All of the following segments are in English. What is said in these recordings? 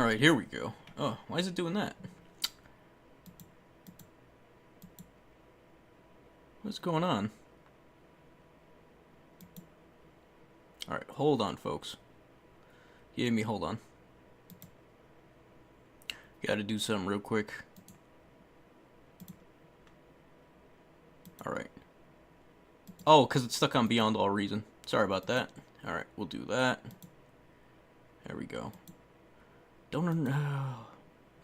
Alright, here we go. Oh, why is it doing that? What's going on? Alright, hold on, folks. Give me, hold on. Gotta do something real quick. Alright. Oh, because it's stuck on Beyond All Reason. Sorry about that. Alright, we'll do that. There we go. Don't know.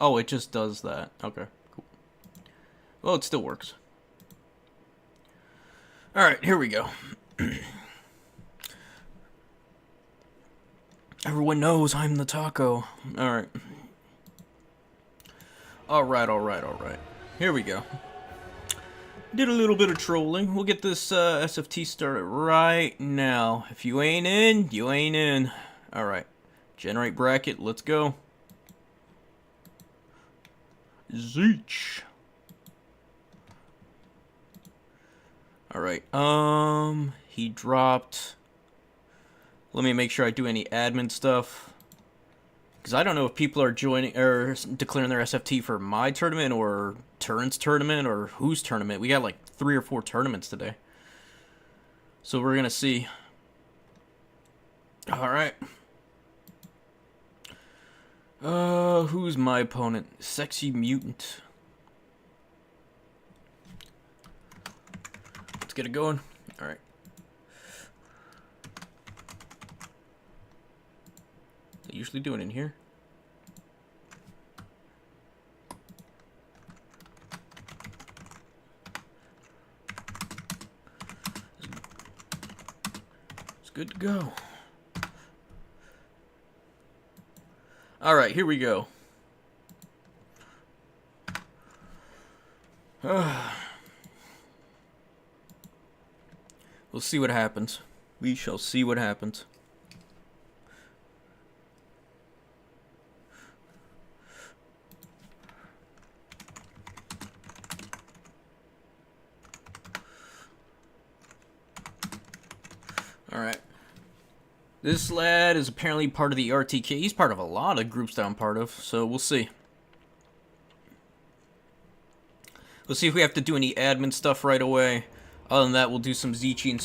Oh, it just does that. Okay, cool. Well, it still works. Alright, here we go. Everyone knows I'm the taco. Alright. Alright. Here we go. Did a little bit of trolling. We'll get this SFT started right now. If you ain't in, you ain't in. Alright. Generate bracket. Let's go. Tzeentch. Alright. He dropped... Let me make sure I do any admin stuff. Because I don't know if people are joining or declaring their SFT for my tournament or Turn's tournament or whose tournament. We got like 3 or 4 tournaments today. So we're going to see. Alright. Who's my opponent? Sexy Mutant. Let's get it going. Alright. I usually do it in here. It's good to go. Alright, here we go. We'll see what happens. We shall see what happens. Alright. This lad is apparently part of the RTK. He's part of a lot of groups that I'm part of, so we'll see. We'll see if we have to do any admin stuff right away. Other than that, we'll do some Tzeentchian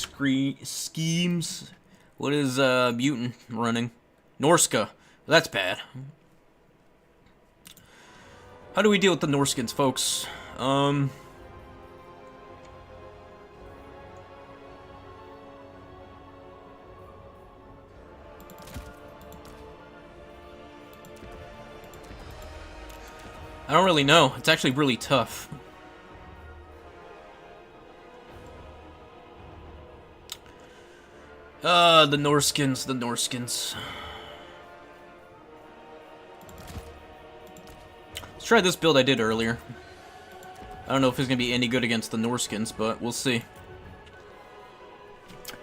schemes. What is Mutant running? Norska. That's bad. How do we deal with the Norskins, folks? I don't really know. It's actually really tough. The Norskins. Let's try this build I did earlier. I don't know if it's gonna be any good against the Norskins, but we'll see.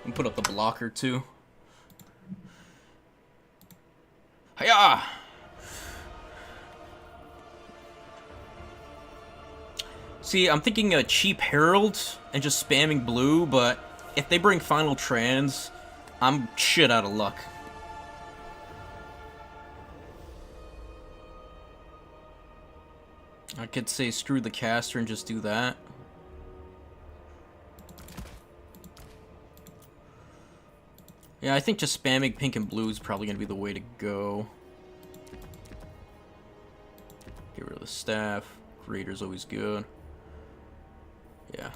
And put up the blocker too. Hiya! See, I'm thinking a cheap Herald and just spamming blue, but if they bring Final Trans, I'm shit out of luck. I could say screw the caster and just do that. Yeah, I think just spamming pink and blue is probably going to be the way to go. Get rid of the staff. Creator's always good. Yeah.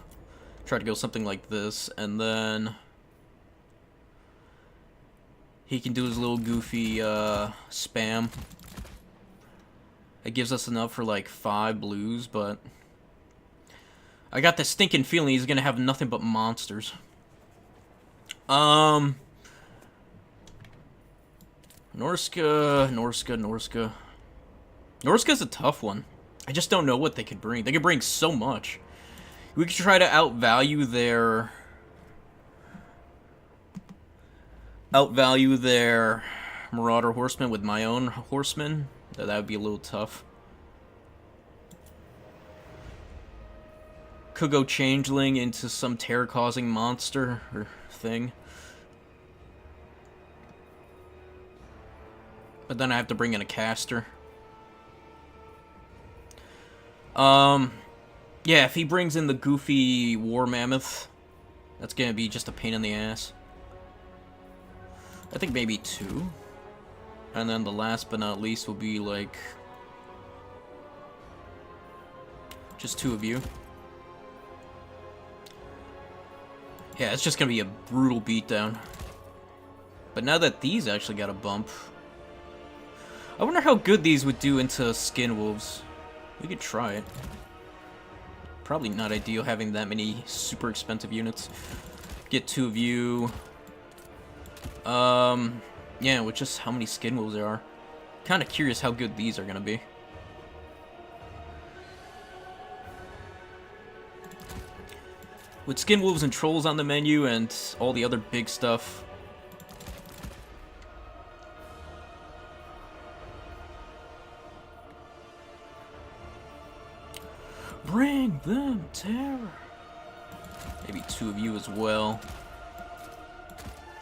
Try to go something like this, and then he can do his little goofy spam. It gives us enough for like 5 blues, but I got this stinking feeling he's gonna have nothing but monsters. Norska. Norska's a tough one. I just don't know what they could bring. They could bring so much. We could try to outvalue their Marauder Horseman with my own Horseman. That would be a little tough. Could go Changeling into some terror-causing monster or thing. But then I have to bring in a caster. Yeah, if he brings in the goofy war mammoth, that's gonna be just a pain in the ass. I think maybe 2. And then the last but not least will be, like, just 2 of you. Yeah, it's just gonna be a brutal beatdown. But now that these actually got a bump, I wonder how good these would do into skin wolves. We could try it. Probably not ideal having that many super expensive units. Get 2 of you. Yeah, with just how many skin wolves there are. Kind of curious how good these are gonna be. With skin wolves and trolls on the menu and all the other big stuff. Bring them terror. Maybe 2 of you as well.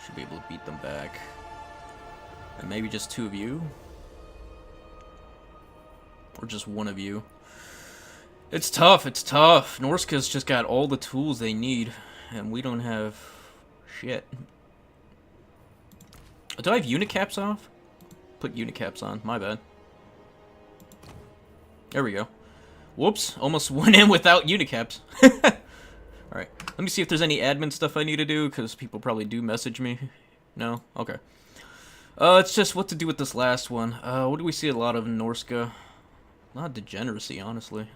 Should be able to beat them back. And maybe just 2 of you. Or just 1 of you. It's tough, it's tough. Norska's just got all the tools they need. And we don't have shit. Do I have unicaps off? Put unicaps on, my bad. There we go. Whoops, almost went in without unicaps. Alright, let me see if there's any admin stuff I need to do, because people probably do message me. No? Okay. It's just what to do with this last one. What do we see a lot of in Norska? A lot of degeneracy, honestly.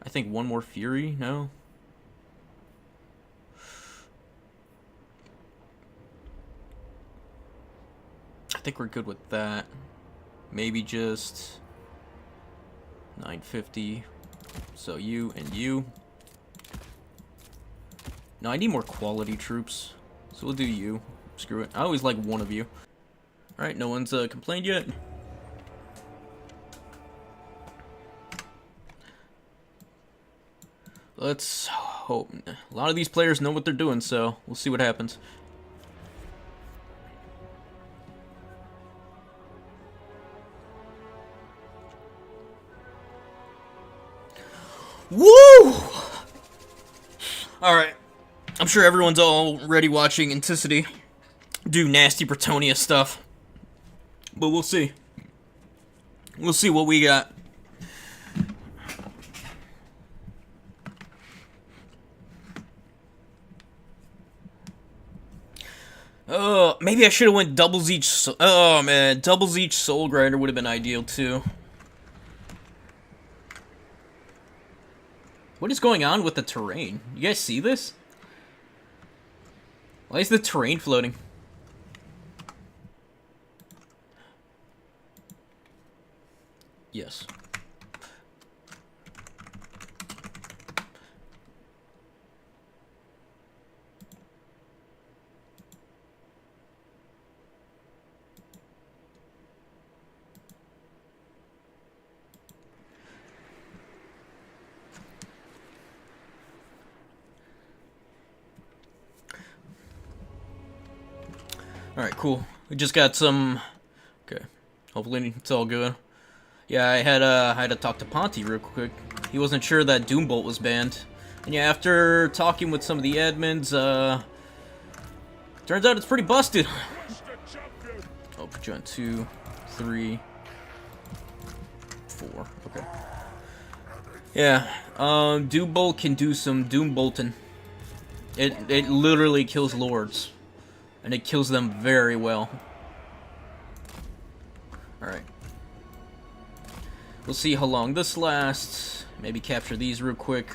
I think 1 more Fury? No? I think we're good with that. Maybe just 950. So you and you. No, I need more quality troops. So we'll do you. Screw it. I always like 1 of you. Alright, no one's complained yet. Let's hope. A lot of these players know what they're doing, so we'll see what happens. Woo! Alright. I'm sure everyone's already watching Anticity do nasty Bretonia stuff. But we'll see. We'll see what we got. Maybe I should have went double Tzeentch. Oh man, double Tzeentch Soul Grinder would have been ideal too. What is going on with the terrain? You guys see this? Why is the terrain floating? Yes. Alright, cool. We just got some... Okay. Hopefully it's all good. Yeah, I had to talk to Ponty real quick. He wasn't sure that Doombolt was banned. And yeah, after talking with some of the admins, turns out it's pretty busted. I'll put you on 2, 3, 4. Okay. Yeah, Doombolt can do some Doombolting. It literally kills lords. And it kills them very well. Alright. We'll see how long this lasts. Maybe capture these real quick.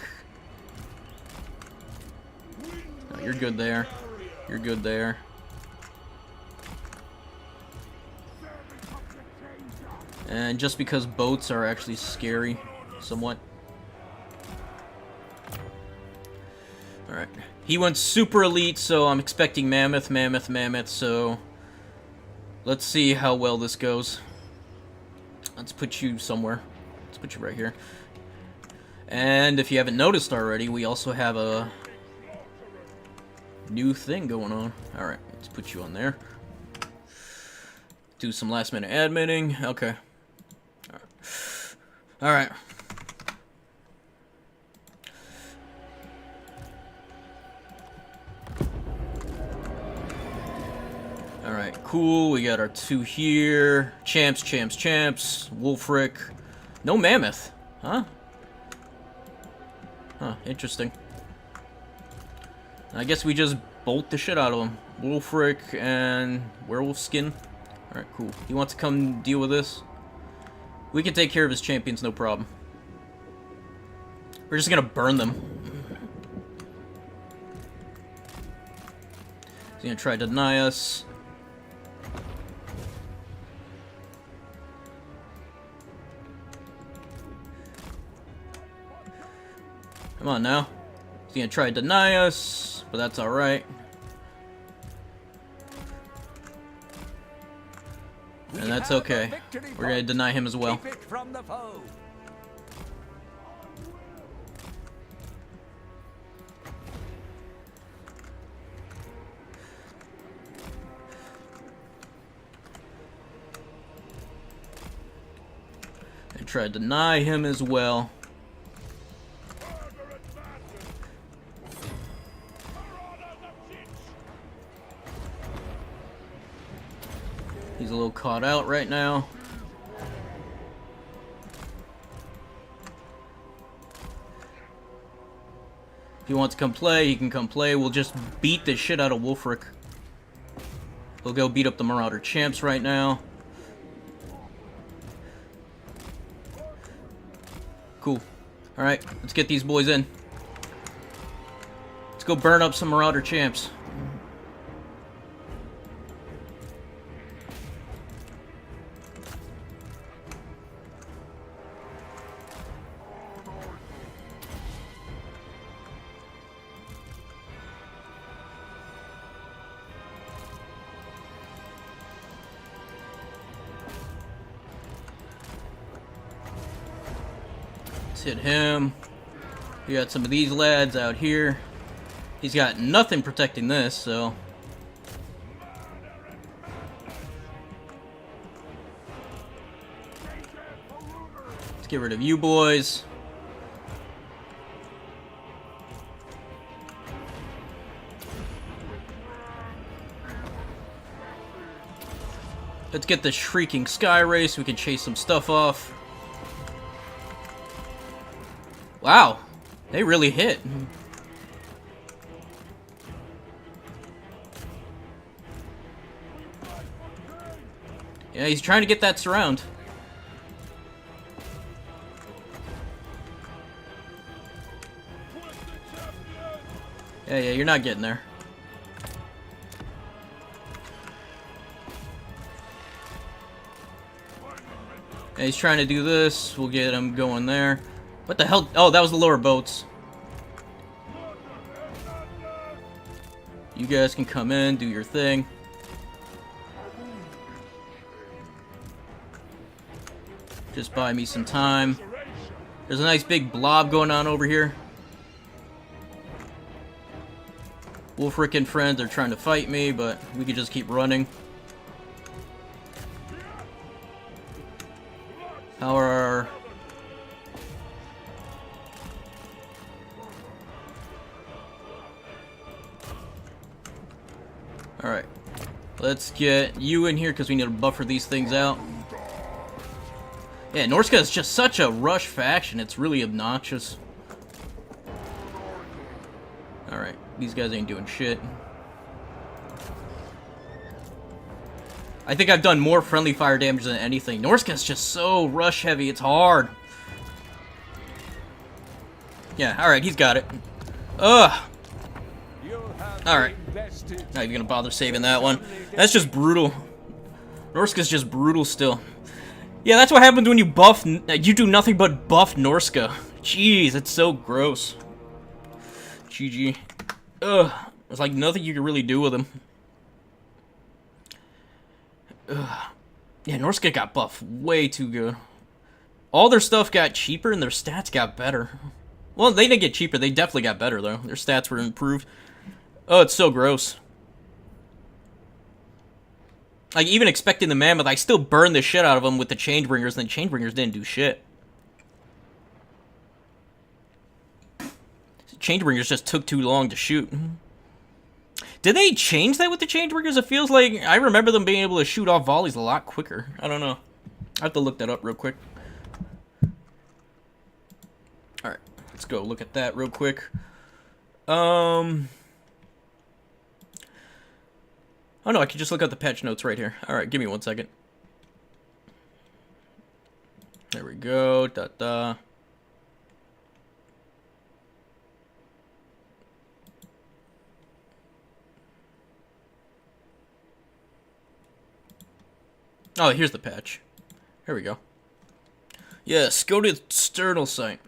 Oh, you're good there. You're good there. And just because boats are actually scary, somewhat. Alright. He went super elite, so I'm expecting Mammoth, Mammoth, Mammoth, so... Let's see how well this goes. Let's put you somewhere. Let's put you right here. And if you haven't noticed already, we also have a new thing going on. Alright, let's put you on there. Do some last minute admitting. Okay. Alright. Alright, cool. We got our 2 here. Champs, champs, champs. Wolfric. No mammoth. Huh? Huh, interesting. I guess we just bolt the shit out of him. Wolfric and werewolf skin. Alright, cool. He wants to come deal with this. We can take care of his champions, no problem. We're just gonna burn them. He's gonna try to deny us. Come on now. He's gonna try to deny us, but that's alright. And that's okay. We're gonna deny him as well. And try to deny him as well. He's a little caught out right now. If he wants to come play, he can come play. We'll just beat the shit out of Wolfric. We'll go beat up the Marauder champs right now. Cool. Alright, let's get these boys in. Let's go burn up some Marauder champs. Hit him. We got some of these lads out here. He's got nothing protecting this, so. Let's get rid of you boys. Let's get the Shrieking Sky Race. We can chase some stuff off. Wow, they really hit. Yeah, he's trying to get that surround. Yeah, you're not getting there. Yeah, he's trying to do this. We'll get him going there. What the hell? Oh, that was the lower boats. You guys can come in, do your thing. Just buy me some time. There's a nice big blob going on over here. Wolfric and friends are trying to fight me, but we could just keep running. How are our... Alright, let's get you in here because we need to buffer these things out. Yeah, Norska is just such a rush faction, it's really obnoxious. Alright, these guys ain't doing shit. I think I've done more friendly fire damage than anything. Norska is just so rush heavy, it's hard. Yeah, alright, he's got it. Ugh! Alright. Not even gonna bother saving that one. That's just brutal. Norska's just brutal still. Yeah, that's what happens when you buff... You do nothing but buff Norska. Jeez, it's so gross. GG. Ugh. There's like nothing you can really do with him. Ugh. Yeah, Norska got buffed way too good. All their stuff got cheaper and their stats got better. Well, they didn't get cheaper. They definitely got better, though. Their stats were improved. Oh, it's so gross. Like, even expecting the Mammoth, I still burned the shit out of him with the Changebringers, and the Changebringers didn't do shit. Changebringers just took too long to shoot. Did they change that with the Changebringers? It feels like I remember them being able to shoot off volleys a lot quicker. I don't know. I have to look that up real quick. Alright, let's go look at that real quick. Oh no, I can just look at the patch notes right here. Alright, give me 1 second. There we go. Da-da. Oh, here's the patch. Here we go. Yes, go to the external site.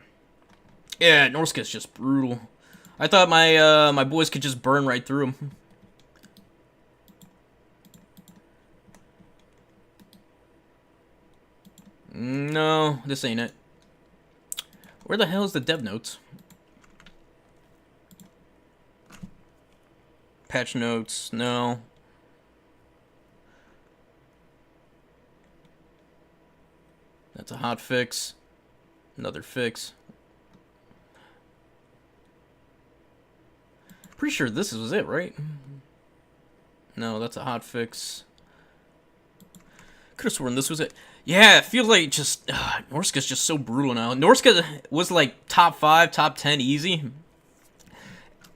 Yeah, Norska's just brutal. I thought my my boys could just burn right through him. No, this ain't it. Where the hell is the dev notes? Patch notes, no. That's a hot fix. Another fix. Pretty sure this was it, right? No, that's a hot fix. Could have sworn this was it. Yeah, it feels like just... Norska's just so brutal now. Norska was like top 5, top 10 easy.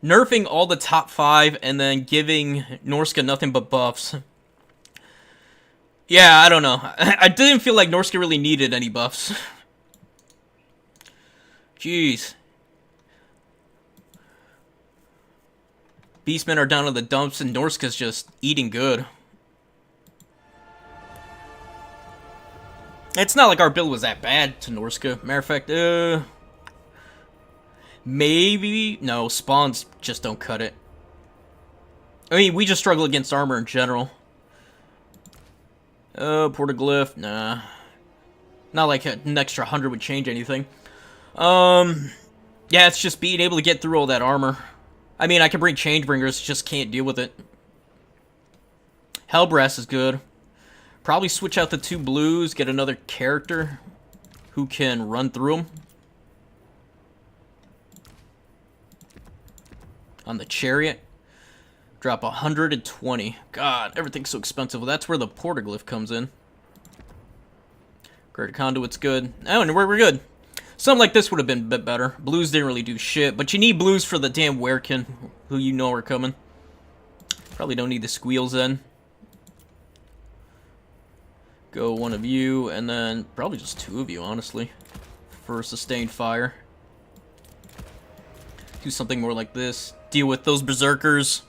Nerfing all the top 5 and then giving Norska nothing but buffs. Yeah, I don't know. I didn't feel like Norska really needed any buffs. Jeez. Beastmen are down in the dumps and Norska's just eating good. It's not like our build was that bad to Norska. Matter of fact, maybe... No, spawns just don't cut it. I mean, we just struggle against armor in general. Portaglyph, nah. Not like an extra 100 would change anything. Yeah, it's just being able to get through all that armor. I mean, I can bring Changebringers, just can't deal with it. Hellbrass is good. Probably switch out the 2 blues, get another character who can run through them. On the Chariot. Drop 120. God, everything's so expensive. Well, that's where the Portaglyph comes in. Greater Conduit's good. Oh, and we're good. Something like this would have been a bit better. Blues didn't really do shit, but you need blues for the damn Werekin, who you know are coming. Probably don't need the squeals then. Go one of you, and then probably just 2 of you, honestly, for sustained fire. Do something more like this. Deal with those berserkers.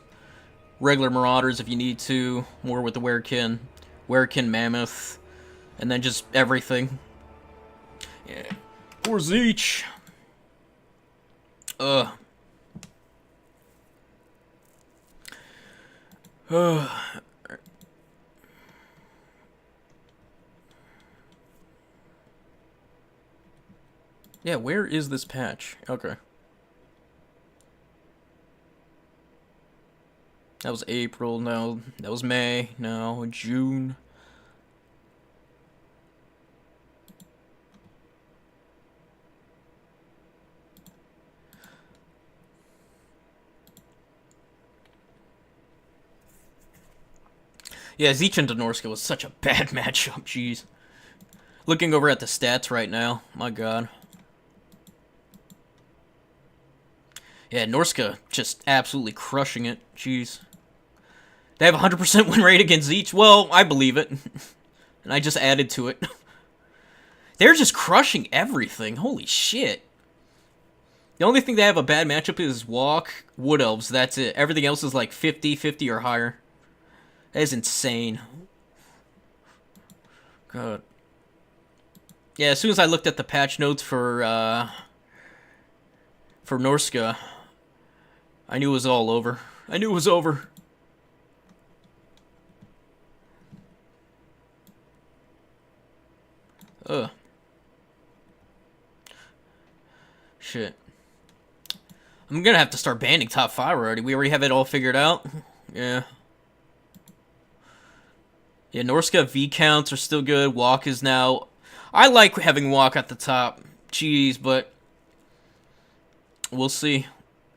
Regular marauders if you need to. More with the Werekin. Werekin Mammoth. And then just everything. Yeah. Poor Tzeentch. Yeah, where is this patch? Okay. That was April, no. That was May, no. June. Yeah, Tzeentch and Norska was such a bad matchup, jeez. Looking over at the stats right now, my god. Yeah, Norska just absolutely crushing it, jeez. They have 100% win rate against Tzeentch. Well, I believe it. And I just added to it. They're just crushing everything, holy shit. The only thing they have a bad matchup is Walk, Wood Elves, that's it. Everything else is like 50, 50 or higher. That is insane. God. Yeah, as soon as I looked at the patch notes for Norska, I knew it was all over. I knew it was over. Ugh. Shit. I'm gonna have to start banning top 5 already. We already have it all figured out. Yeah. Yeah, Norska V counts are still good. Walk is now... I like having Walk at the top. Jeez, but... we'll see.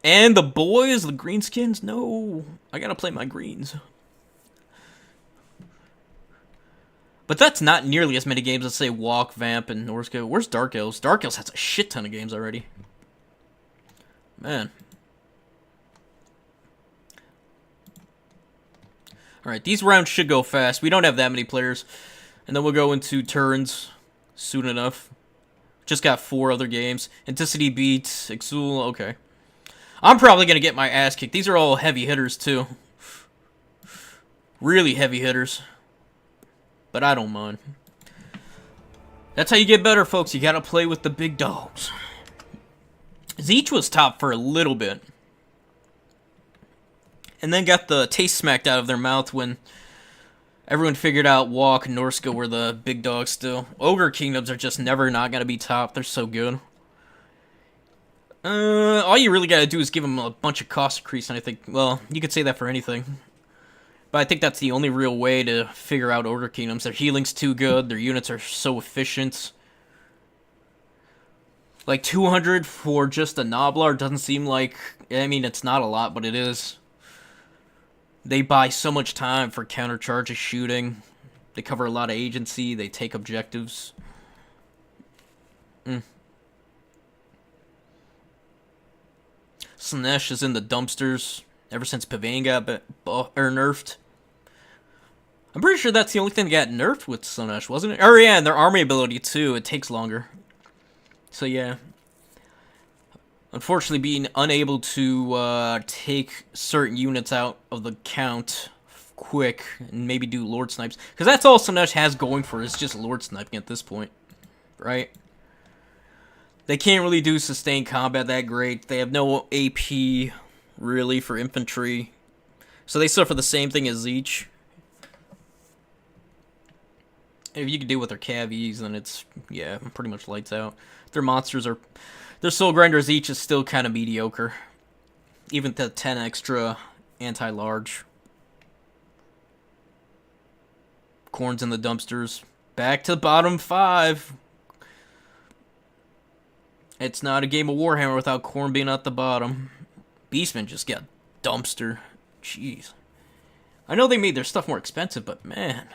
And the boys, the greenskins, no. I gotta play my greens. But that's not nearly as many games as, say, Walk, Vamp, and Norska. Where's Dark Elves? Dark Elves has a shit ton of games already. Man. Alright, these rounds should go fast. We don't have that many players. And then we'll go into turns soon enough. Just got 4 other games. Anticity beats Exul, okay. I'm probably going to get my ass kicked. These are all heavy hitters, too. Really heavy hitters. But I don't mind. That's how you get better, folks. You gotta play with the big dogs. Tzeentch was top for a little bit. And then got the taste smacked out of their mouth when everyone figured out Walk and Norska were the big dogs still. Ogre Kingdoms are just never not gonna be top. They're so good. All you really gotta do is give them a bunch of cost increase, and I think, well, you could say that for anything. But I think that's the only real way to figure out Ogre Kingdoms. Their healing's too good. Their units are so efficient. Like, 200 for just a Noblar doesn't seem like... I mean, it's not a lot, but it is. They buy so much time for countercharge shooting. They cover a lot of agency. They take objectives. Tzeentch is in the dumpsters ever since Pavane got nerfed. I'm pretty sure that's the only thing that got nerfed with Tzeentch, wasn't it? Oh yeah, and their army ability too. It takes longer. So yeah. Unfortunately, being unable to take certain units out of the count quick and maybe do Lord Snipes. Because that's all Tzeentch has going for it, is just Lord Sniping at this point. Right? They can't really do sustained combat that great. They have no AP, really, for infantry. So they suffer the same thing as Tzeentch. If you can deal with their cavies, then it's, yeah, pretty much lights out. Their monsters are... Their Soul Grinder Tzeentch is still kind of mediocre. Even the 10 extra anti-large. Corn's in the dumpsters. Back to the bottom 5. It's not a game of Warhammer without Corn being at the bottom. Beastmen just got dumpster. Jeez. I know they made their stuff more expensive, but man...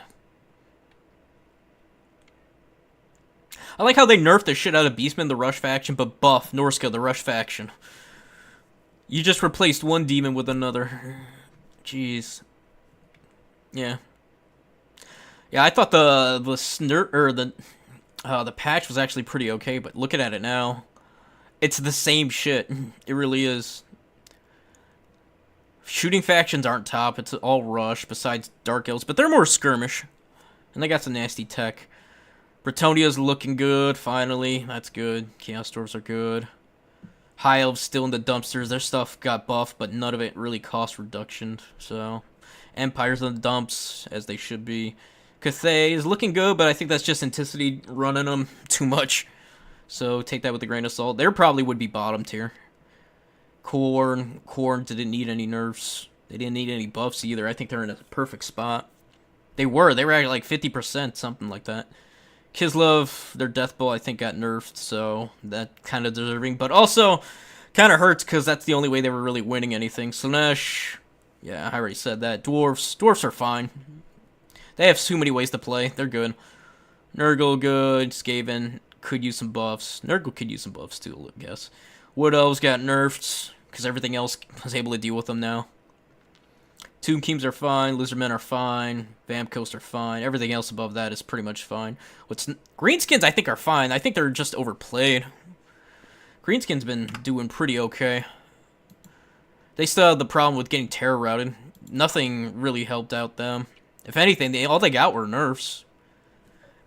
I like how they nerfed the shit out of Beastman, the Rush faction, but buff Norska, the Rush faction. You just replaced one demon with another. Jeez. Yeah. Yeah, I thought the patch was actually pretty okay, but looking at it now, it's the same shit. It really is. Shooting factions aren't top. It's all Rush besides Dark Elves, but they're more skirmish, and they got some nasty tech. Bretonia's looking good, finally. That's good. Chaos Dwarves are good. High Elves still in the dumpsters. Their stuff got buffed, but none of it really cost reduction. So, Empire's in the dumps, as they should be. Cathay is looking good, but I think that's just Anticity running them too much. So, take that with a grain of salt. They probably would be bottom tier. Corn didn't need any nerfs. They didn't need any buffs either. I think they're in a perfect spot. They were at like 50%, something like that. Kislev, their Death Bowl, I think, got nerfed, so that kind of deserving. But also, kind of hurts because that's the only way they were really winning anything. Slaanesh, yeah, I already said that. Dwarfs are fine. They have too many ways to play. They're good. Nurgle, good. Skaven could use some buffs. Nurgle could use some buffs, too, I guess. Wood Elves got nerfed because everything else was able to deal with them now. Tomb Kings are fine, Lizardmen are fine, Vamp Coast are fine, everything else above that is pretty much fine. Greenskins I think are fine, I think they're just overplayed. Greenskins been doing pretty okay. They still have the problem with getting terror routed. Nothing really helped out them. If anything, all they got were nerfs.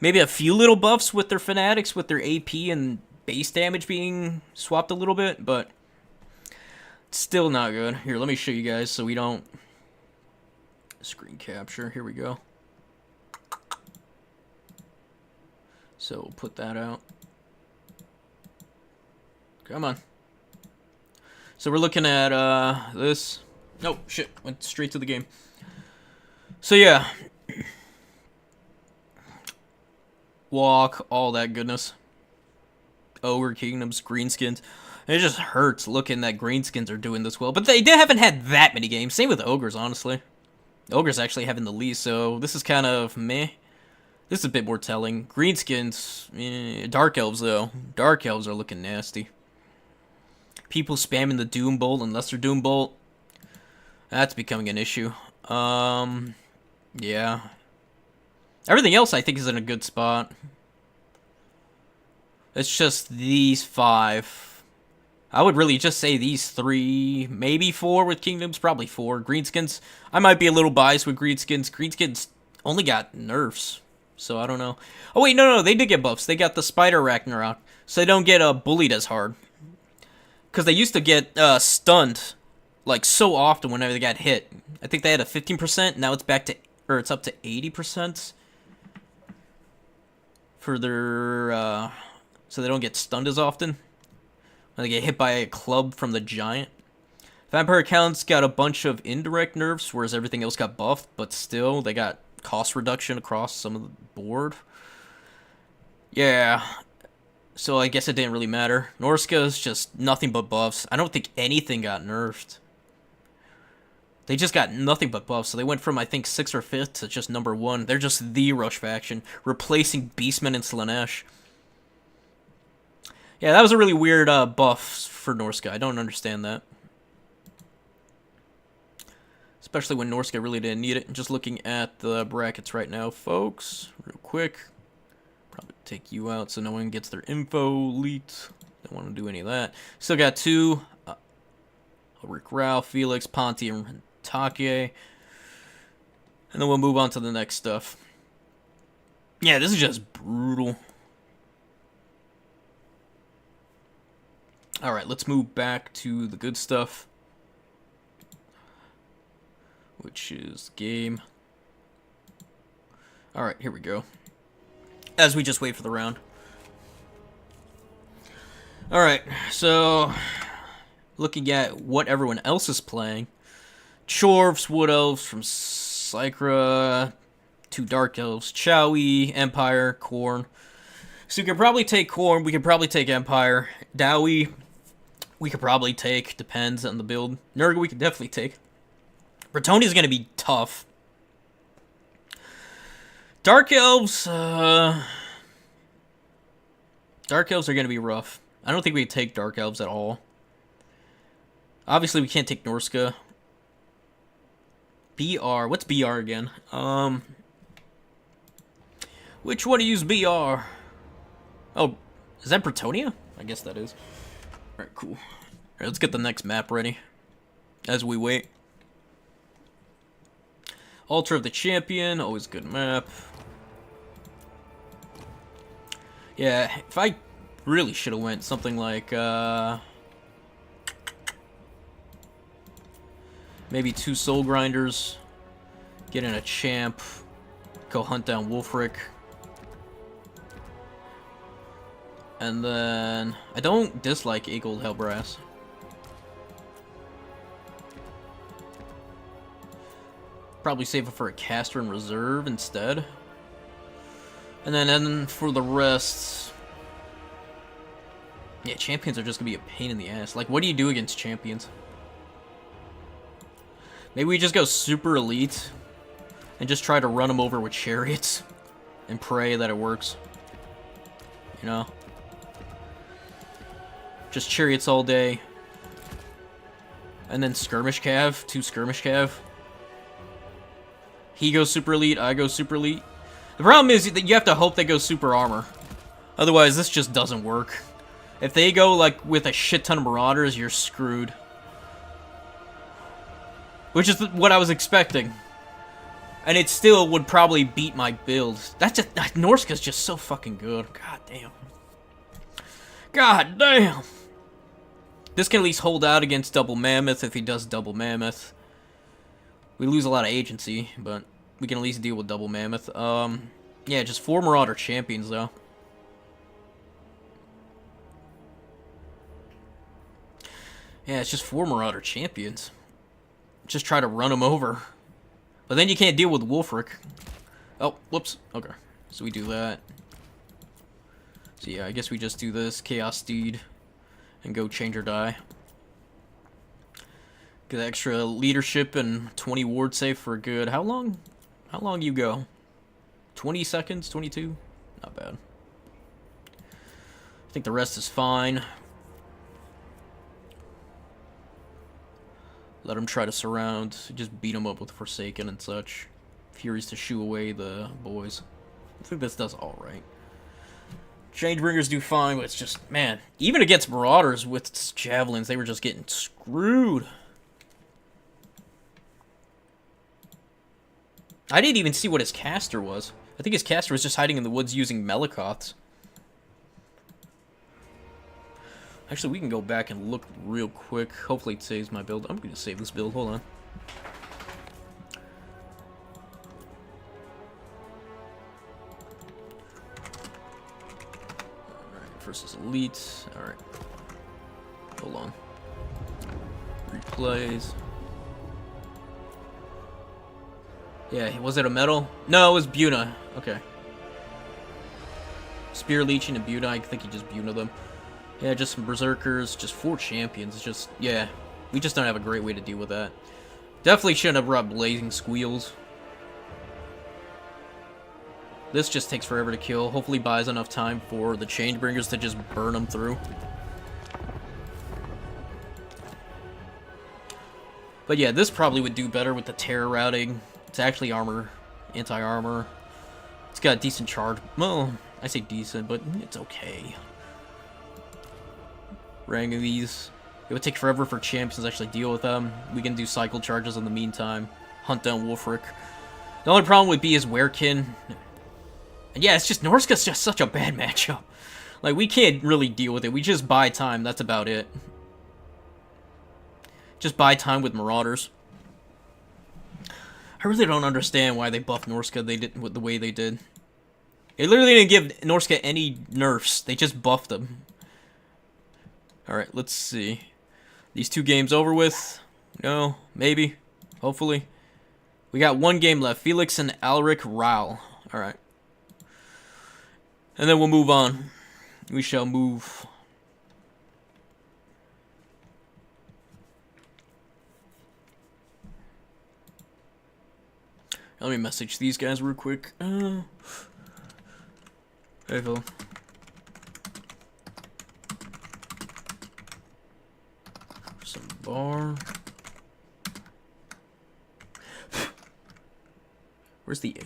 Maybe a few little buffs with their fanatics, with their AP and base damage being swapped a little bit, but still not good. Here, let me show you guys so we don't... Screen capture, here we go. So we'll put that out. Come on. So we're looking at this. Oh shit, went straight to the game. So yeah. walk, all that goodness. Ogre Kingdoms, Greenskins. It just hurts looking that Greenskins are doing this well. But they haven't had that many games. Same with Ogres, honestly. Ogres actually having the lead, so this is kind of meh. This is a bit more telling. Greenskins, Dark Elves, though. Dark Elves are looking nasty. People spamming the Doom Bolt and Lesser Doom Bolt. That's becoming an issue. Yeah. Everything else, I think, is in a good spot. It's just these 5. I would really just say these 3, maybe 4 with Kingdoms, probably 4. Greenskins, I might be a little biased with Greenskins. Greenskins only got nerfs, so I don't know. Oh wait, no, they did get buffs. They got the Spider Ragnarok, so they don't get bullied as hard. Because they used to get stunned, like, so often whenever they got hit. I think they had a 15%, now it's back to, or it's up to 80%. For their, so they don't get stunned as often. When they get hit by a club from the giant. Vampire accounts got a bunch of indirect nerfs, whereas everything else got buffed, but still, they got cost reduction across some of the board. Yeah. So I guess it didn't really matter. Norska's just nothing but buffs. I don't think anything got nerfed. They just got nothing but buffs, so they went from, I think, 6th or 5th to just number 1. They're just the Rush faction, replacing Beastmen and Slaanesh. Yeah, that was a really weird buff for Norska. I don't understand that. Especially when Norska really didn't need it. Just looking at the brackets right now, folks. Real quick. Probably take you out so no one gets their info leaked. Don't want to do any of that. Still got 2. Rick Rao, Felix, Ponti, and Take. And then we'll move on to the next stuff. Yeah, this is just brutal. Alright, let's move back to the good stuff. Which is game. Alright, here we go. As we just wait for the round. Alright, so looking at what everyone else is playing. Chorvs, Wood Elves from Sycra, 2 Dark Elves, Chowie, Empire, Khorne. So we could probably take Khorne, we could probably take Empire. Dowie, we could probably take, depends on the build. Nurgle we could definitely take. Bretonnia's gonna be tough. Dark Elves, Dark Elves are gonna be rough. I don't think we could take Dark Elves at all. Obviously we can't take Norska. BR, what's BR again? Which one to use BR? Oh, is that Bretonia? I guess that is. Alright, cool. Alright, let's get the next map ready. As we wait. Altar of the Champion, always good map. Yeah, if I really should have went something like, maybe 2 Soul Grinders, get in a champ, go hunt down Wolfric. And then, I don't dislike 8 Gold Hellbrass. Probably save it for a caster in reserve instead. And then for the rest... Yeah, champions are just gonna be a pain in the ass. Like, what do you do against champions? Maybe we just go super elite and just try to run them over with chariots and pray that it works. You know? Just chariots all day. And then skirmish cav, 2 skirmish cav. He goes super elite, I go super elite. The problem is that you have to hope they go super armor. Otherwise, this just doesn't work. If they go, like, with a shit ton of marauders, you're screwed. Which is what I was expecting. And it still would probably beat my build. That's just... Norska's just so fucking good. God damn. God damn! This can at least hold out against Double Mammoth if he does Double Mammoth. We lose a lot of agency, but we can at least deal with Double Mammoth. Yeah, just 4 Marauder champions, though. Yeah, it's just 4 Marauder champions. Just try to run them over. But then you can't deal with Wolfric. Oh, whoops. Okay. So we do that. So yeah, I guess we just do this Chaos Steed and go change or die. Get extra leadership and 20 ward save for good. How long? How long you go? 20 seconds? 22? Not bad. I think the rest is fine. Let him try to surround. Just beat him up with Forsaken and such. Furies to shoo away the boys. I think this does alright. Changebringers do fine, but it's just, man, even against Marauders with Javelins, they were just getting screwed. I didn't even see what his caster was. I think his caster was just hiding in the woods using Melikoths. Actually, we can go back and look real quick. Hopefully it saves my build. I'm going to save this build. Hold on. Alright, versus Elite. Alright. Hold on. Replays. Yeah, was it a metal? No, it was Buna. Okay. Spear Leeching and Buna. I think he just Buna them. Yeah, just some Berserkers. Just 4 champions. It's just, yeah. We just don't have a great way to deal with that. Definitely shouldn't have brought Blazing Squeals. This just takes forever to kill. Hopefully buys enough time for the Changebringers to just burn them through. But yeah, this probably would do better with the Terror routing. It's actually armor, anti-armor. It's got a decent charge. Well, I say decent, but it's okay. Ranking these. It would take forever for champions to actually deal with them. We can do cycle charges in the meantime. Hunt down Wolfric. The only problem would be his Werekin. And yeah, it's just Norska's just such a bad matchup. Like, we can't really deal with it. We just buy time. That's about it. Just buy time with Marauders. I really don't understand why they buffed Norska the way they did. They literally didn't give Norska any nerfs. They just buffed them. Alright, let's see. These 2 games over with? No, maybe. Hopefully. We got 1 game left. Felix and Alric Rao. Alright. And then we'll move on. We shall move. Let me message these guys real quick. Hey, Phil. Some bar. Where's the A?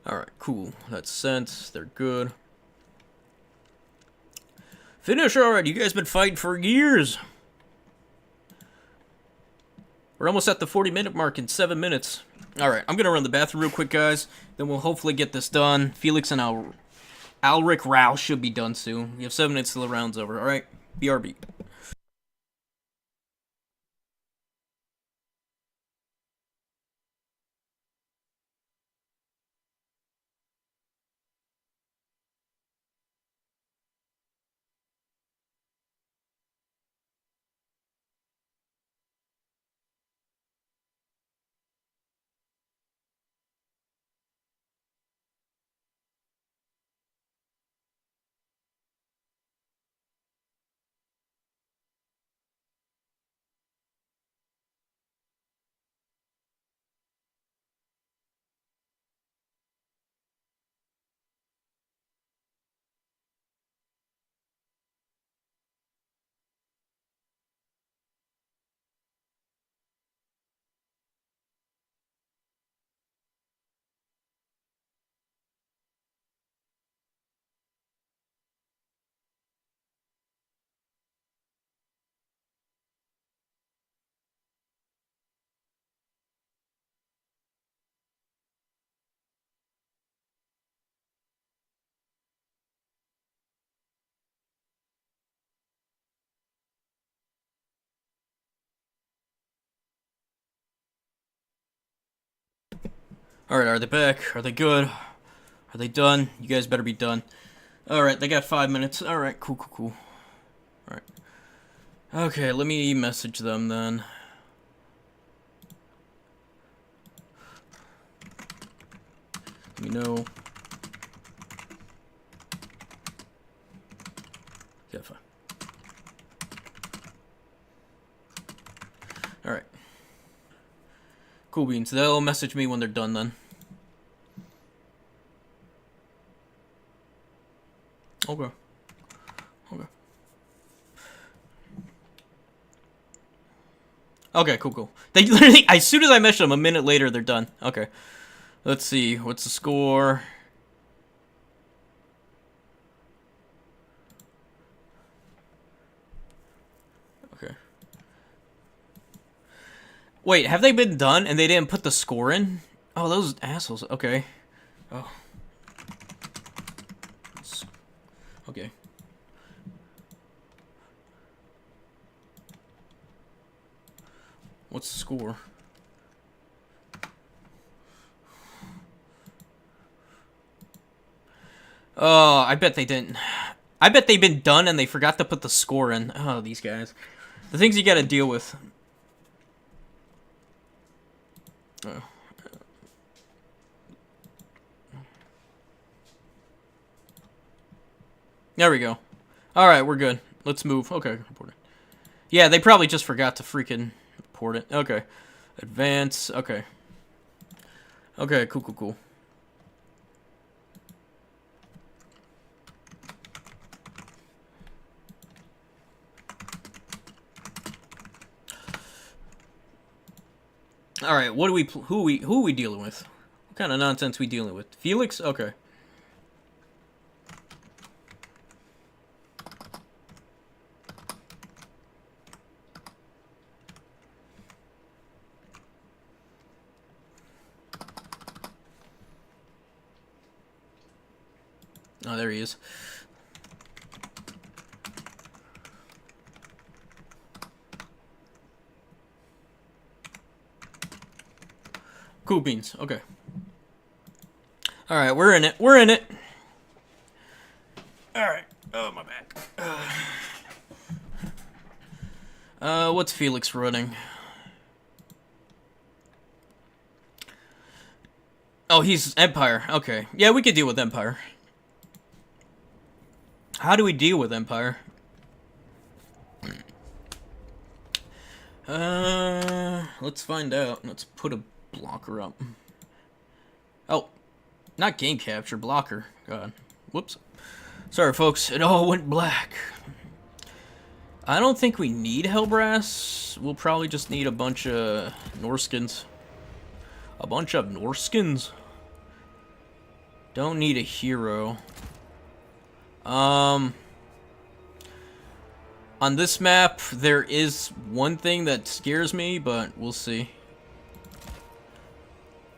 Alright, cool. That's sent. They're good. Finish already. You guys been fighting for years. We're almost at the 40-minute mark in 7 minutes. Alright, I'm going to run the bathroom real quick, guys. Then we'll hopefully get this done. Felix and Alric Rao should be done soon. We have 7 minutes till the round's over. Alright, BRB. Alright, are they back? Are they good? Are they done? You guys better be done. Alright, they got 5 minutes. Alright, cool. Alright. Okay, let me message them then. me know. Yeah, fine. Alright. Cool beans. They'll message me when they're done then. Okay. Okay. Okay, cool. They literally, as soon as I message them, a minute later, they're done. Okay. Let's see. What's the score? Okay. Wait, have they been done and they didn't put the score in? Oh, those assholes. Okay. Oh. Okay. What's the score? Oh, I bet they didn't. I bet they've been done and they forgot to put the score in. Oh, these guys. The things you gotta deal with. Oh. There we go. Alright, we're good. Let's move. Okay, report it. Yeah, they probably just forgot to freaking report it. Okay. Advance. Okay. Okay, cool. All right, what do we who are we dealing with? What kind of nonsense we dealing with? Felix? Okay. Oh, there he is. Cool beans. Okay. All right, we're in it. We're in it. All right. Oh, my back. What's Felix running? Oh, he's Empire. Okay. Yeah, we could deal with Empire. How do we deal with Empire? Let's find out. Let's put a blocker up. Oh, not game capture, blocker. God. Whoops. Sorry, folks. It all went black. I don't think we need Hellbrass. We'll probably just need a bunch of Norskins. A bunch of Norskins. Don't need a hero. On this map, there is one thing that scares me, but we'll see.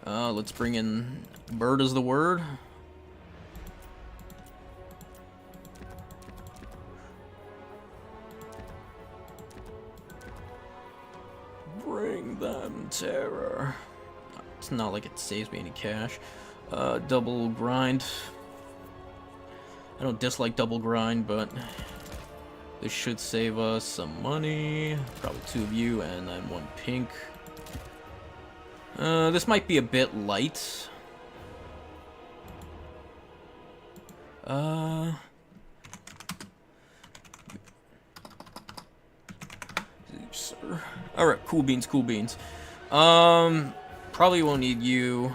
Let's bring in Bird as the word. Bring them terror. It's not like it saves me any cash. Double grind. I don't dislike double grind, but this should save us some money. Probably 2 of you and then 1 pink. This might be a bit light. Sir. Alright, cool beans. Probably won't need you.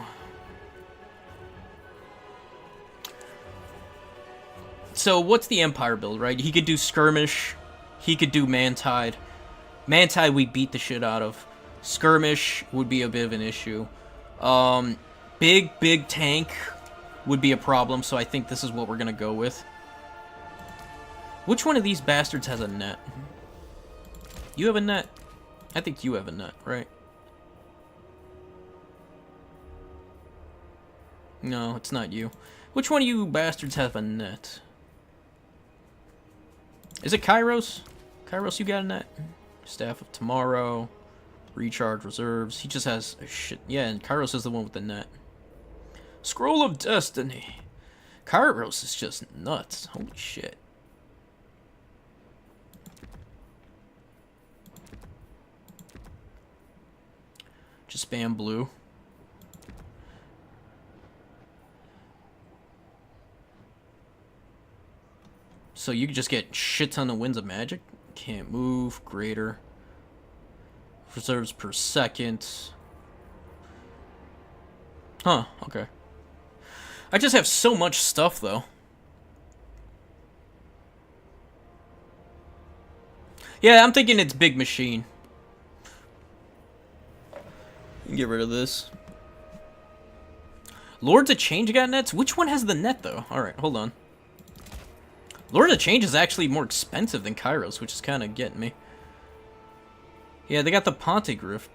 So, what's the Empire build, right? He could do Skirmish. He could do Mantide. Mantide we beat the shit out of. Skirmish would be a bit of an issue. Big tank would be a problem, so I think this is what we're gonna go with. Which one of these bastards has a net? You have a net? I think you have a net, right? No, it's not you. Which one of you bastards have a net? Is it Kairos? Kairos, you got a net? Staff of Tomorrow. Recharge reserves. He just has a shit. Yeah, and Kairos is the one with the net. Scroll of Destiny. Kairos is just nuts. Holy shit. Just spam blue. So you can just get shit ton of winds of magic. Can't move. Greater. Reserves per second. Huh, okay. I just have so much stuff, though. Yeah, I'm thinking it's big machine. Get rid of this. Lords of Change got nets? Which one has the net, though? Alright, hold on. Lord of Change is actually more expensive than Kairos, which is kind of getting me. Yeah, they got the Pontegrift.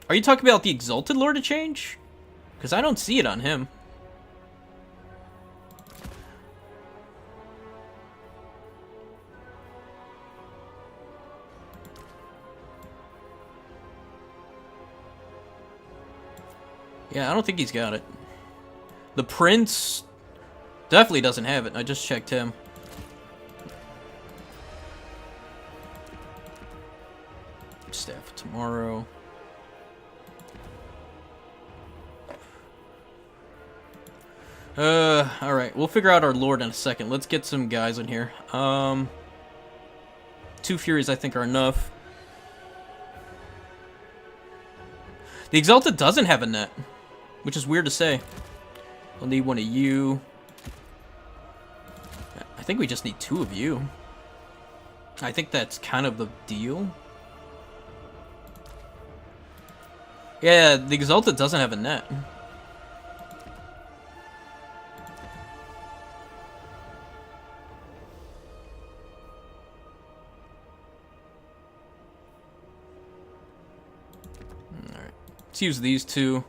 Are you talking about the Exalted Lord of Change? Because I don't see it on him. Yeah, I don't think he's got it. The Prince definitely doesn't have it. I just checked him. Staff of Tomorrow. Alright. We'll figure out our Lord in a second. Let's get some guys in here. 2 Furies I think are enough. The Exalted doesn't have a net, which is weird to say. We'll need one of you. I think we just need 2 of you. I think that's kind of the deal. Yeah, the Exalted doesn't have a net. Alright. Let's use these 2.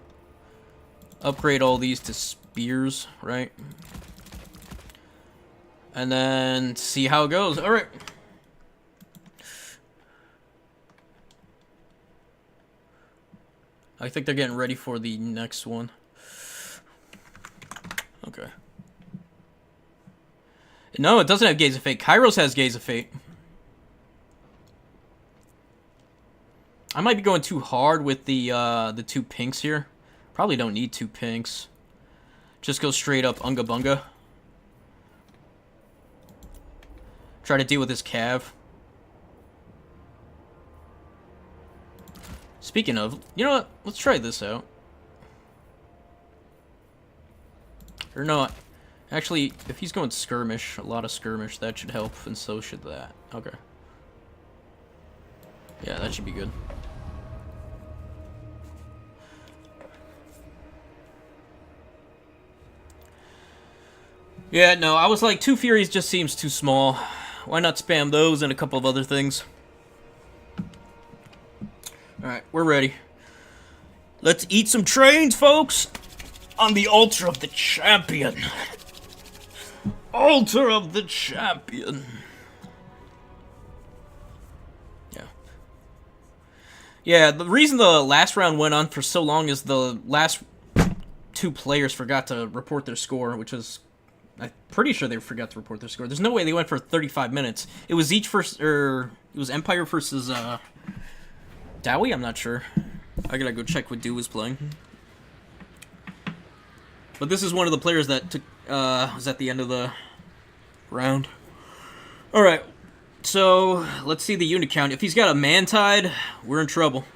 Upgrade all these to spears, right? And then see how it goes. Alright. I think they're getting ready for the next one. Okay. No, it doesn't have Gaze of Fate. Kairos has Gaze of Fate. I might be going too hard with the 2 pinks here. Probably don't need 2 pinks. Just go straight up Unga Bunga. Try to deal with this Cav. Speaking of, you know what? Let's try this out. Or no, actually, if he's going skirmish, a lot of skirmish, that should help, and so should that. Okay. Yeah, that should be good. Yeah, no, I was like, 2 Furies just seems too small. Why not spam those and a couple of other things? Alright, we're ready. Let's eat some trains, folks! On the altar of the champion. Altar of the champion. Yeah. Yeah, the reason the last round went on for so long is the last 2 players forgot to report their score, which was... I'm pretty sure they forgot to report their score. There's no way they went for 35 minutes. It was it was Empire versus, Dowie? I'm not sure. I gotta go check what Dew was playing. But this is one of the players that took, was at the end of the round. Alright, so let's see the unit count. If he's got a Man-Tide, we're in trouble.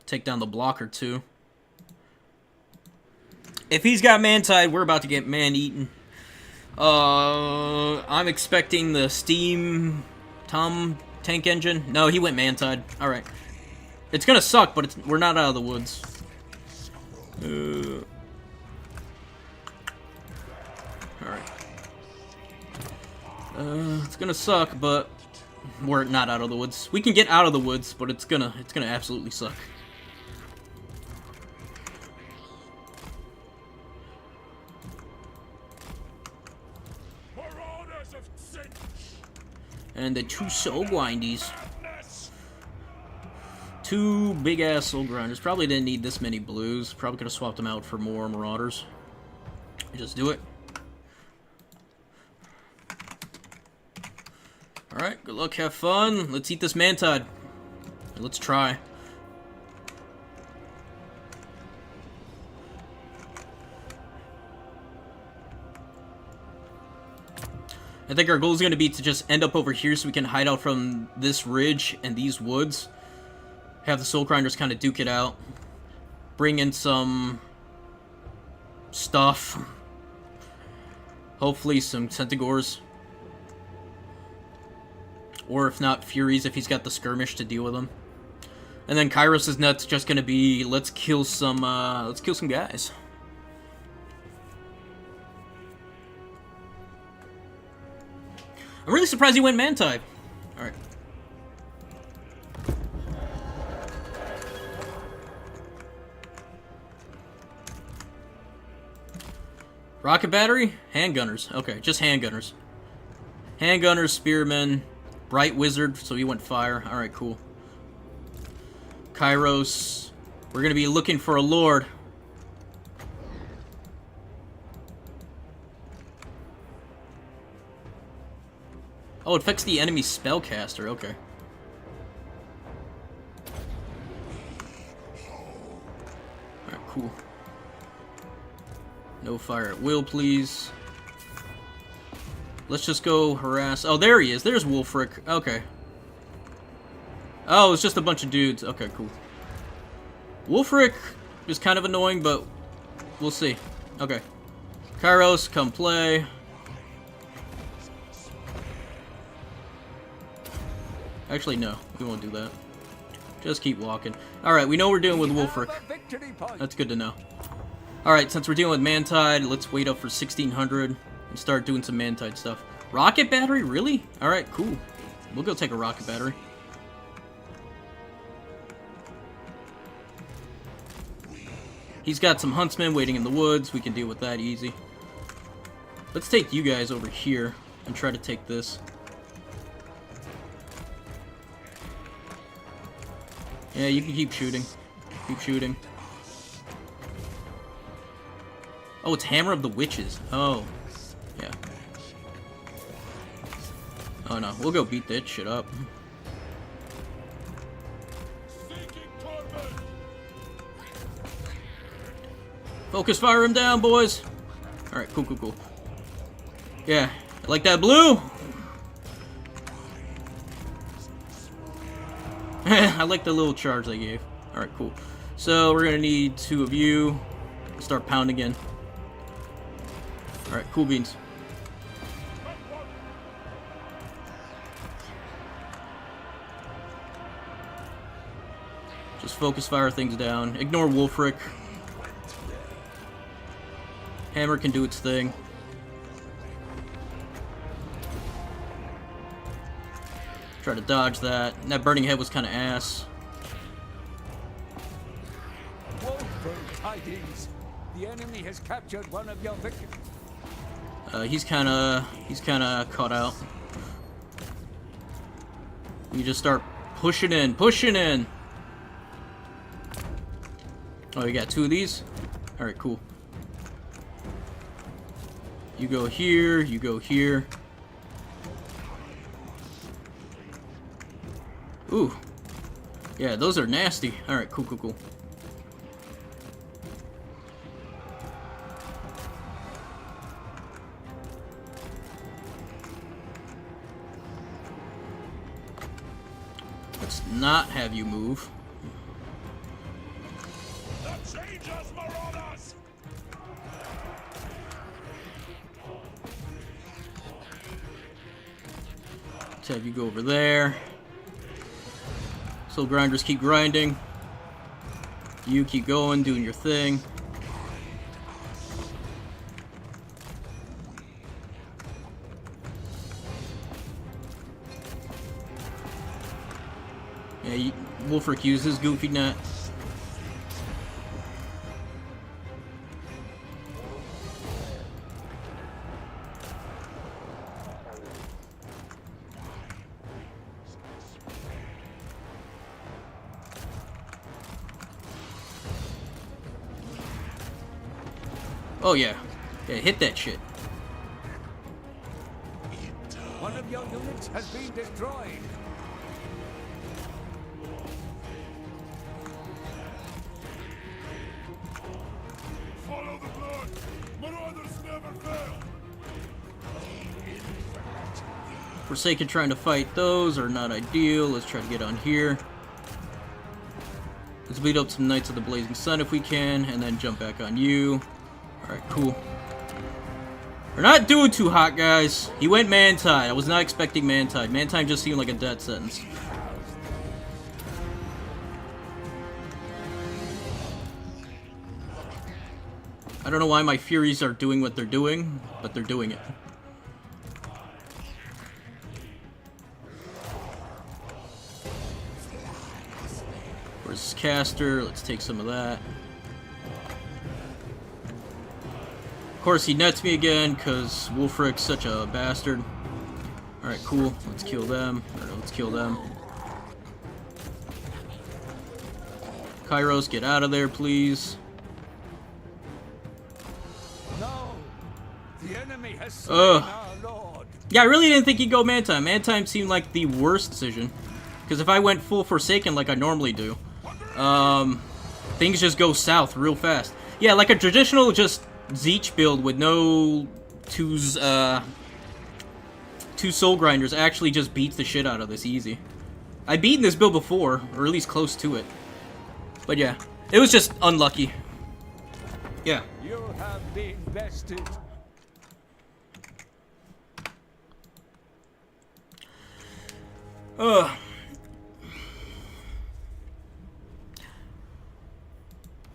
Take down the blocker, too. If he's got Man-Tide, we're about to get man-eaten. I'm expecting the Steam Tom tank engine. No, he went Man-Tide. Alright. It's gonna suck, but we're not out of the woods. Alright. It's gonna suck, but we're not out of the woods. We can get out of the woods, but it's gonna absolutely suck. And the 2 soul grindies. 2 big-ass soul grinders. Probably didn't need this many blues. Probably could have swapped them out for more marauders. Just do it. Alright, good luck, have fun. Let's eat this Man-Tide. Let's try. I think our goal is going to be to just end up over here so we can hide out from this ridge and these woods. Have the Soul Grinders kind of duke it out. Bring in some stuff. Hopefully some Centaurs. Or if not, Furies if he's got the skirmish to deal with them. And then Kairos' net's just gonna be let's kill some guys. I'm really surprised he went man-type. Alright. Rocket battery? Handgunners. Okay, just handgunners. Handgunners, spearmen, bright wizard, so he went fire. Alright, cool. Kairos. We're gonna be looking for a lord. Oh, it affects the enemy spellcaster. Okay. Alright, cool. No fire at will, please. Let's just go harass... Oh, there he is. There's Wolfric. Okay. Oh, it's just a bunch of dudes. Okay, cool. Wolfric is kind of annoying, but we'll see. Okay. Kairos, come play. Actually, no. We won't do that. Just keep walking. Alright, we know what we're doing with Wolfric. That's good to know. Alright, since we're dealing with Mantide, let's wait up for 1600 and start doing some Mantide stuff. Rocket battery? Really? Alright, cool. We'll go take a rocket battery. He's got some huntsmen waiting in the woods. We can deal with that easy. Let's take you guys over here and try to take this. Yeah, you can keep shooting. Keep shooting. Oh, it's Hammer of the Witches. Oh. Yeah. Oh no, we'll go beat that shit up. Focus fire him down, boys! Alright, cool, cool, cool. Yeah, I like that blue! I like the little charge they gave. Alright, cool. So, we're gonna need 2 of you. Start pounding again. Alright, cool beans. Just focus fire things down. Ignore Wolfric. Hammer can do its thing. Try to dodge that. And that burning head was kind of ass. Tidings. The enemy has captured one of your victims. He's kind of caught out. You just start pushing in, pushing in. Oh, you got 2 of these? All right, cool. You go here, you go here. Ooh. Yeah, those are nasty. All right, cool, cool, cool. Let's not have you move. Let's have you go over there. Soul Grinders keep grinding. You keep going, doing your thing. Yeah, Wolfric uses Goofy Net. Oh yeah. Yeah, hit that shit. One of your units has been destroyed. Follow the blood. Marauders never fail. Forsaken trying to fight those are not ideal. Let's try to get on here. Let's beat up some Knights of the Blazing Sun if we can, and then jump back on you. Alright, cool. We're not doing too hot, guys. He went Mantide. I was not expecting Mantide. Mantide just seemed like a death sentence. I don't know why my Furies are doing what they're doing, but they're doing it. Where's this caster? Let's take some of that. Of course, he nets me again, because Wulfric's such a bastard. Alright, cool. Let's kill them. Or no, let's kill them. Kairos, get out of there, please. The enemy has slain our lord. Yeah, I really didn't think he'd go Mantime. Mantime seemed like the worst decision. Because if I went full Forsaken like I normally do, things just go south real fast. Yeah, like a traditional just Tzeentch build with no two Soul Grinders actually just beats the shit out of this easy. I've beaten this build before, or at least close to it. But yeah, it was just unlucky. Yeah. You have been bested.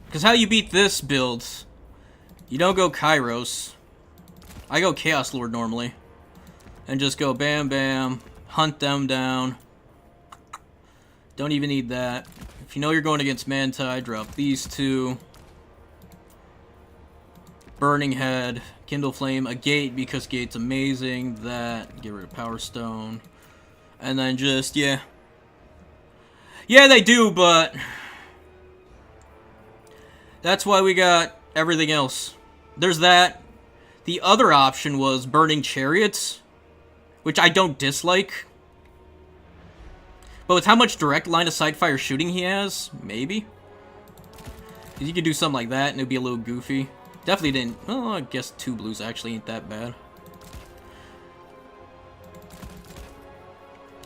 Because how you beat this build, you don't go Kairos. I go Chaos Lord normally. And just go bam bam, hunt them down. Don't even need that. If you know you're going against Mantide, drop these two. Burning Head, Kindle Flame, a Gate because Gate's amazing. That, get rid of Power Stone. And then just, yeah. Yeah, they do, but that's why we got everything else. There's that. The other option was Burning Chariots, which I don't dislike. But with how much direct line of sight fire shooting he has, maybe. Because you could do something like that and it'd be a little goofy. Definitely didn't. Oh, I guess 2 blues actually ain't that bad.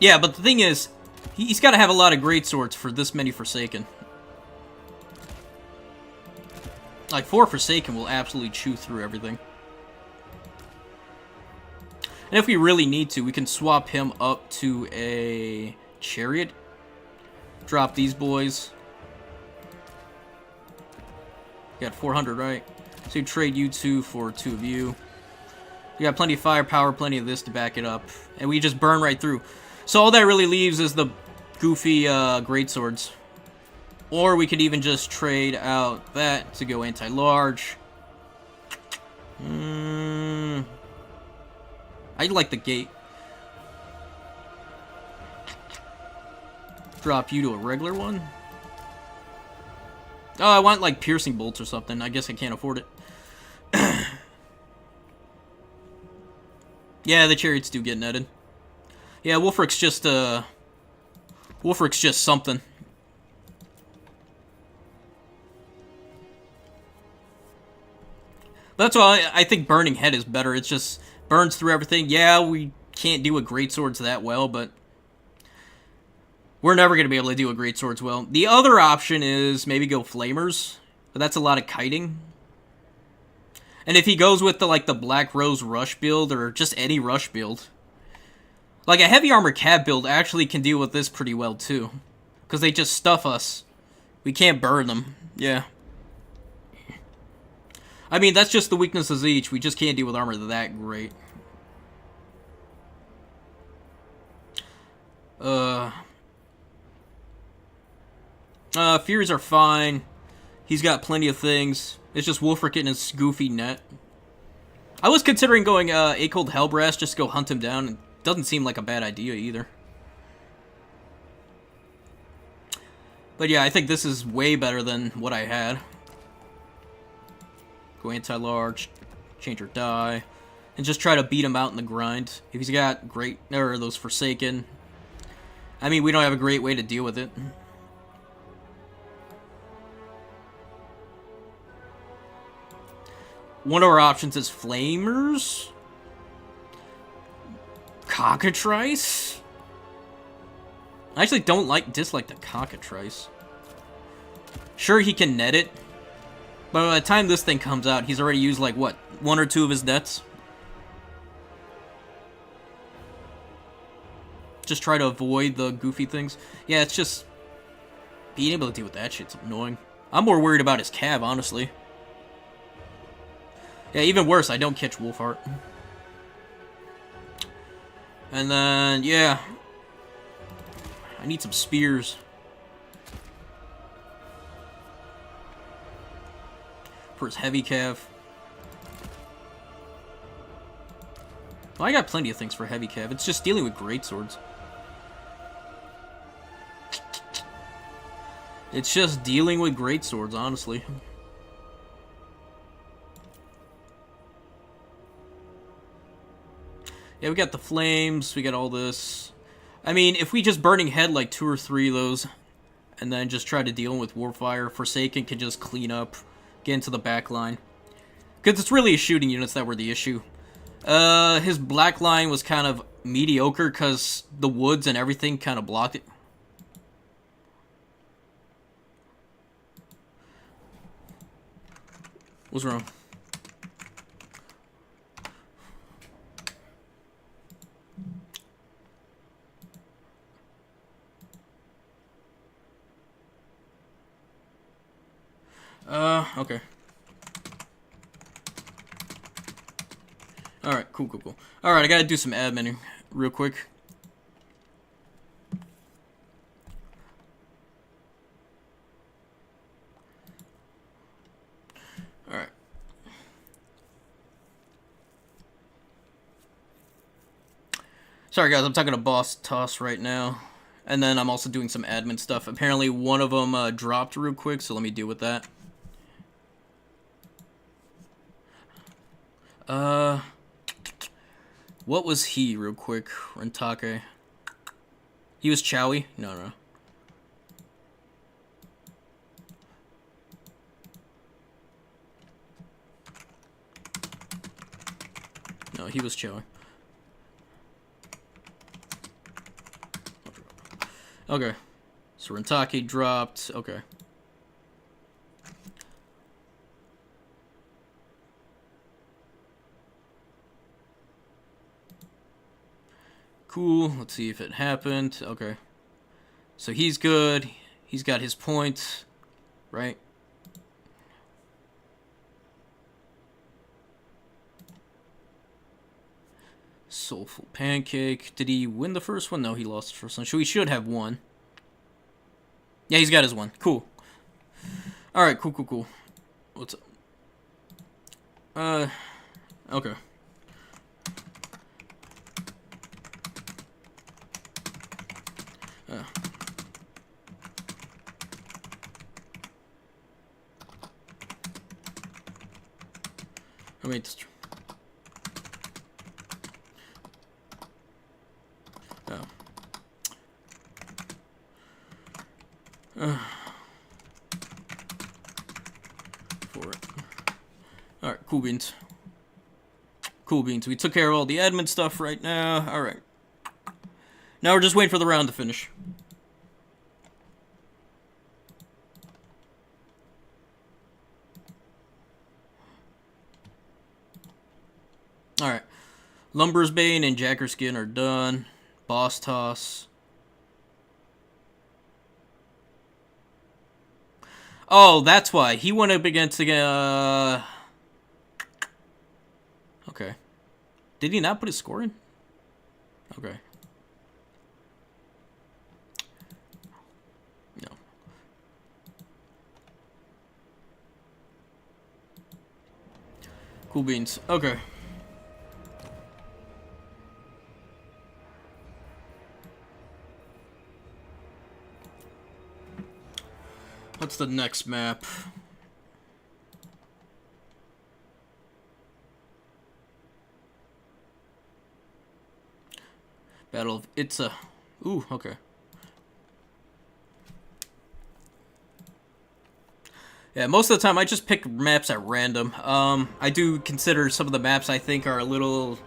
Yeah, but the thing is, he's got to have a lot of great swords for this many Forsaken. Like, 4 Forsaken will absolutely chew through everything. And if we really need to, we can swap him up to a Chariot. Drop these boys. Got 400, right? So trade you 2 for 2 of you. We got plenty of firepower, plenty of this to back it up. And we just burn right through. So all that really leaves is the goofy greatswords. Or we could even just trade out that to go anti-large. I like the Gate. Drop you to a regular one. Oh, I want like piercing bolts or something. I guess I can't afford it. Yeah, the chariots do get netted. Yeah, Wulfric's just something. That's why I think Burning Head is better. It just burns through everything. Yeah, we can't do a greatswords that well, but we're never going to be able to do a greatswords well. The other option is maybe go Flamers, but that's a lot of kiting. And if he goes with the Black Rose Rush build, or just any Rush build, like a Heavy Armor Cab build actually can deal with this pretty well too. Because they just stuff us. We can't burn them. Yeah. I mean, that's just the weaknesses each. We just can't deal with armor that great. Furies are fine. He's got plenty of things. It's just Wulfric getting his goofy net. I was considering going A Cold Hellbrass just to go hunt him down. It doesn't seem like a bad idea either. But yeah, I think this is way better than what I had. Go anti-large, change or die, and just try to beat him out in the grind. If he's got those Forsaken, I mean, we don't have a great way to deal with it. One of our options is Flamers. Cockatrice? I actually don't dislike the Cockatrice. Sure, he can net it, but by the time this thing comes out, he's already used, like, what, 1 or 2 of his nets? Just try to avoid the goofy things. Yeah, it's just... being able to deal with that shit's annoying. I'm more worried about his cav, honestly. Yeah, even worse, I don't catch Wolfheart. And then, yeah. I need some spears. For his heavy cav. Well, I got plenty of things for heavy cav. It's just dealing with greatswords. It's just dealing with greatswords, honestly. Yeah, we got the flames, we got all this. I mean, if we just Burning Head like 2 or 3 of those, and then just try to deal with Warfire, Forsaken can just clean up, get into the back line. Because it's really his shooting units that were the issue. His black line was kind of mediocre because the woods and everything kind of blocked it. What's wrong? Okay. Alright, cool. Alright, I gotta do some adminning real quick. Alright. Sorry guys, I'm talking to Boss Toss right now. And then I'm also doing some admin stuff. Apparently one of them dropped real quick, so let me deal with that. What was he, real quick? Rentake. He was Chowie? No. No, he was Chowie. Okay. So Rentake dropped. Okay. Cool. Let's see if it happened. Okay. So he's good. He's got his points. Right? Soulful Pancake. Did he win the first one? No, he lost the first one. So he should have won. Yeah, he's got his one. Cool. Alright, cool. What's up? Okay. I mean, it's... For it. Alright, cool beans. We took care of all the admin stuff right now. Alright. Now we're just waiting for the round to finish. Alright. Lumber's Bane and Jackerskin are done. Boss Toss. Oh, that's why. He went up against the, Okay. Did he not put his score in? Okay. No. Cool beans. Okay. What's the next map? Battle of Itza. Ooh, okay. Yeah, most of the time I just pick maps at random. I do consider some of the maps I think are a little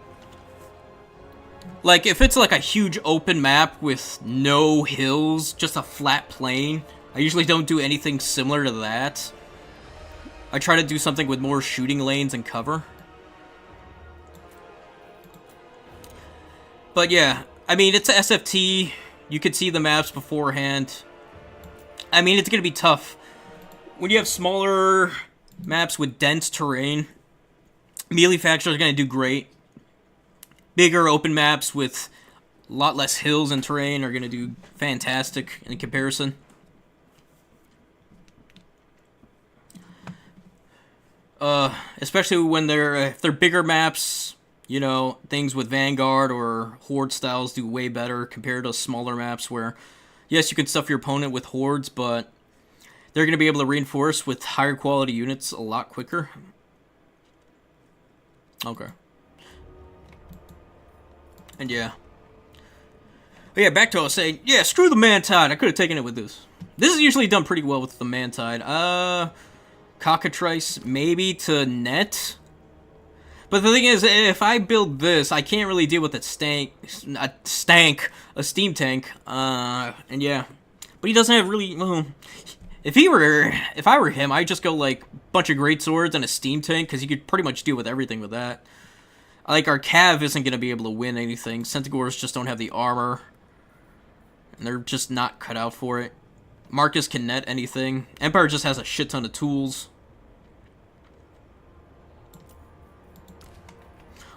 Like, if it's like a huge open map with no hills, just a flat plain, I usually don't do anything similar to that. I try to do something with more shooting lanes and cover. But yeah, I mean, it's a SFT. You could see the maps beforehand. I mean, it's going to be tough. When you have smaller maps with dense terrain, melee factions are going to do great. Bigger open maps with a lot less hills and terrain are going to do fantastic in comparison. Especially when if they're bigger maps, you know, things with Vanguard or Horde styles do way better compared to smaller maps where, yes, you can stuff your opponent with Hordes, but they're going to be able to reinforce with higher quality units a lot quicker. Okay. And yeah. But yeah, back to what I was saying. Yeah, screw the Mantide. I could have taken it with this. This is usually done pretty well with the Mantide. Cockatrice, maybe to net. But the thing is, if I build this, I can't really deal with a steam tank. And yeah. But he doesn't have really, if I were him, I'd just go like a bunch of great swords and a steam tank, because you could pretty much deal with everything with that. Like, our Cav isn't going to be able to win anything. Centaurs just don't have the armor. And they're just not cut out for it. Marcus can net anything. Empire just has a shit ton of tools.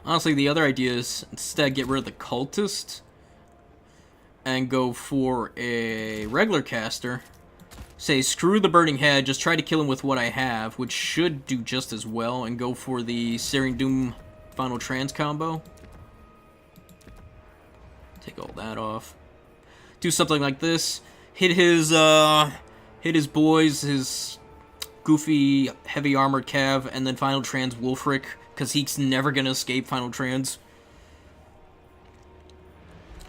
Honestly, the other idea is instead get rid of the cultist and go for a regular caster. Say, screw the burning head, just try to kill him with what I have, which should do just as well, and go for the Searing Doom Final Trans combo. Take all that off. Do something like this. Hit his boys, his goofy, heavy armored Cav, and then Final Trans Wolfric, because he's never gonna escape Final Trans.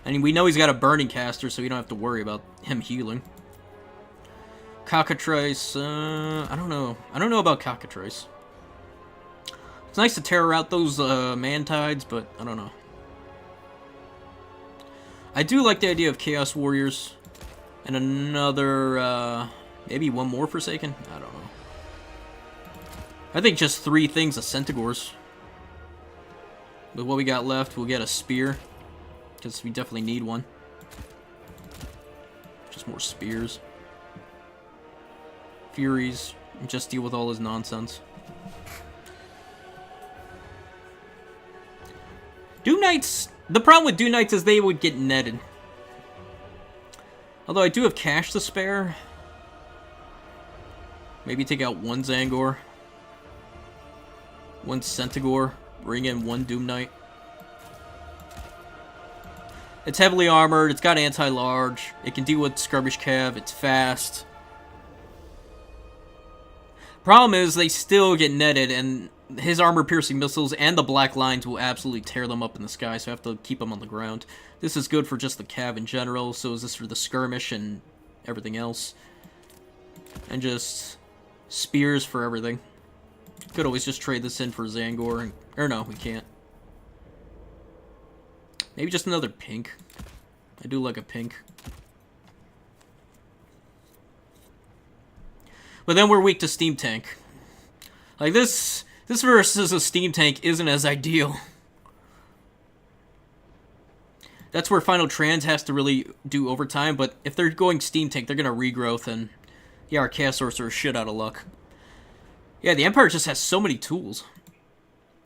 I mean, we know he's got a burning caster, so you don't have to worry about him healing. Cockatrice, I don't know. I don't know about Cockatrice. It's nice to tear out those Mantides, but I don't know. I do like the idea of Chaos Warriors. And another, maybe one more Forsaken? I don't know. I think just 3 things of Centaurs. With what we got left, we'll get a Spear. Because we definitely need one. Just more Spears. Furies. And just deal with all his nonsense. Doom Knights... The problem with Doom Knights is they would get netted. Although I do have cash to spare. Maybe take out 1 Zangor. 1 Centaur. Bring in 1 Doom Knight. It's heavily armored. It's got anti-large. It can deal with Skirmish Cav. It's fast. Problem is, they still get netted, and his armor-piercing missiles and the black lines will absolutely tear them up in the sky, so I have to keep them on the ground. This is good for just the Cav in general, so is this for the skirmish and everything else. And just spears for everything. Could always just trade this in for Zangor, and, or no, we can't. Maybe just another pink. I do like a pink. But then we're weak to Steam Tank. Like, this versus a Steam Tank isn't as ideal. That's where Final Trans has to really do overtime, but if they're going Steam Tank, they're gonna regrowth, and yeah, our Chaos Sorcerer is shit out of luck. Yeah, the Empire just has so many tools.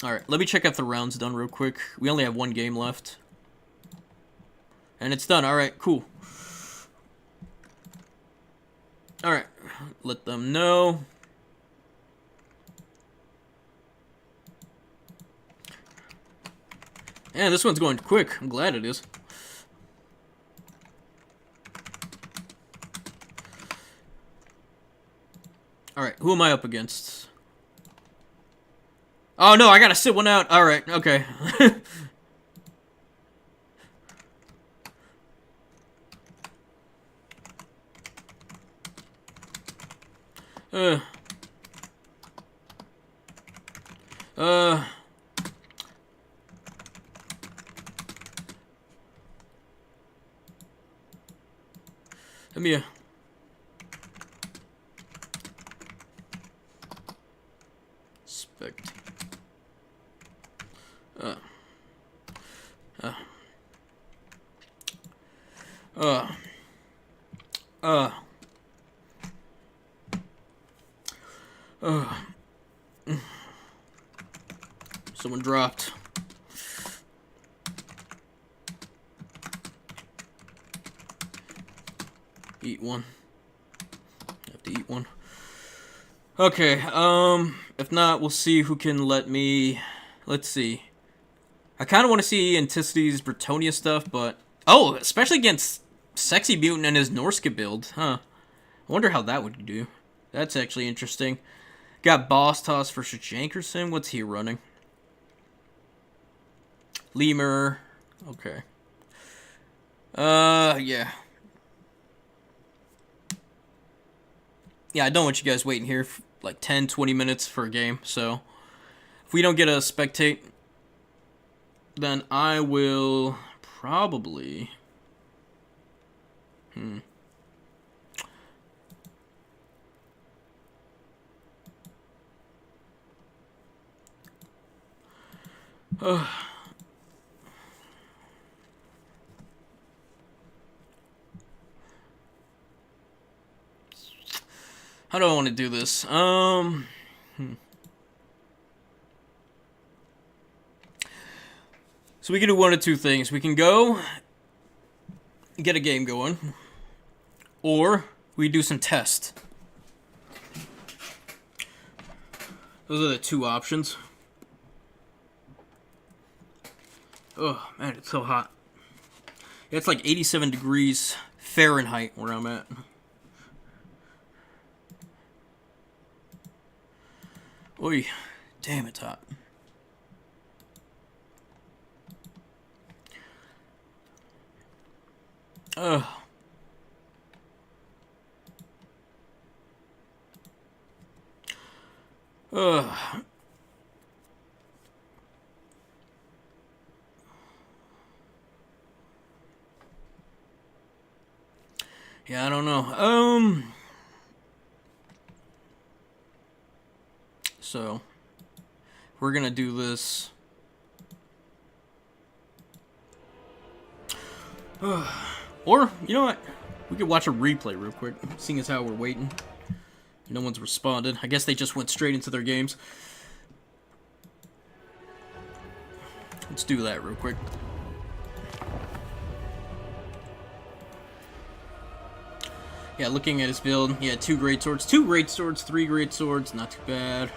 Alright, let me check if the round's done real quick. We only have 1 game left. And it's done, alright, cool. Alright, let them know. Yeah, this one's going quick. I'm glad it is. Alright, who am I up against? Oh no, I gotta sit one out. Alright, okay. Let me spect. Uh. Uh. Uh. Uh. Someone dropped. Eat one. Have to eat one. Okay, if not, we'll see who can let me... Let's see. I kind of want to see Anticity's Bretonia stuff, but... Oh, especially against Sexy Mutant and his Norska build, huh? I wonder how that would do. That's actually interesting. Got Boss Toss for Jankerson. What's he running? Lemur. Okay. Yeah. Yeah, I don't want you guys waiting here for like 10, 20 minutes for a game, so... If we don't get a spectate, then I will probably... How do I want to do this? So we can do one of two things. We can go get a game going, or we do some tests. Those are the two options. Oh, man, it's so hot. Yeah, it's like 87 degrees Fahrenheit where I'm at. Oy, damn, it's hot. Ugh. Ugh. Yeah, I don't know. So we're gonna do this. Or, you know what? We could watch a replay real quick, seeing as how we're waiting. No one's responded. I guess they just went straight into their games. Let's do that real quick. Yeah, looking at his build, yeah, 2 great swords, 3 great swords, not too bad.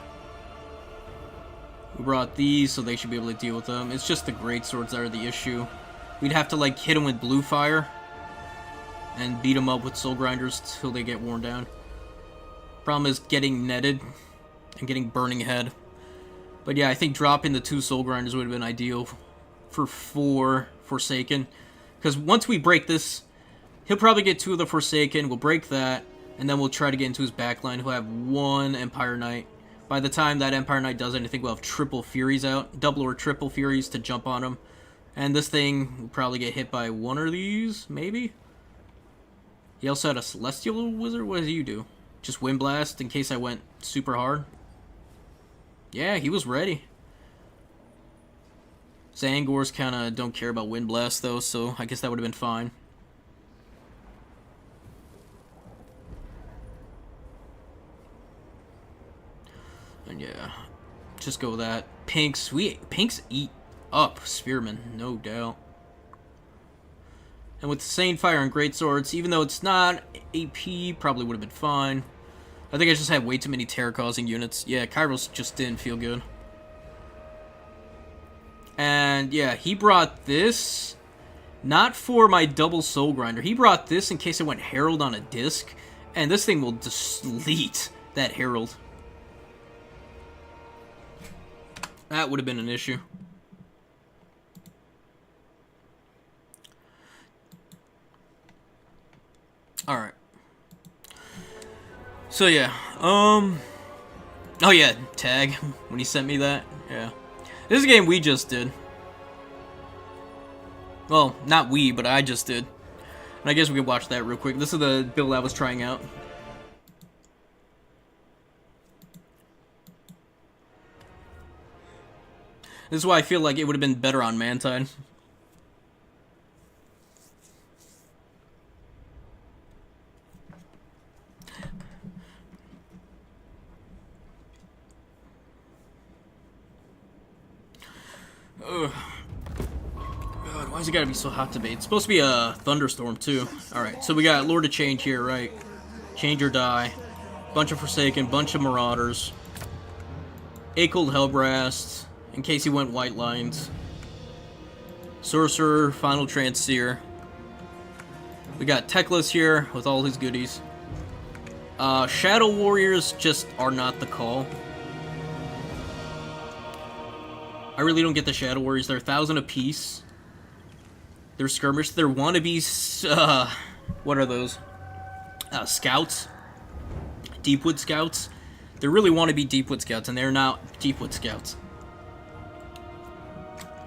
We brought these, so they should be able to deal with them. It's just the great swords that are the issue. We'd have to, like, hit them with blue fire and beat them up with soul grinders till they get worn down. Problem is getting netted and getting burning head. But yeah, I think dropping the 2 soul grinders would have been ideal for 4 Forsaken. Because once we break this, he'll probably get 2 of the Forsaken, we'll break that, and then we'll try to get into his backline. He'll have 1 Empire Knight. By the time that Empire Knight does anything, we'll have triple Furies out. Double or triple Furies to jump on him. And this thing will probably get hit by 1 of these, maybe? He also had a Celestial Wizard? What does you do? Just Wind Blast in case I went super hard? Yeah, he was ready. Zangors kind of don't care about Wind Blast, though, so I guess that would have been fine. And yeah, just go with that. Pinks eat up Spearmen, no doubt. And with Sane Fire and Great Swords, even though it's not AP, probably would have been fine. I think I just had way too many terror-causing units. Yeah, Kairos just didn't feel good. And yeah, he brought this, not for my double Soul Grinder. He brought this in case I went Herald on a disc, and this thing will delete that Herald. That would have been an issue. Alright. So yeah, oh yeah, tag, when he sent me that, yeah. This is a game we just did. Well, not we, but I just did. And And I guess we can watch that real quick. This is the build I was trying out. This is why I feel like it would have been better on Mantine. Ugh. God, why's it gotta be so hot today? It's supposed to be a thunderstorm, too. Alright, so we got Lord of Change here, right? Change or Die. Bunch of Forsaken, bunch of Marauders. Acold Hellbrast, in case he went White Lines. Sorcerer, Final Transeer. We got Teclis here, with all his goodies. Shadow Warriors just are not the call. I really don't get the Shadow Warriors. They're 1,000 apiece. They're skirmish. They're wannabes. What are those? Scouts. Deepwood Scouts. They really want to be Deepwood Scouts, and they're not Deepwood Scouts.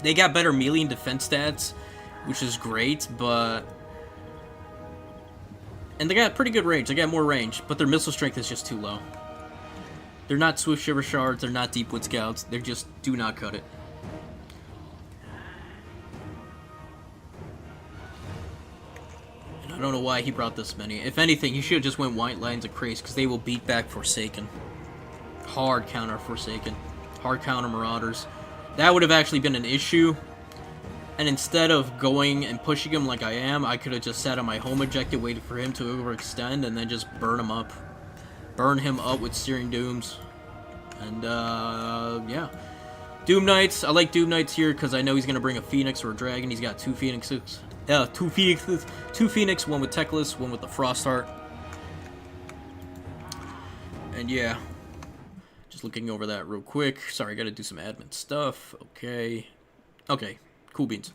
They got better melee and defense stats, which is great, but... And they got pretty good range. They got more range, but their missile strength is just too low. They're not Swift Shiver Shards. They're not Deepwood Scouts. They just do not cut it. I don't know why he brought this many. If anything, he should have just went White Lines of Craze, because they will beat back Forsaken. Hard counter Forsaken. Hard counter Marauders. That would have actually been an issue. And instead of going and pushing him like I am, I could have just sat on my home objective, waited for him to overextend, and then just burn him up. Burn him up with Searing Dooms. And, yeah. Doom Knights. I like Doom Knights here, because I know he's going to bring a Phoenix or a Dragon. He's got 2 Phoenixes. Two Phoenix, one with Teclis, one with the Frost Heart. And yeah, just looking over that real quick. Sorry, I gotta do some admin stuff. Okay, cool beans.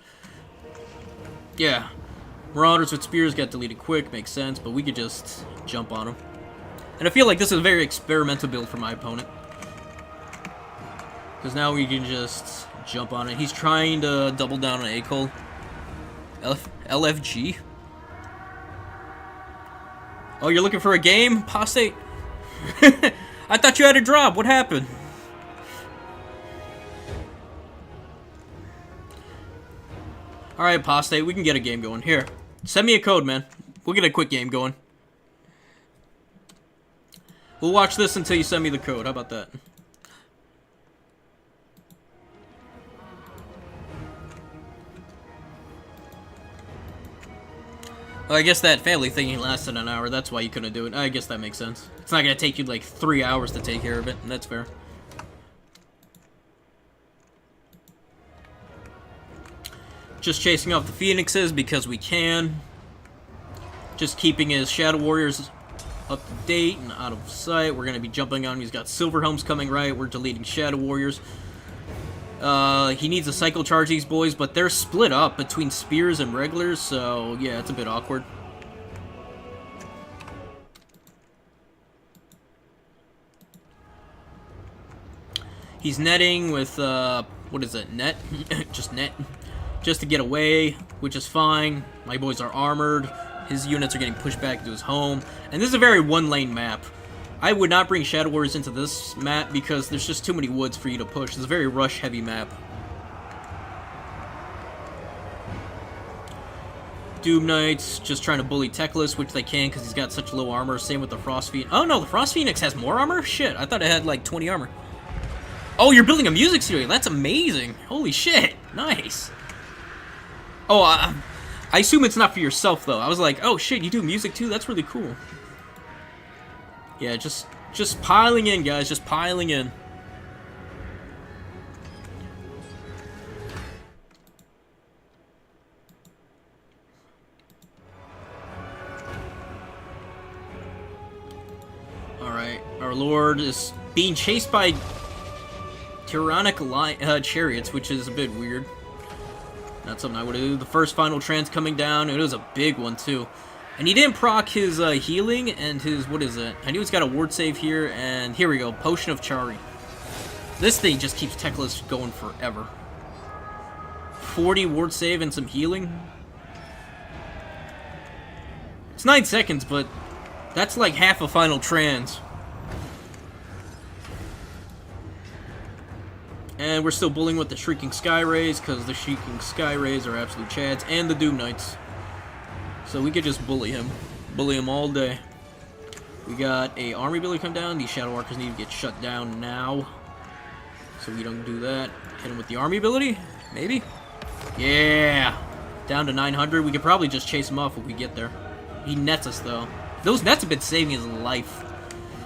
Yeah, Marauders with Spears got deleted quick, makes sense, but we could just jump on them. And I feel like this is a very experimental build for my opponent, because now we can just jump on it. He's trying to double down on Acold. LFG? Oh, you're looking for a game? Apostate? I thought you had a drop. What happened? Alright, Apostate. We can get a game going. Here. Send me a code, man. We'll get a quick game going. We'll watch this until you send me the code. How about that? Well, I guess that family thing lasted an hour. That's why you couldn't do it. I guess that makes sense. It's not going to take you like 3 hours to take care of it, and that's fair. Just chasing off the Phoenixes because we can. Just keeping his Shadow Warriors up to date and out of sight. We're going to be jumping on him. He's got Silver Helms coming right. We're deleting Shadow Warriors. He needs to cycle charge these boys, but they're split up between spears and regulars, so yeah, it's a bit awkward. He's netting with, what is it, net? Just net. Just to get away, which is fine. My boys are armored. His units are getting pushed back to his home. And this is a very one-lane map. I would not bring Shadow Warriors into this map because there's just too many woods for you to push. It's a very rush-heavy map. Doom Knights just trying to bully Teclis, which they can because he's got such low armor. Same with the Frost Phoenix. Oh no, the Frost Phoenix has more armor? Shit, I thought it had like 20 armor. Oh, you're building a music studio. That's amazing. Holy shit. Nice. Oh, I assume it's not for yourself, though. I was like, oh shit, you do music too? That's really cool. Yeah, just piling in, guys. Just piling in. Alright, our Lord is being chased by tyrannic chariots, which is a bit weird. Not something I would do. The first final trance coming down. It was a big one, too. And he didn't proc his healing and his, what is it? I knew he's got a ward save here, and here we go. Potion of Chari. This thing just keeps Teclis going forever. 40 ward save and some healing. 9 seconds, but that's like half a final trans. And we're still bullying with the Shrieking Sky Rays, because the Shrieking Sky Rays are absolute chads, and the Doom Knights. So we could just bully him. Bully him all day. We got a army ability come down. These Shadow Archers need to get shut down now. So we don't do that. Hit him with the army ability? Maybe? Yeah! Down to 900. We could probably just chase him off if we get there. He nets us, though. Those nets have been saving his life.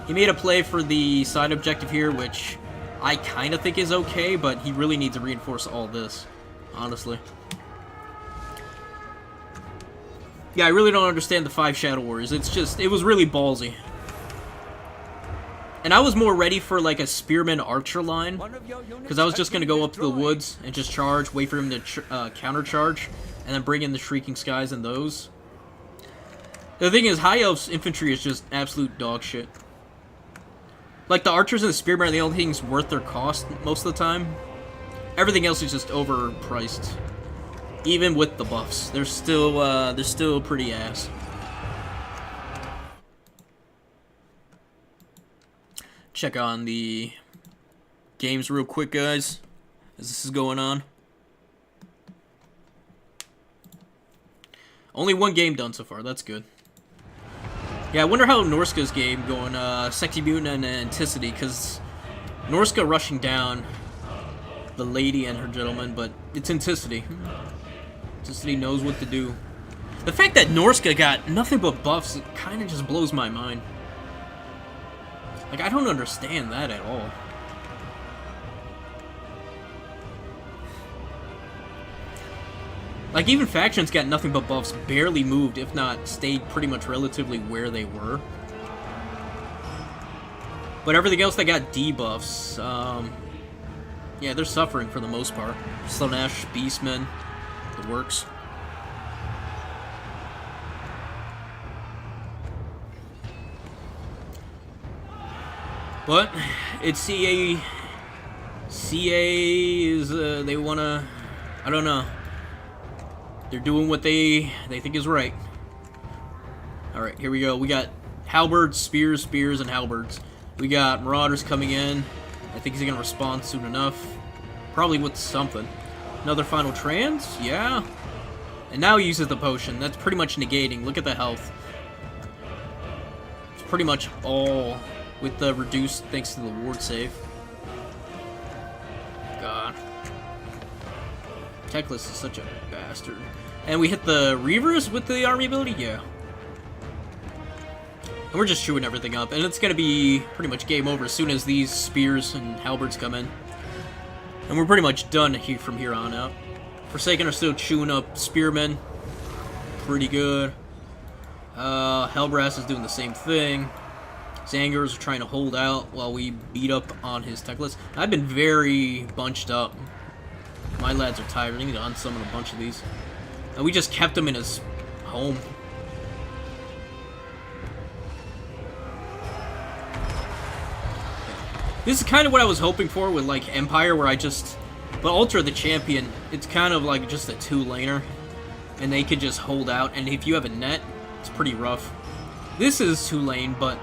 He made a play for the side objective here, which I kind of think is okay, but he really needs to reinforce all this, honestly. Yeah, I really don't understand the 5 Shadow Warriors. It's just, it was really ballsy. And I was more ready for, like, a Spearman Archer line, because I was just going to go up to the woods and just charge, wait for him to countercharge, and then bring in the Shrieking Skies and those. The thing is, High Elf's infantry is just absolute dog shit. Like, the Archers and the Spearmen are the only things worth their cost most of the time. Everything else is just overpriced. Even with the buffs. They're still pretty ass. Check on the games real quick, guys, as this is going on. Only 1 game done so far, that's good. Yeah, I wonder how Norska's game going, Sexy Mutant and Anticity, because Norska rushing down the lady and her gentleman, but it's Anticity. Anticity knows what to do. The fact that Norska got nothing but buffs, it kind of just blows my mind. Like, I don't understand that at all. Like, even factions got nothing but buffs, barely moved, if not stayed pretty much relatively where they were. But everything else, they got debuffs. Yeah, they're suffering for the most part. Slaanesh, Beastmen, the works. But it's CA. CA is they wanna. I don't know. They're doing what they think is right. All right, here we go. We got halberds, spears, and halberds. We got marauders coming in. I think he's gonna respond soon enough. Probably with something. Another final trans, yeah. And now he uses the potion. That's pretty much negating. Look at the health. It's pretty much all with the reduced thanks to the ward save. God. Teclis is such a bastard. And we hit the Reavers with the army ability? Yeah. And we're just chewing everything up. And it's going to be pretty much game over as soon as these spears and halberds come in. And we're pretty much done here from here on out. Forsaken are still chewing up spearmen. Pretty good. Hellbrass is doing the same thing. Zangers are trying to hold out while we beat up on his Teclis. I've been very bunched up. My lads are tired. I need to unsummon a bunch of these. And we just kept him in his home. This is kind of what I was hoping for with, like, Empire, where I just... But Ultra, the champion, it's kind of like just a 2-laner. And they could just hold out. And if you have a net, it's pretty rough. This is 2-lane, but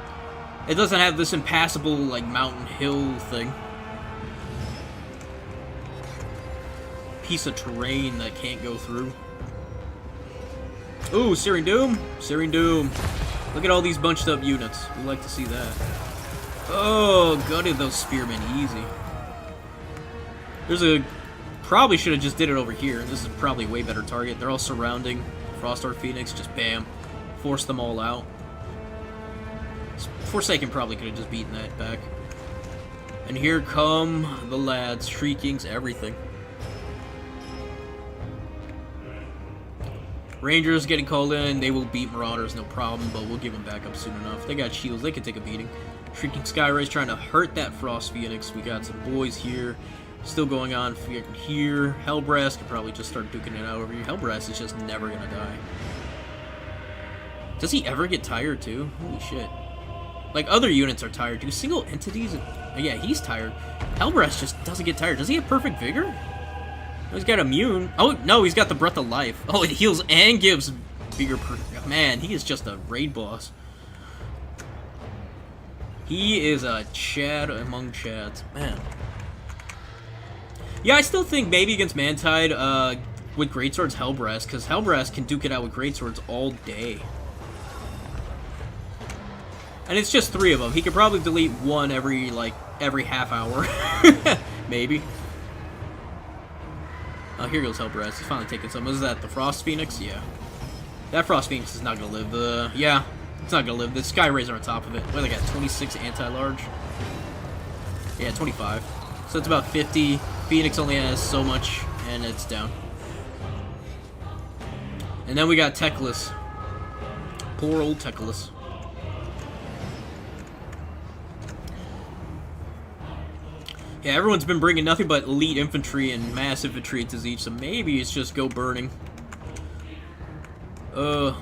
it doesn't have this impassable, like, mountain hill thing. Piece of terrain that can't go through. Ooh, Searing Doom. Searing Doom. Look at all these bunched up units. We like to see that. Oh, gutted those spearmen easy. There's a... Probably should have just did it over here. This is probably a way better target. They're all surrounding Frostar Phoenix. Just bam. Force them all out. Forsaken probably could have just beaten that back. And here come the lads. Shriekings, everything. Rangers getting called in. They will beat Marauders, no problem, but we'll give them back up soon enough. They got shields. They can take a beating. Shrieking Sky Rays trying to hurt that Frost Phoenix. We got some boys here. Still going on here. Hellbrass could probably just start duking it out over here. Hellbrass is just never going to die. Does he ever get tired, too? Holy shit. Like, other units are tired, too. Single entities... Yeah, he's tired. Hellbrass just doesn't get tired. Does he have perfect vigor? He's got immune. Oh, no, he's got the Breath of Life. Oh, it heals and gives bigger man, he is just a raid boss. He is a Chad among Chads. Man. Yeah, I still think maybe against Mantide, with Greatswords, Hellbrass, because Hellbrass can duke it out with Greatswords all day. And it's just 3 of them. He could probably delete one every half hour. Maybe. Oh, here goes Hellbrass. He's finally taking some. Was that the Frost Phoenix? Yeah. That Frost Phoenix is not gonna live. Yeah, it's not gonna live. The Sky Rays are on top of it. What, they got 26 anti-large? Yeah, 25. So it's about 50. Phoenix only has so much, and it's down. And then we got Teclis. Poor old Teclis. Yeah, everyone's been bringing nothing but elite infantry and mass infantry to Tzeentch, so maybe it's just go burning. Here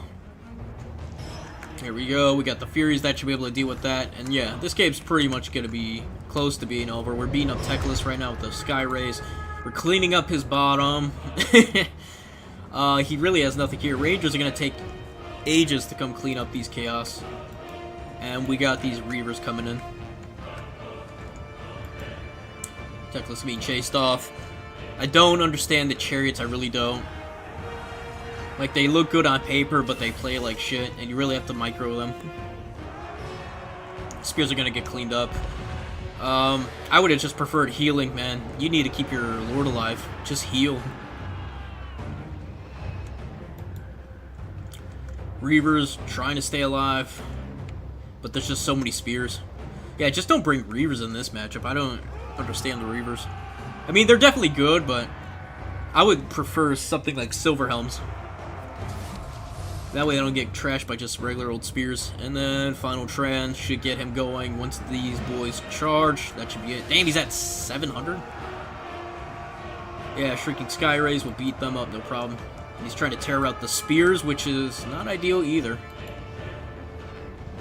we go. We got the Furies that should be able to deal with that. And yeah, this game's pretty much going to be close to being over. We're beating up Teclis right now with the Sky Rays. We're cleaning up his bottom. He really has nothing here. Rangers are going to take ages to come clean up these Chaos. And we got these Reavers coming in. Teclis being chased off. I don't understand the Chariots, I really don't. Like, they look good on paper, but they play like shit, and you really have to micro them. Spears are gonna get cleaned up. I would have just preferred healing, man. You need to keep your Lord alive. Just heal. Reavers trying to stay alive, but there's just so many spears. Yeah, just don't bring Reavers in this matchup. I don't understand the Reavers. I mean, they're definitely good, but I would prefer something like Silverhelms. That way I don't get trashed by just regular old spears. And then Final Trans should get him going once these boys charge. That should be it. Damn, he's at 700? Yeah, Shrieking Sky Rays will beat them up, no problem. And he's trying to tear out the spears, which is not ideal either.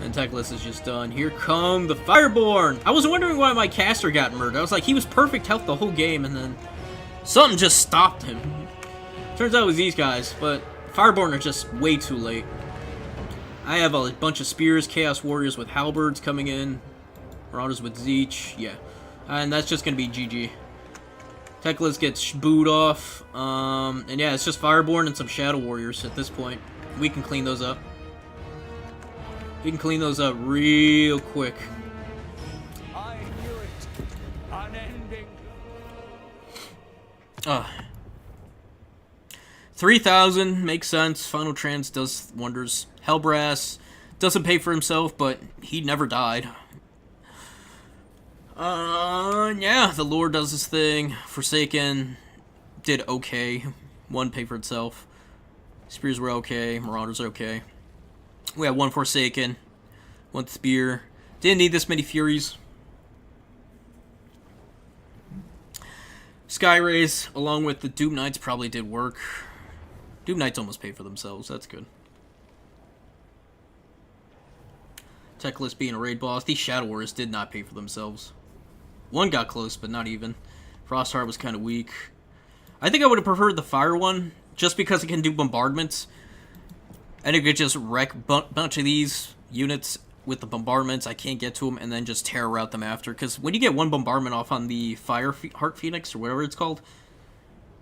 And Teclis is just done. Here come the Fireborn! I was wondering why my caster got murdered. I was like, he was perfect health the whole game, and then something just stopped him. Turns out it was these guys, but Fireborn are just way too late. I have a bunch of spears, Chaos Warriors with halberds coming in, Marauders with Tzeentch, yeah. And that's just gonna be GG. Teclis gets booed off, and yeah, it's just Fireborn and some Shadow Warriors at this point. We can clean those up. We can clean those up real quick. I knew it. Unending. 3,000 makes sense. Final Trans does wonders. Hellbrass doesn't pay for himself, but he never died. Yeah, the Lord does his thing. Forsaken did okay. One pay for itself. Spears were okay. Marauders are okay. We had one Forsaken, one Spear. Didn't need this many Furies. Sky Rays, along with the Doom Knights, probably did work. Doom Knights almost paid for themselves. That's good. Teclis being a raid boss. These Shadow Warriors did not pay for themselves. One got close, but not even. Frostheart was kind of weak. I think I would have preferred the Fire one, just because it can do bombardments. And it could just wreck a bunch of these units with the bombardments. I can't get to them, and then just terror route them after. Because when you get one bombardment off on the Heart Phoenix, or whatever it's called,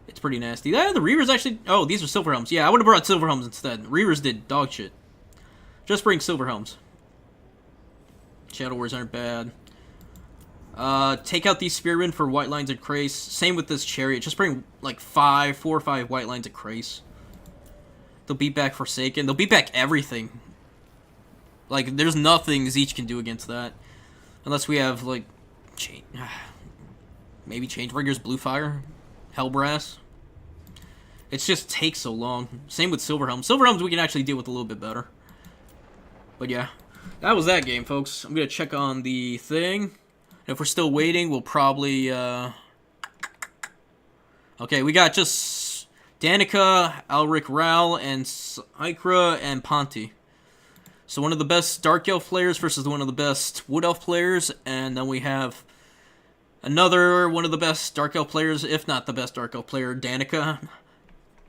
it's pretty nasty. Yeah, the Reavers actually... Oh, these are Silverhelms. Yeah, I would have brought Silverhelms instead. Reavers did dog shit. Just bring Silverhelms. Shadow Warriors aren't bad. Take out these Spearmen for White Lines and Krace. Same with this Chariot. Just bring, like, 4 or 5 White Lines of Krace. They'll beat back Forsaken. They'll beat back everything. Like, there's nothing Tzeentch can do against that. Unless we have, like, maybe Changebreaker's Blue Fire? Hellbrass? It just takes so long. Same with Silverhelm. Silverhelms we can actually deal with a little bit better. But yeah, that was that game, folks. I'm going to check on the thing. And if we're still waiting, we'll probably, Okay, we got just Danica, Alric Ral, and Ikra, and Ponti. So one of the best Dark Elf players versus one of the best Wood Elf players, and then we have another one of the best Dark Elf players, if not the best Dark Elf player, Danica.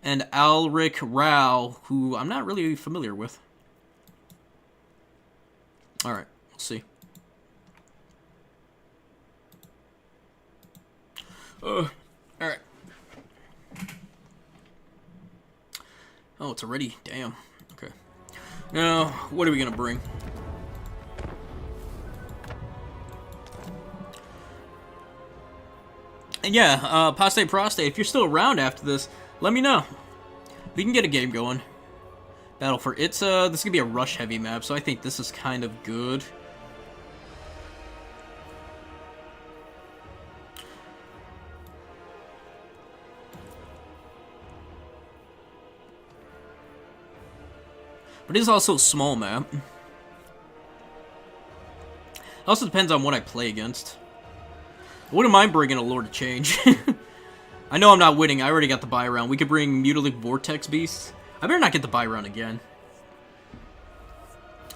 and Alric Rao, who I'm not really familiar with. Alright, we'll see. Alright. Oh, it's already. Damn. Okay. Now, what are we gonna bring? And yeah, Paste Prostate, if you're still around after this, let me know. We can get a game going. Battle for it's this is gonna be a rush heavy map, so I think this is kind of good. But it is also a small map. It also depends on what I play against. I wouldn't mind bringing a Lord of Change. I know I'm not winning. I already got the buy round. We could bring Mutalic Vortex Beast. I better not get the buy round again.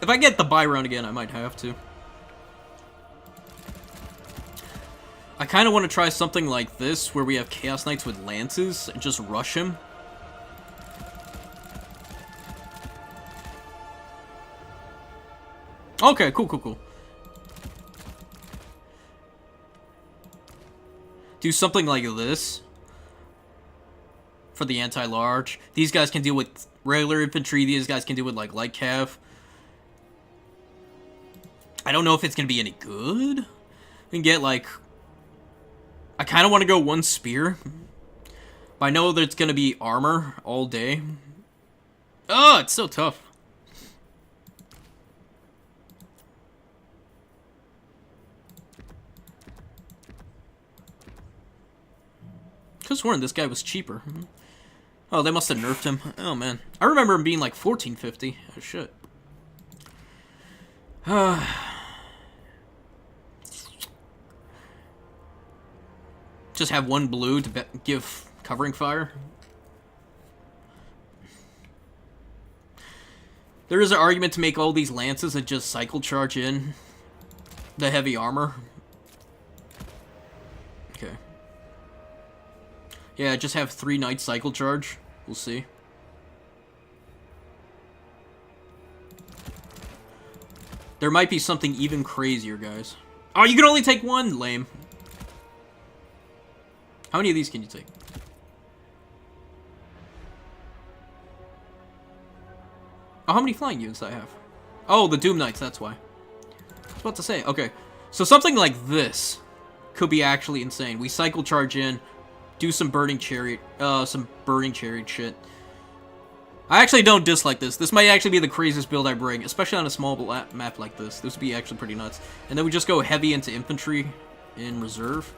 If I get the buy round again, I might have to. I kind of want to try something like this, where we have Chaos Knights with Lances, and just rush him. Okay, cool. Do something like this. For the anti-large. These guys can deal with regular infantry. These guys can deal with, like, light cav. I don't know if it's going to be any good. We can get, like... I kind of want to go one spear. But I know that it's going to be armor all day. Oh, it's so tough. Could have sworn this guy was cheaper. Oh, they must have nerfed him. Oh, man. I remember him being like 1450. Oh, shit. Just have one blue to give covering fire. There is an argument to make all these lances and just cycle charge in the heavy armor. Okay. Yeah, just have 3 knights cycle charge. We'll see. There might be something even crazier, guys. Oh, you can only take 1? Lame. How many of these can you take? Oh, how many flying units do I have? Oh, the Doom Knights, that's why. I was about to say, okay. So something like this could be actually insane. We cycle charge in, do some burning chariot shit. I actually don't dislike this. This might actually be the craziest build I bring, especially on a small map like this. This would be actually pretty nuts. And then we just go heavy into infantry in reserve.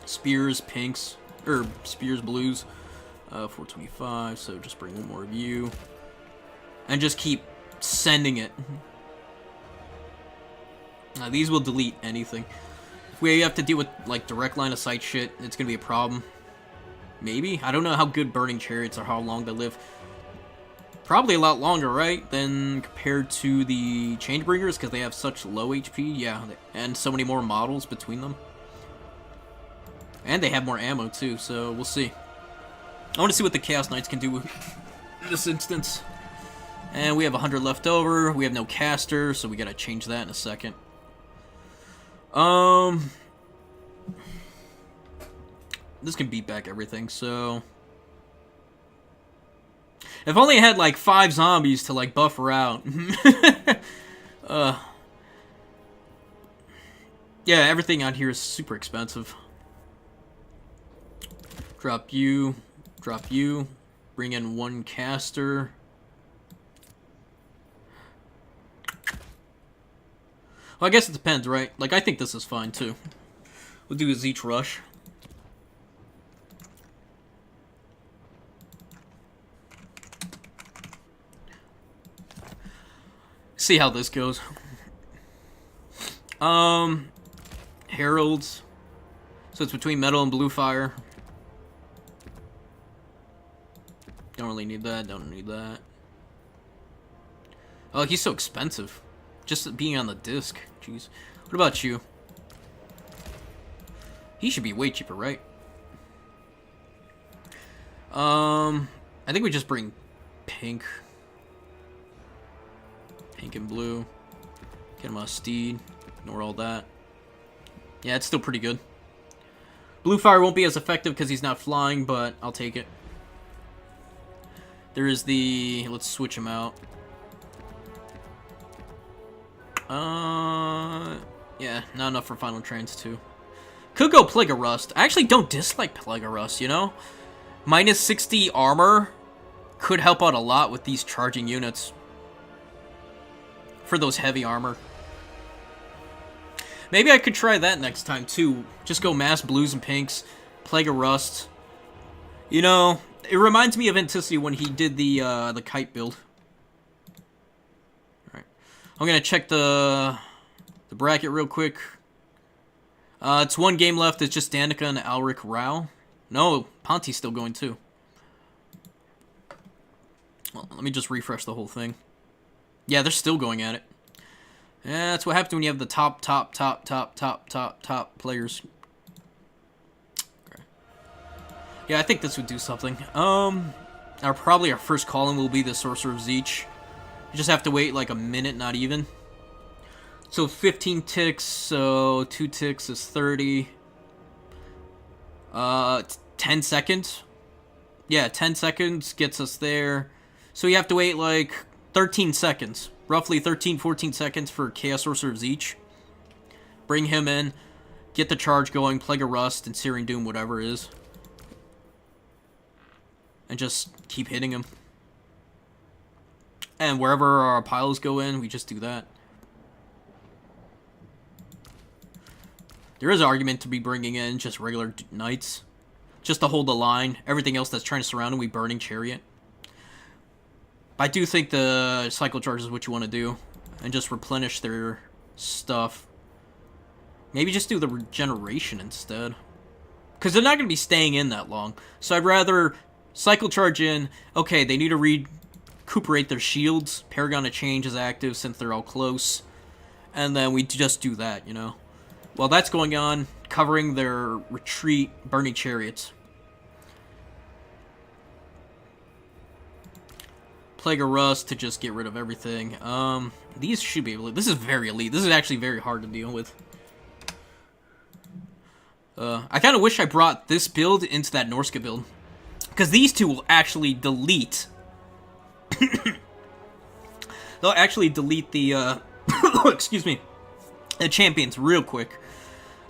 Spears, pinks, or spears, blues. 425, so just bring one more of you. And just keep sending it. Now, these will delete anything. If we have to deal with, like, direct line of sight shit, it's gonna be a problem. Maybe? I don't know how good burning chariots are, how long they live. Probably a lot longer, right? Than compared to the Changebringers, because they have such low HP. Yeah, and so many more models between them. And they have more ammo, too, so we'll see. I want to see what the Chaos Knights can do in this instance. And we have 100 left over. We have no caster, so we gotta change that in a second. This can beat back everything, so... If only I had, like, 5 zombies to, like, buffer out. Yeah, everything out here is super expensive. Drop you. Drop you. Bring in 1 caster. Well, I guess it depends, right? Like, I think this is fine, too. We'll do a Tzeentch rush. See how this goes. Heralds. So it's between metal and blue fire. Don't really need that, don't need that. Oh, he's so expensive. Just being on the disc. Jeez. What about you? He should be way cheaper, right? I think we just bring pink. Pink and blue. Get him a steed. Ignore all that. Yeah, it's still pretty good. Blue fire won't be as effective because he's not flying, but I'll take it. There is the... Let's switch him out. Yeah, not enough for Final Trans 2. Could go Plague of Rust. I actually don't dislike Plague of Rust, you know? Minus 60 armor could help out a lot with these charging units. For those heavy armor. Maybe I could try that next time, too. Just go mass blues and pinks. Plague of Rust. You know, it reminds me of Anticity when he did the kite build. Alright. I'm gonna check the bracket real quick. It's one game left. It's just Danica and Alric Rao. No, Ponty's still going, too. Well, let me just refresh the whole thing. Yeah, they're still going at it. Yeah, that's what happens when you have the top players. Okay. Yeah, I think this would do something. Probably our first call-in will be the Sorcerer of Tzeentch. You just have to wait like a minute, not even. So 15 ticks, so 2 ticks is 30. 10 seconds. Yeah, 10 seconds gets us there. So you have to wait like 13 seconds. Roughly 13, 14 seconds for Chaos Sorcerer of Tzeentch. Bring him in. Get the charge going. Plague of Rust and Searing Doom, whatever it is. And just keep hitting him. And wherever our piles go in, we just do that. There is an argument to be bringing in just regular knights. Just to hold the line. Everything else that's trying to surround him, we Burning Chariot. I do think the cycle charge is what you want to do. And just replenish their stuff. Maybe just do the regeneration instead. Because they're not going to be staying in that long. So I'd rather cycle charge in. Okay, they need to recuperate their shields. Paragon of Change is active since they're all close. And then we just do that, you know. While that's going on, covering their retreat, Burning Chariots. Plague of Rust to just get rid of everything. These should be able to... This is very elite. This is actually very hard to deal with. I kind of wish I brought this build into that Norska build. Because these two will actually delete... They'll actually delete the, excuse me. The champions real quick.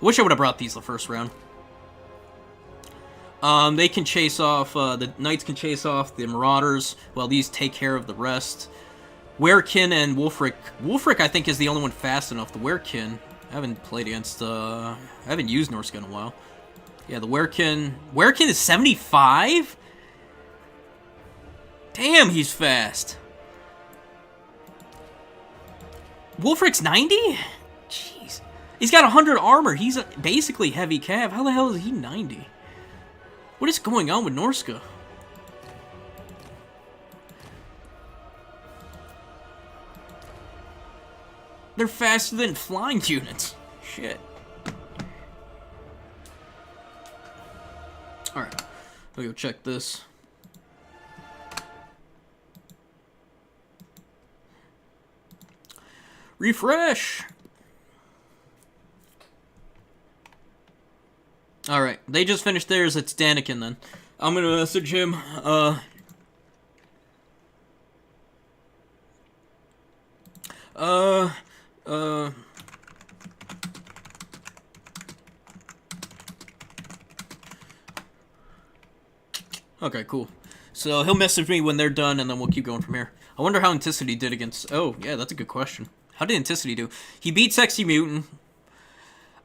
I wish I would have brought these the first round. They can chase off, the Knights can chase off the Marauders, while these take care of the rest. Werekin and Wulfric. Wulfric, I think, is the only one fast enough. The Werekin, I haven't played against, I haven't used Norska in a while. Yeah, the Werekin. Werekin is 75? Damn, he's fast. Wulfric's 90? Jeez. He's got 100 armor. He's basically heavy cav. How the hell is he 90? What is going on with Norska? They're faster than flying units. Shit. Alright. I'll go check this. Refresh! Alright, they just finished theirs. It's Daniken then. I'm gonna message him. Okay, cool. So he'll message me when they're done, and then we'll keep going from here. I wonder how Anticity did against... Oh, yeah, that's a good question. How did Anticity do? He beat Sexy Mutant.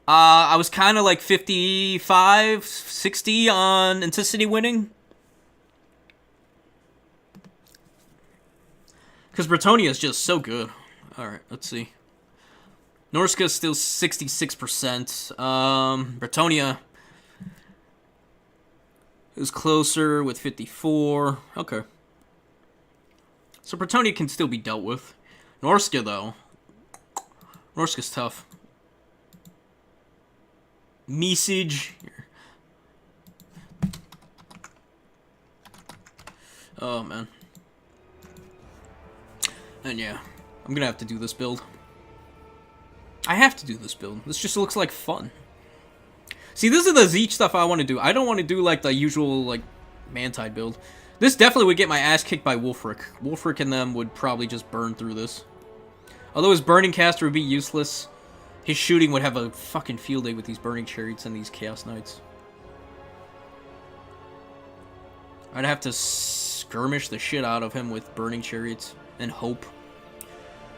I was kind of like 55, 60 on Anticity winning. Because Bretonia is just so good. Alright, let's see. Norska is still 66%. Bretonia is closer with 54. Okay. So Bretonia can still be dealt with. Norska, though. Norska's tough. Message. Oh, man. And yeah, I'm gonna have to do this build. I have to do this build. This just looks like fun. See, this is the Tzeentch stuff I want to do. I don't want to do, like, the usual, like, Mantide build. This definitely would get my ass kicked by Wolfric. Wolfric and them would probably just burn through this. Although his Burning Caster would be useless, his shooting would have a fucking field day with these Burning Chariots and these Chaos Knights. I'd have to skirmish the shit out of him with Burning Chariots and hope.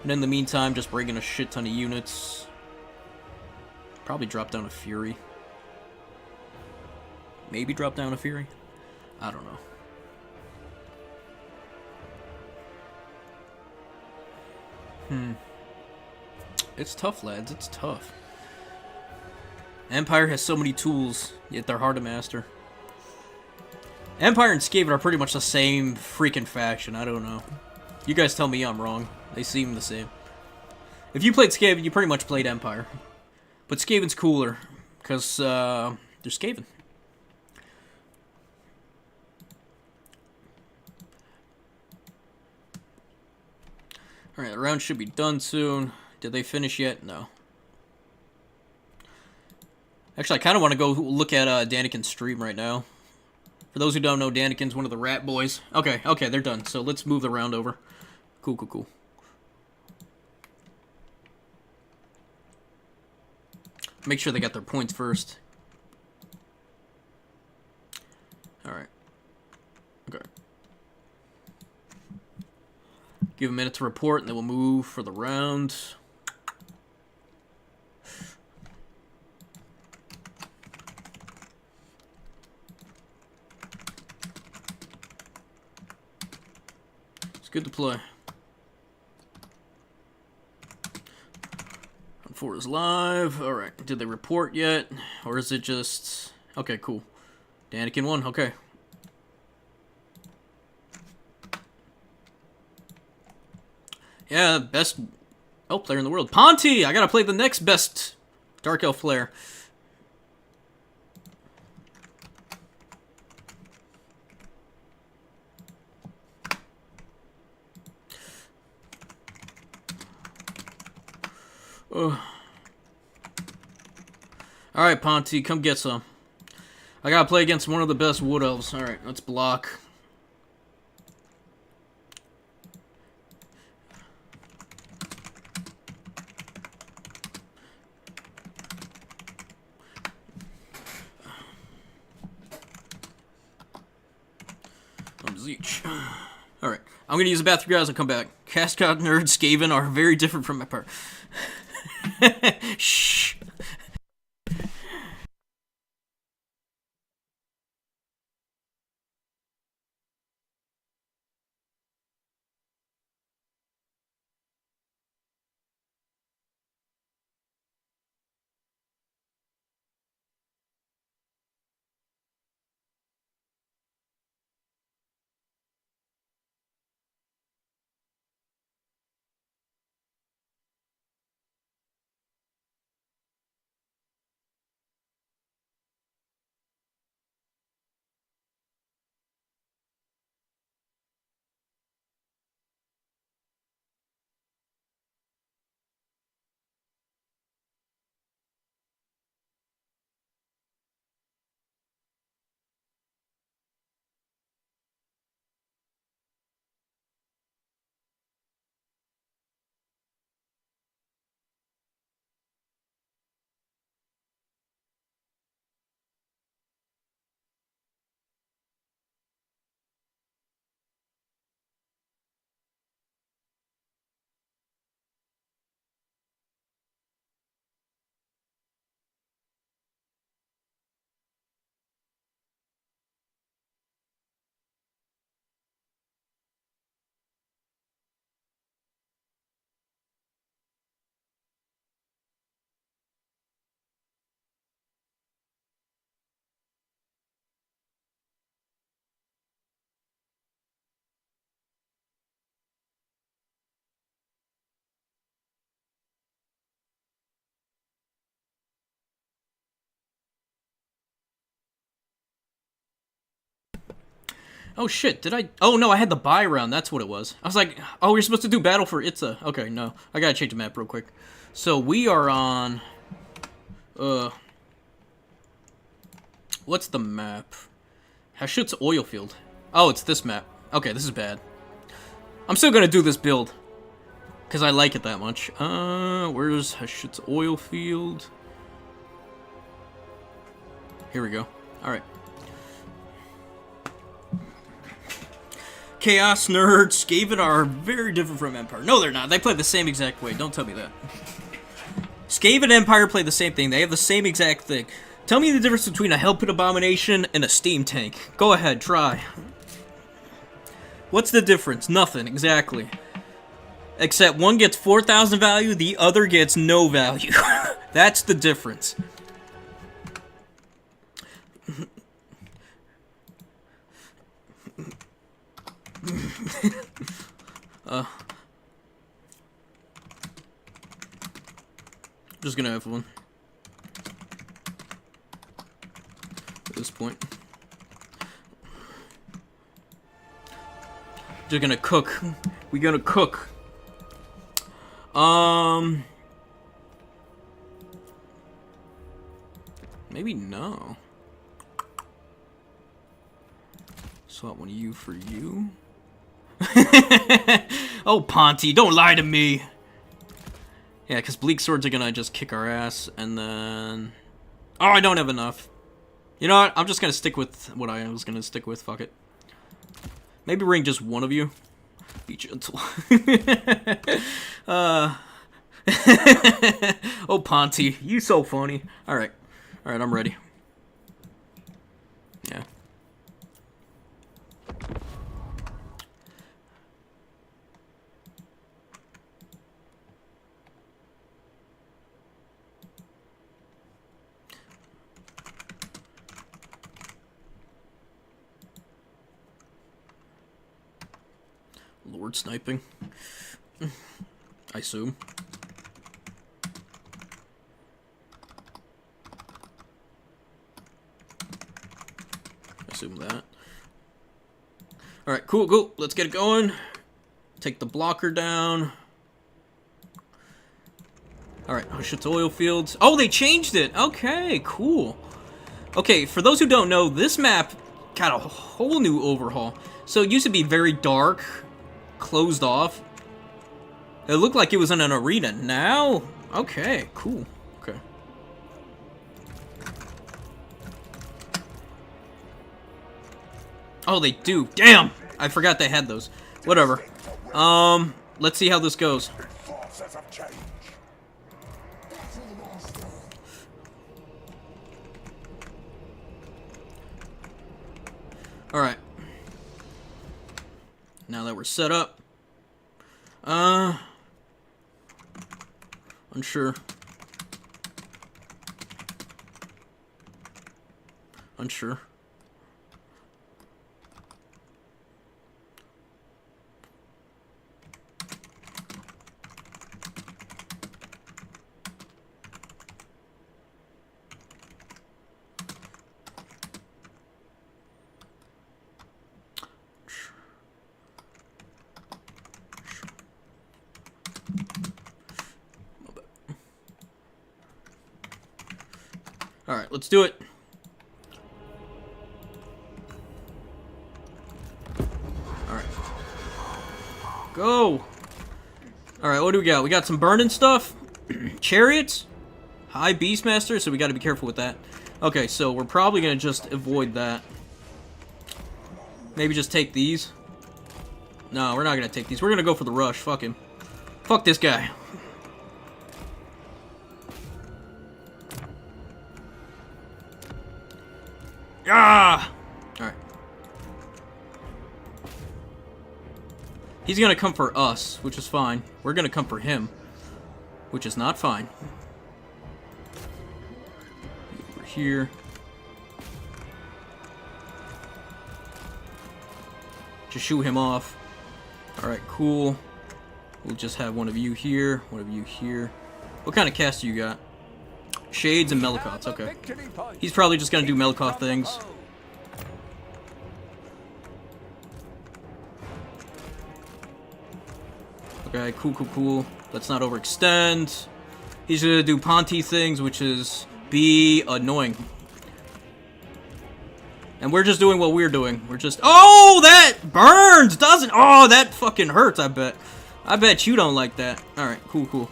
And in the meantime, just bring in a shit ton of units. Probably drop down a Fury. Maybe drop down a Fury? I don't know. It's tough, lads. It's tough. Empire has so many tools, yet they're hard to master. Empire and Skaven are pretty much the same freaking faction. I don't know. You guys tell me I'm wrong. They seem the same. If you played Skaven, you pretty much played Empire. But Skaven's cooler, because they're Skaven. Alright, the round should be done soon. Did they finish yet? No. Actually, I kind of want to go look at Daniken's stream right now. For those who don't know, Daniken's one of the rat boys. Okay, they're done. So let's move the round over. Cool. Make sure they got their points first. Alright. Okay. Give a minute to report, and then we'll move for the round. It's good to play. Round 4 is live. Alright, did they report yet? Or is it just... Okay, cool. Daniken won, okay. Yeah, best elf player in the world. Ponty! I gotta play the next best Dark Elf player. Alright, Ponty, come get some. I gotta play against one of the best Wood Elves. Alright, let's block. Tzeentch. Alright, I'm gonna use the bathroom, guys. I'll come back. Cascade Nerd Skaven are very different from Empire. Shh. Oh shit, did I? Oh no, I had the buy round, that's what it was. I was like, oh, we're supposed to do battle for Itza. Okay, no. I gotta change the map real quick. So we are on... What's the map? Hashut's oil field. Oh, it's this map. Okay, this is bad. I'm still gonna do this build. Because I like it that much. Where's Hashut's oil field? Here we go. Alright. Chaos Nerds, Skaven are very different from Empire. No, they're not. They play the same exact way. Don't tell me that. Skaven and Empire play the same thing. They have the same exact thing. Tell me the difference between a Hellpit Abomination and a Steam Tank. Go ahead, try. What's the difference? Nothing, exactly. Except one gets 4,000 value, the other gets no value. That's the difference. Just gonna have one. At this point. Just gonna cook. We gonna cook. Maybe no. Swap one of you for you. Oh, Ponty, don't lie to me. Yeah, because Bleak Swords are gonna just kick our ass, and then... Oh, I don't have enough. You know what? I'm just gonna stick with what I was gonna stick with. Fuck it. Maybe ring just one of you. Be gentle. Oh, Ponty, you so funny. Alright. Alright, I'm ready. Yeah. Lord sniping. I assume. Assume that. Alright, cool, cool. Let's get it going. Take the blocker down. Alright, Hashut's oil fields. Oh, they changed it! Okay, cool. Okay, for those who don't know, this map got a whole new overhaul. So it used to be very dark, closed off. It looked like it was in an arena. Now, okay, cool. Okay. Oh, they do. Damn! I forgot they had those. Whatever. Let's see how this goes. Alright. Now that we're set up. Unsure. Unsure. Alright, let's do it. Alright. Go! Alright, what do we got? We got some burning stuff. Chariots. High Beastmaster, so we gotta be careful with that. Okay, so we're probably gonna just avoid that. Maybe just take these. No, we're not gonna take these. We're gonna go for the rush. Fuck him. Fuck this guy. Ah! Alright. He's gonna come for us, which is fine. We're gonna come for him, which is not fine. Over here. Just shoot him off. Alright, cool. We'll just have one of you here, one of you here. What kind of cast do you got? Shades and Melikoths, okay. He's probably just gonna do Melikoth things. Okay, cool, cool, cool. Let's not overextend. He's gonna do Ponty things, which is be annoying. And we're just doing what we're doing. We're just... Oh, that burns, doesn't... Oh, that fucking hurts, I bet. I bet you don't like that. Alright, cool, cool.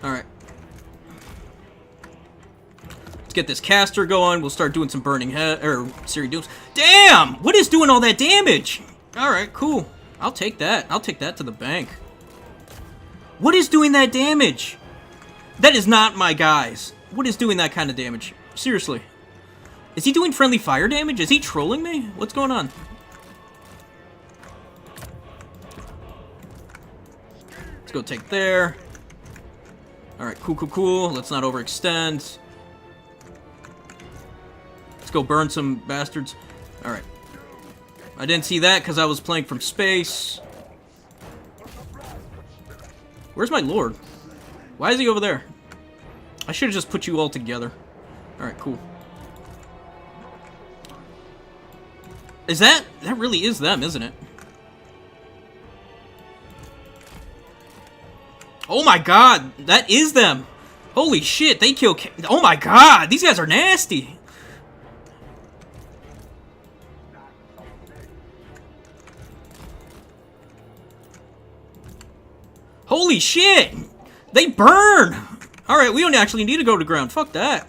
Alright. Let's get this caster going. We'll start doing some burning head... Or, Siri Dooms. Damn! What is doing all that damage? Alright, cool. I'll take that. I'll take that to the bank. What is doing that damage? That is not my guys. What is doing that kind of damage? Seriously. Is he doing friendly fire damage? Is he trolling me? What's going on? Let's go take there. Alright, cool, cool, cool. Let's not overextend. Let's go burn some bastards. Alright. I didn't see that because I was playing from space. Where's my lord? Why is he over there? I should have just put you all together. Alright, cool. Is that... That really is them, isn't it? Oh my god! That is them! Holy shit, they kill... Oh my god! These guys are nasty! Holy shit! They burn! Alright, we don't actually need to go to ground. Fuck that.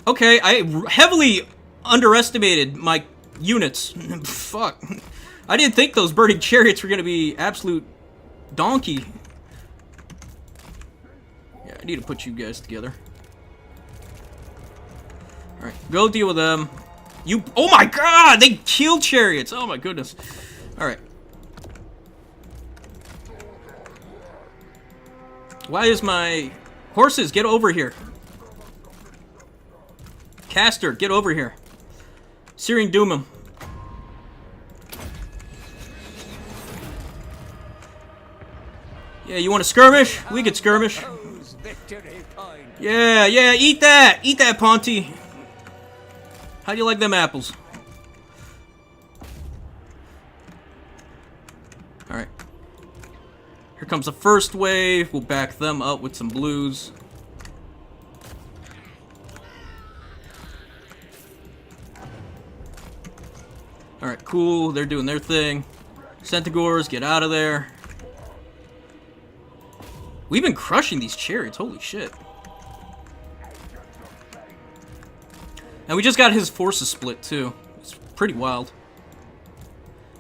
Okay, I heavily underestimated my units. Fuck. I didn't think those burning chariots were gonna be absolute donkey. Yeah, I need to put you guys together. Alright, go deal with them. You... Oh my god! They killed chariots! Oh my goodness. Alright. Why is my... Horses, get over here. Caster, get over here. Searing Doom him. Yeah, you want to skirmish? We could skirmish. Yeah, yeah, eat that! Eat that, Ponty! How do you like them apples? Alright. Here comes the first wave. We'll back them up with some blues. Alright, cool. They're doing their thing. Centaurs, get out of there. We've been crushing these chariots. Holy shit. And we just got his forces split, too. It's pretty wild.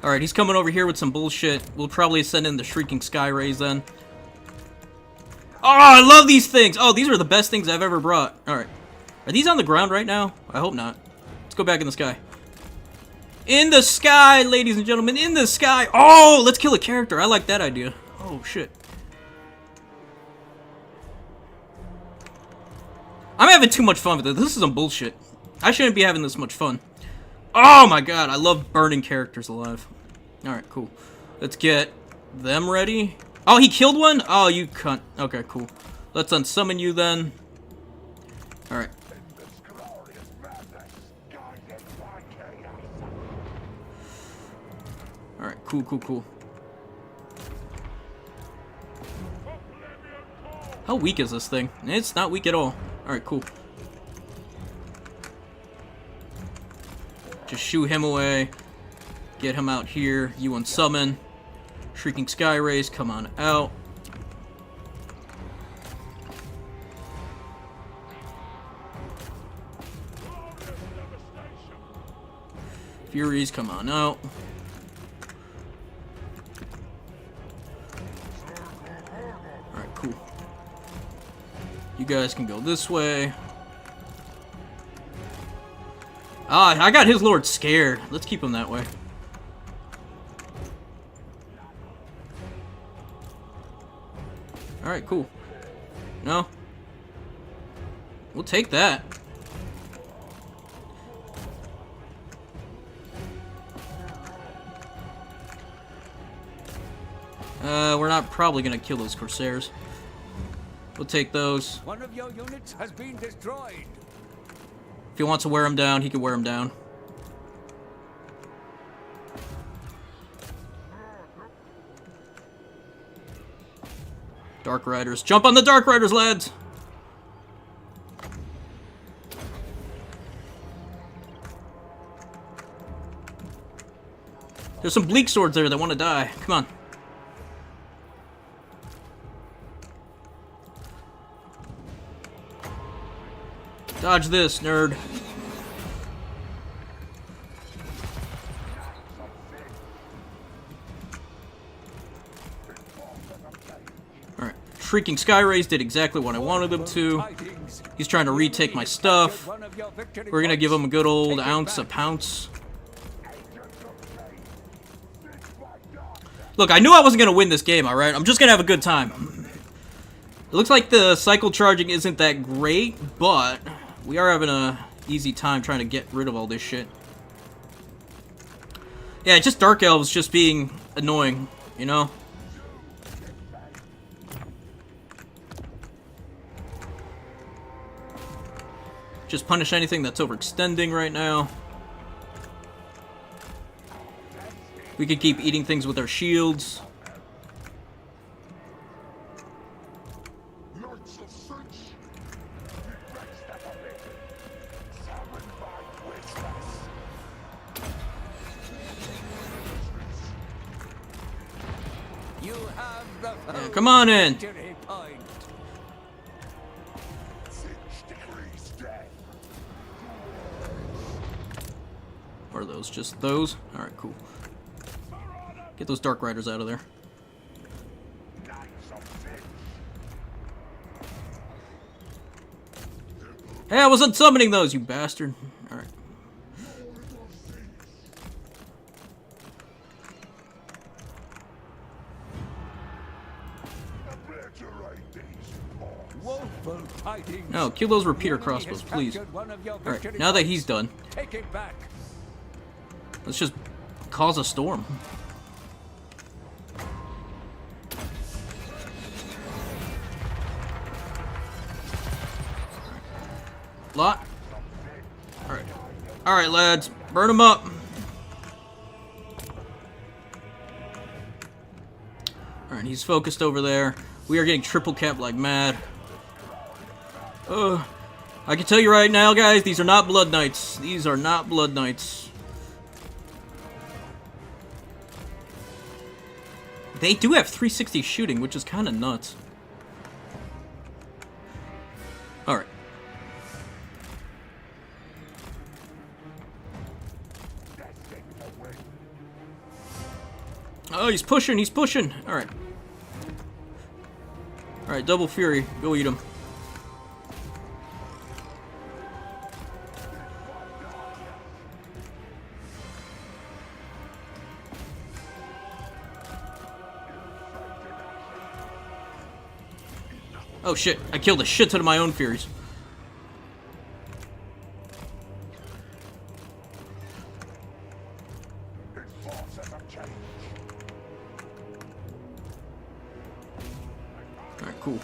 Alright, he's coming over here with some bullshit. We'll probably send in the Shrieking Sky Rays then. Oh, I love these things! Oh, these are the best things I've ever brought. Alright. Are these on the ground right now? I hope not. Let's go back in the sky. In the sky, ladies and gentlemen, in the sky! Oh, let's kill a character. I like that idea. Oh, shit. I'm having too much fun with this. This is some bullshit. I shouldn't be having this much fun. Oh my god, I love burning characters alive. Alright, cool. Let's get them ready. Oh, he killed one? Oh, you cunt. Okay, cool. Let's unsummon you then. Alright. Alright, cool, cool, cool. How weak is this thing? It's not weak at all. Alright, cool. Just shoo him away. Get him out here. You unsummon. Shrieking Sky Rays, come on out. Furies, come on out. Alright, cool. You guys can go this way. Ah, I got his lord scared. Let's keep him that way. Alright, cool. No? We'll take that. We're not probably gonna kill those Corsairs. We'll take those. One of your units has been destroyed. If he wants to wear him down, he can wear him down. Dark Riders. Jump on the Dark Riders, lads! There's some bleak swords there that want to die. Come on. Dodge this, nerd. Alright. Shrieking Sky Rays did exactly what I wanted them to. He's trying to retake my stuff. We're gonna give him a good old ounce, a pounce. Look, I knew I wasn't gonna win this game, alright? I'm just gonna have a good time. It looks like the cycle charging isn't that great, but we are having a easy time trying to get rid of all this shit. Yeah, just Dark Elves just being annoying, you know? Just punish anything that's overextending right now. We could keep eating things with our shields. You have the Yeah, come on in. victory point. Or are those just those? Alright, cool. Get those Dark Riders out of there. Hey, I wasn't summoning those, you bastard. Alright. Woeful tidings. No, kill those repeater The enemy crossbows, has please. captured one of your Alright, victory now that points. he's done, Take it back. let's just cause a storm. Lot. Alright. Alright, lads. Burn them up. Alright, he's focused over there. We are getting triple capped like mad. I can tell you right now, guys, these are not Blood Knights. These are not Blood Knights. They do have 360 shooting, which is kind of nuts. Alright. Oh, he's pushing, he's pushing. Alright. Alright, Double Fury. Go eat him. Oh shit, I killed a shit ton of my own Furies. Alright, cool.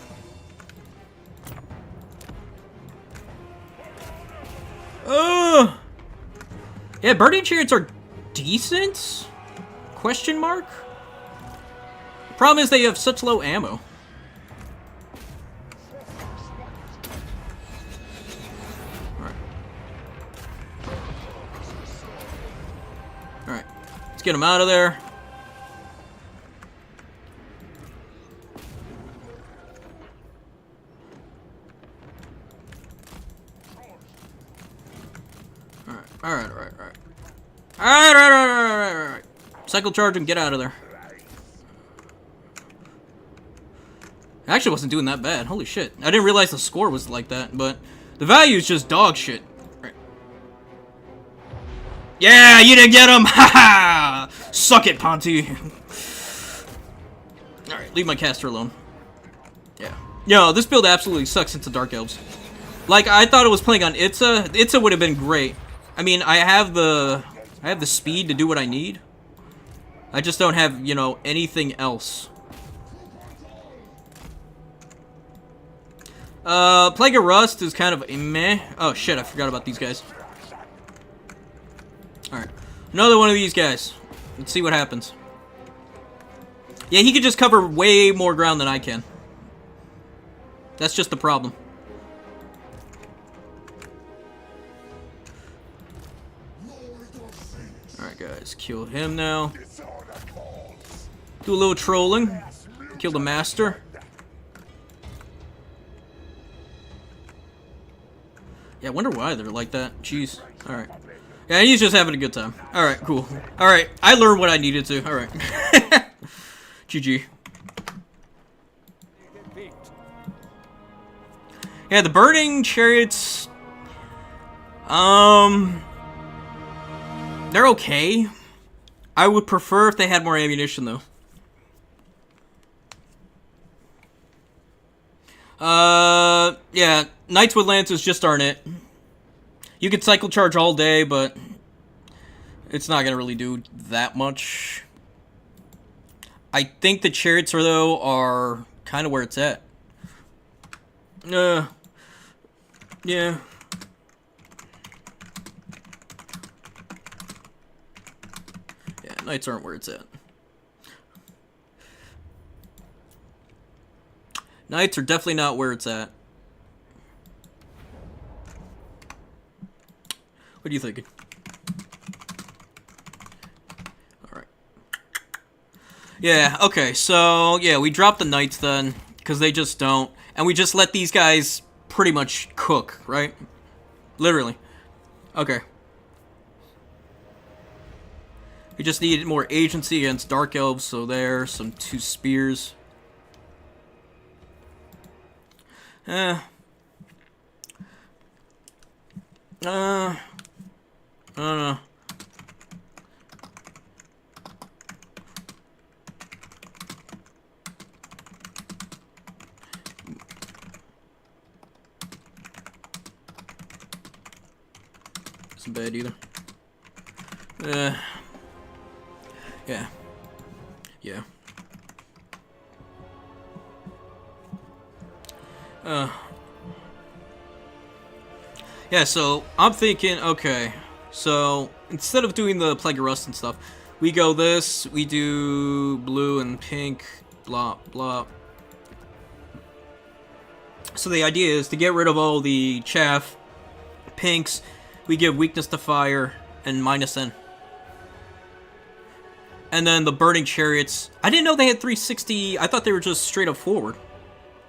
Yeah, Burning Chariots are decent? Question mark? Problem is they have such low ammo. Alright. Let's get him out of there. Alright. Cycle charge and get out of there. I actually wasn't doing that bad. Holy shit. I didn't realize the score was like that, but the value is just dog shit. Right. Yeah, you didn't get him! Haha! Suck it, Ponty. Alright, leave my caster alone. Yeah. Yo, this build absolutely sucks into Dark Elves. Like, I thought it was playing on Itza. Itza would have been great. I mean, I have the speed to do what I need. I just don't have, you know, anything else. Plague of Rust is kind of a meh. Oh shit, I forgot about these guys. Alright. Another one of these guys. Let's see what happens. Yeah, he could just cover way more ground than I can. That's just the problem. Alright, guys. Kill him now. Do a little trolling. Kill the master. Yeah, I wonder why they're like that. Jeez. Alright. Yeah, he's just having a good time. Alright, cool. Alright, I learned what I needed to. Alright. GG. Yeah, the burning chariots... They're okay. I would prefer if they had more ammunition, though. Yeah, Knights with Lances just aren't it. You could cycle charge all day, but it's not gonna really do that much. I think the chariots, though, are kind of where it's at. Yeah. Yeah, Knights aren't where it's at. Knights are definitely not where it's at. What are you thinking? Alright. Yeah, okay, so, yeah, we dropped the Knights then, because they just don't. And we just let these guys pretty much cook, right? Literally. Okay. We just needed more agency against Dark Elves, so there, some 2 spears. I don't know. Isn't bad either. Yeah. Yeah. Yeah, so I'm thinking, okay, so instead of doing the Plague of Rust and stuff, we go this, we do blue and pink, blah, blah. So the idea is to get rid of all the chaff, pinks, we give weakness to fire, and -N. And then the burning chariots, I didn't know they had 360, I thought they were just straight up forward.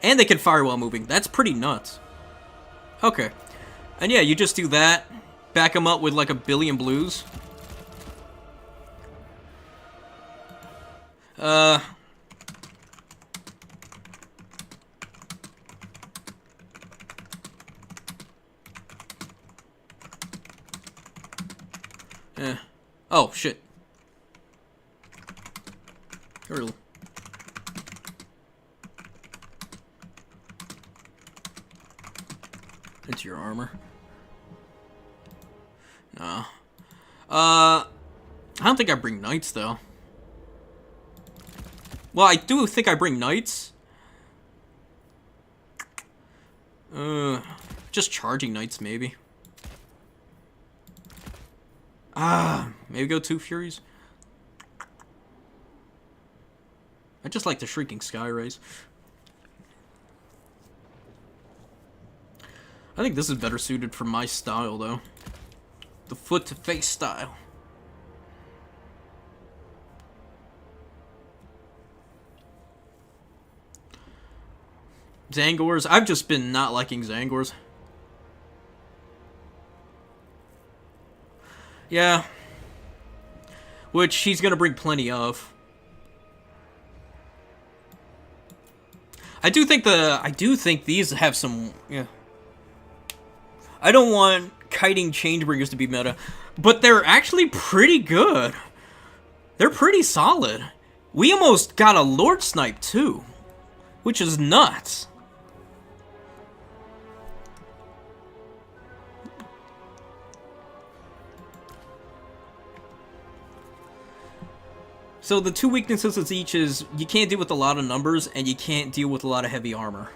And they can fire while moving, that's pretty nuts. Okay. And yeah, you just do that, back them up with like 1 billion blues. Yeah. Oh, shit. Hurl. Into your armor. No. I don't think I bring knights, though. Well, I do think I bring knights. Just charging knights, maybe. Maybe go 2 Furies. I just like the Shrieking Sky Rays. I think this is better suited for my style, though. The foot-to-face style. Zangors. I've just been not liking Zangors. Yeah. Which he's gonna bring plenty of. I do think these have some, yeah. I don't want kiting Changebringers to be meta, but they're actually pretty good. They're pretty solid. We almost got a Lord Snipe too, which is nuts. So the 2 weaknesses of each is you can't deal with a lot of numbers and you can't deal with a lot of heavy armor.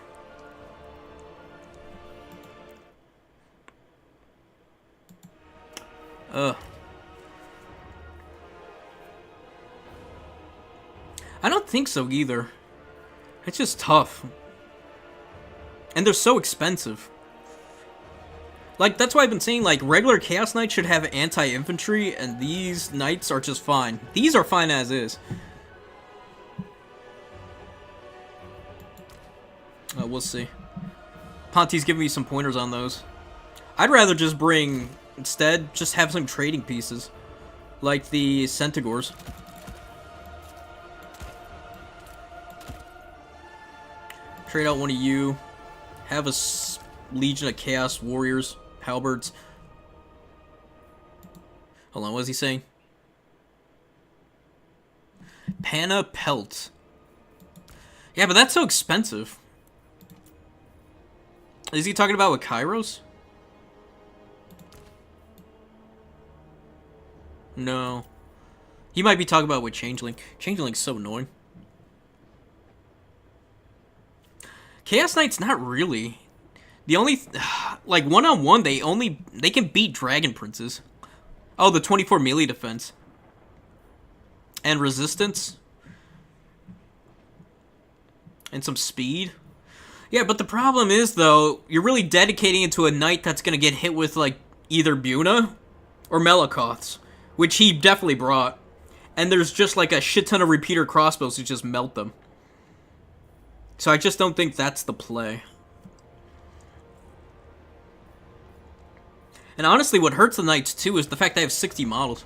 I don't think so either. It's just tough. And they're so expensive. Like, that's why I've been saying, like, regular Chaos Knights should have anti-infantry, and these Knights are just fine. These are fine as is. We'll see. Ponty's giving me some pointers on those. I'd rather just bring, instead, just have some trading pieces. Like the Centaurs. Trade out one of you. Have a Legion of Chaos Warriors. Halberds. Hold on, what is he saying? Panna Pelt. Yeah, but that's so expensive. Is he talking about with Kairos? No. He might be talking about with Changeling. Changeling's so annoying. Chaos Knight's not really. The only, like, one-on-one, they can beat Dragon Princes. Oh, the 24 melee defense. And resistance. And some speed. Yeah, but the problem is, though, you're really dedicating it to a knight that's going to get hit with, like, either Buna or Malakoths, which he definitely brought. And there's just, like, a shit ton of repeater crossbows to just melt them. So I just don't think that's the play. And honestly, what hurts the Knights, too, is the fact they have 60 models.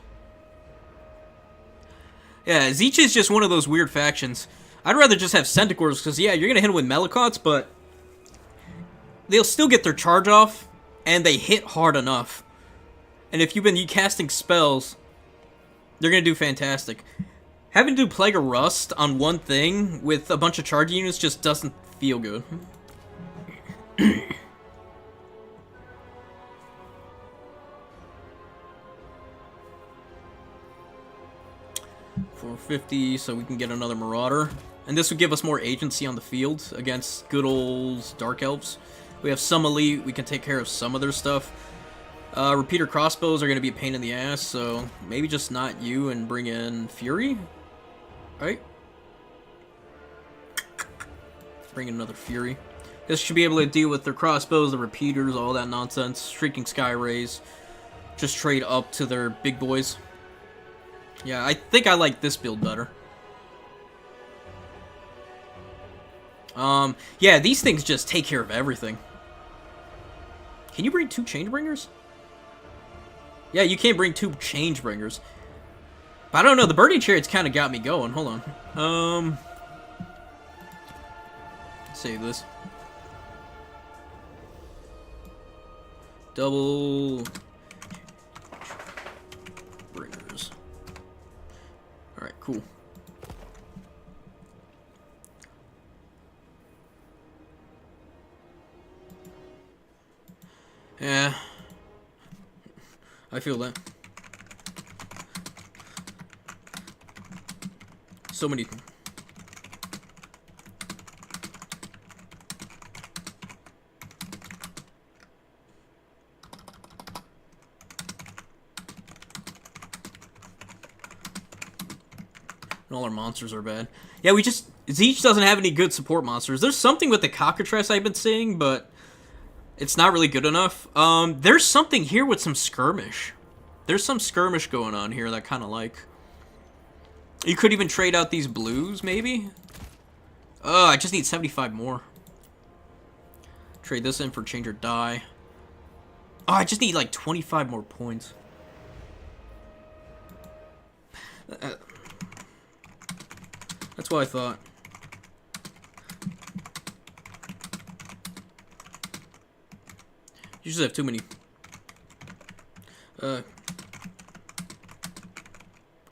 Yeah, Tzeentch is just one of those weird factions. I'd rather just have Centaurs, because, yeah, you're going to hit them with Malakoths, but they'll still get their charge off, and they hit hard enough. And if you've been casting spells, they're going to do fantastic. Having to do Plague of Rust on one thing with a bunch of charge units just doesn't feel good. 450, so we can get another Marauder. And this would give us more agency on the field against good old Dark Elves. We have some elite, we can take care of some of their stuff. Repeater crossbows are going to be a pain in the ass, so maybe just not you and bring in Fury? Right? Bring in another Fury. This should be able to deal with their crossbows, the repeaters, all that nonsense. Shrieking Sky Rays. Just trade up to their big boys. Yeah, I think I like this build better. Yeah, these things just take care of everything. Can you bring 2 Changebringers? Yeah, you can't bring 2 Changebringers. But I don't know, the Birding Chariot's kind of got me going. Hold on. Save this. Double bringers. Alright, cool. Yeah. I feel that. So many. And all our monsters are bad. Yeah, we just... Tzeentch doesn't have any good support monsters. There's something with the Cockatrice I've been seeing, but it's not really good enough. There's something here with some skirmish. There's some skirmish going on here that I kind of like. You could even trade out these blues, maybe? Oh, I just need 75 more. Trade this in for change or die. Oh, I just need like 25 more points. That's what I thought. You just have too many.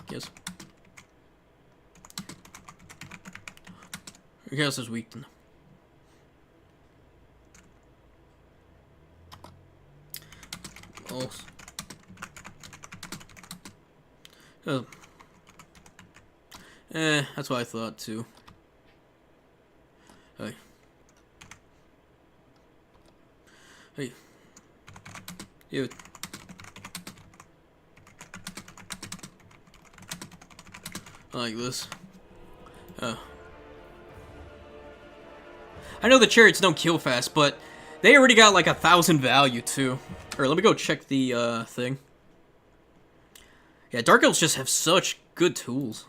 Yes. Your chaos is weak. Oh. That's what I thought too. Hey. Hey. You. Like this. I know the chariots don't kill fast, but they already got like 1,000 value too. Alright, let me go check the thing. Yeah, Dark Elves just have such good tools.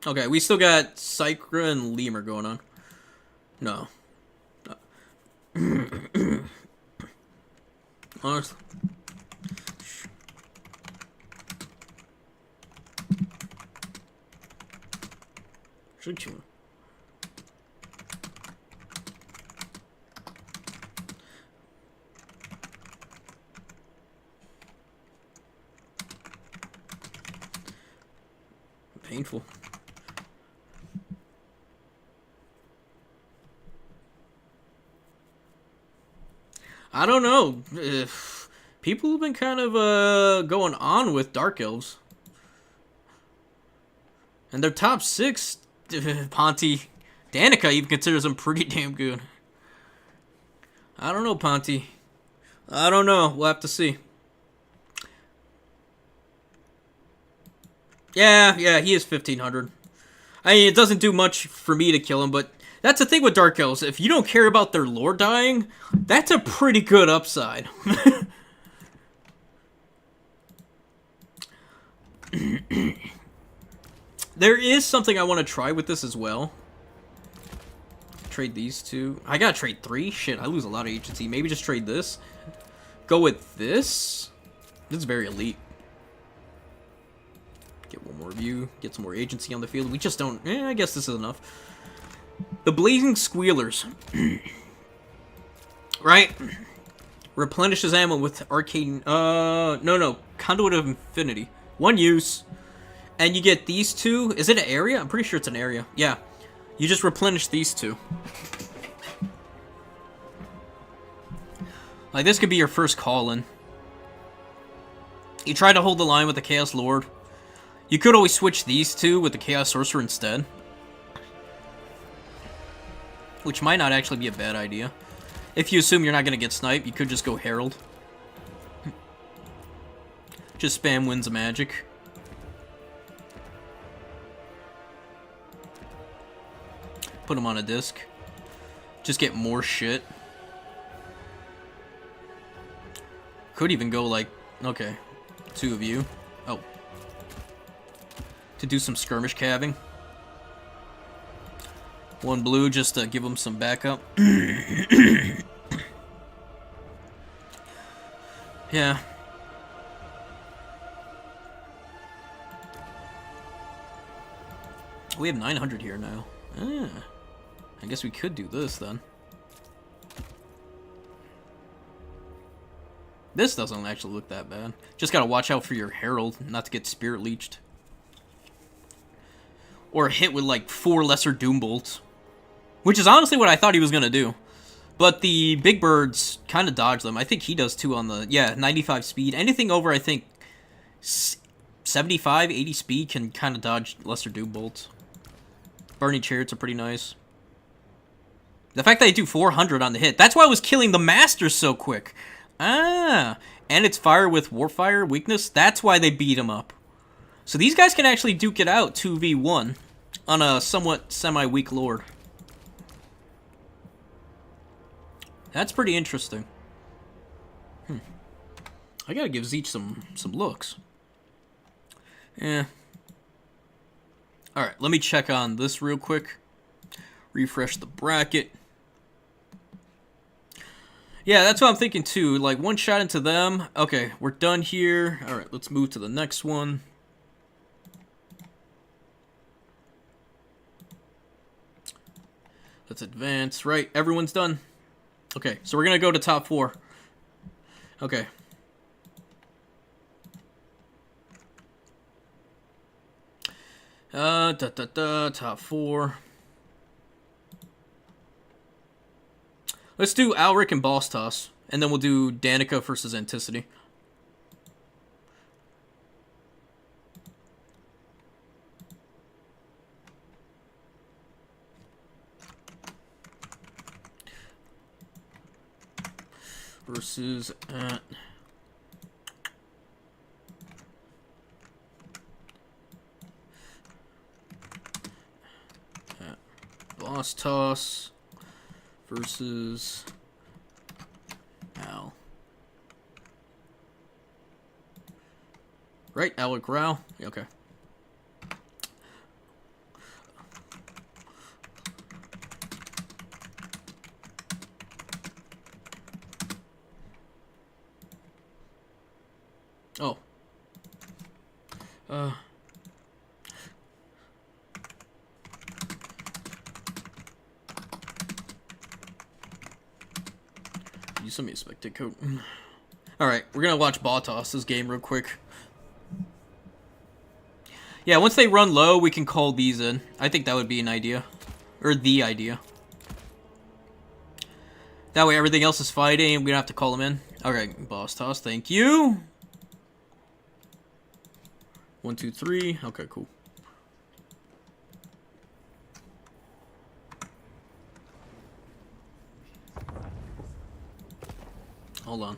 Okay, we still got Psychra and Lemur going on. No. Honestly. Should you? Painful. I don't know. People have been kind of going on with Dark Elves. And their top 6, Ponty, Danica even considers them pretty damn good. I don't know, Ponty. I don't know. We'll have to see. Yeah, he is 1,500. I mean, it doesn't do much for me to kill him, but that's the thing with Dark Elves. If you don't care about their lore dying, that's a pretty good upside. There is something I want to try with this as well. Trade these two. I gotta trade 3? Shit, I lose a lot of agency. Maybe just trade this. Go with this. This is very elite. Get one more view. Get some more agency on the field. We just don't... I guess this is enough. The Blazing Squealers. Right? Replenishes ammo with Arcane... No. Conduit of Infinity. 1 use. And you get these 2. Is it an area? I'm pretty sure it's an area. Yeah. You just replenish these 2. Like, this could be your first call-in. You try to hold the line with the Chaos Lord. You could always switch these 2 with the Chaos Sorcerer instead. Which might not actually be a bad idea. If you assume you're not going to get sniped, you could just go Herald. Just spam Winds of Magic. Put them on a disc. Just get more shit. Could even go like... Okay. 2 of you. Oh. To do some skirmish calving. 1 blue just to give them some backup. Yeah. We have 900 here now. I guess we could do this then. This doesn't actually look that bad. Just gotta watch out for your Herald, not to get Spirit Leeched. Or hit with like 4 Lesser Doom Bolts. Which is honestly what I thought he was gonna do. But the big birds kind of dodge them. I think he does too on the... Yeah, 95 speed. Anything over, I think, 75, 80 speed can kind of dodge Lesser Doom Bolts. Burning Chariots are pretty nice. The fact that they do 400 on the hit. That's why I was killing the Masters so quick. Ah. And it's fire with Warfire weakness. That's why they beat him up. So these guys can actually duke it out 2v1 on a somewhat semi-weak lord. That's pretty interesting. I gotta give Tzeentch some looks. Yeah. Alright, let me check on this real quick. Refresh the bracket. Yeah, that's what I'm thinking too. Like, 1 shot into them. Okay, we're done here. Alright, let's move to the next one. Let's advance. Right, everyone's done. Okay, so we're gonna go to top 4. Okay. Top 4. Let's do Alric and Boss Toss, and then we'll do Danica versus Anticity. Versus at... Boss Toss versus Al. Right, Alec Rao. Okay. Oh. You sent me a spectate code. Alright, we're gonna watch Boss this game real quick. Yeah, once they run low, we can call these in. I think that would be an idea. Or the idea. That way everything else is fighting and we don't have to call them in. Alright, Boss Toss, thank you. 1, 2, 3. Okay, cool. Hold on.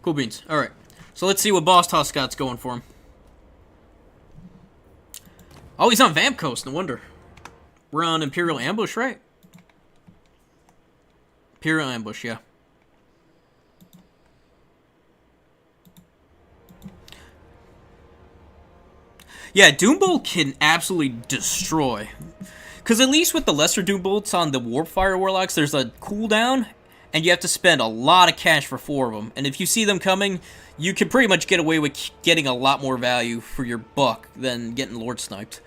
Cool beans. Alright. So let's see what Boss Toss got's going for him. Oh, he's on Vamp Coast, no wonder. We're on Imperial Ambush, right? Imperial Ambush, yeah. Yeah, Doombolt can absolutely destroy. Because at least with the lesser Doombolts on the Warpfire Warlocks, there's a cooldown, and you have to spend a lot of cash for 4 of them. And if you see them coming, you can pretty much get away with getting a lot more value for your buck than getting Lord sniped.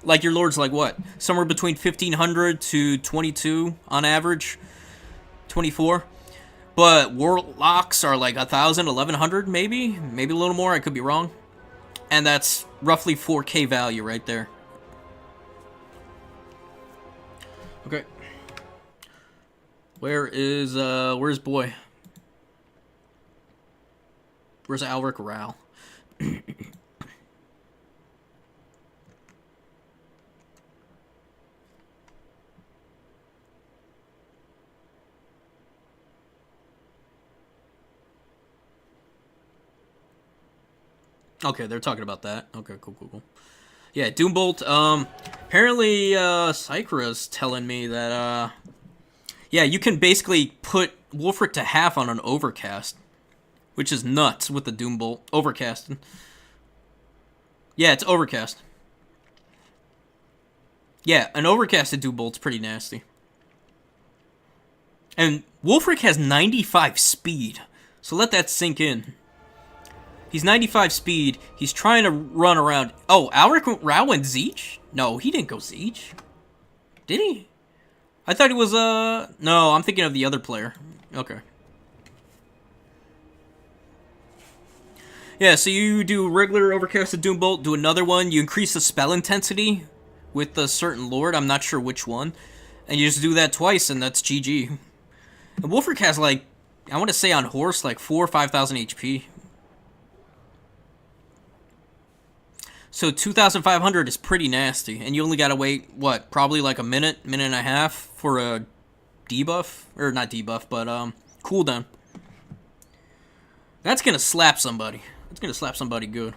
Like, your Lord's like, what? Somewhere between 1,500 to 22 on average. 24. But Warlocks are like 1,000, 1,100 maybe? Maybe a little more, I could be wrong. And that's roughly 4K value right there. Okay. Where's boy? Where's Alric Rao? Okay, they're talking about that. Okay, cool. Yeah, Doombolt, apparently, Sykra's telling me that, yeah, you can basically put Wolfric to half on an Overcast, which is nuts with the Doombolt. Overcasting. Yeah, it's Overcast. Yeah, an Overcasted Doombolt's pretty nasty. And Wolfric has 95 speed, so let that sink in. He's 95 speed. He's trying to run around. Oh, Alric Rao went Tzeentch? No, he didn't go Tzeentch. Did he? I thought he was, No, I'm thinking of the other player. Okay. Yeah, so you do regular Overcasted Doombolt, do another one. You increase the spell intensity with a certain Lord. I'm not sure which one. And you just do that twice, and that's GG. And Wolfric has, like, I want to say on horse, like 4,000 or 5,000 HP. So 2,500 is pretty nasty, and you only gotta wait, what, probably like a minute and a half for a debuff? Or not debuff, but cooldown. That's gonna slap somebody. That's gonna slap somebody good.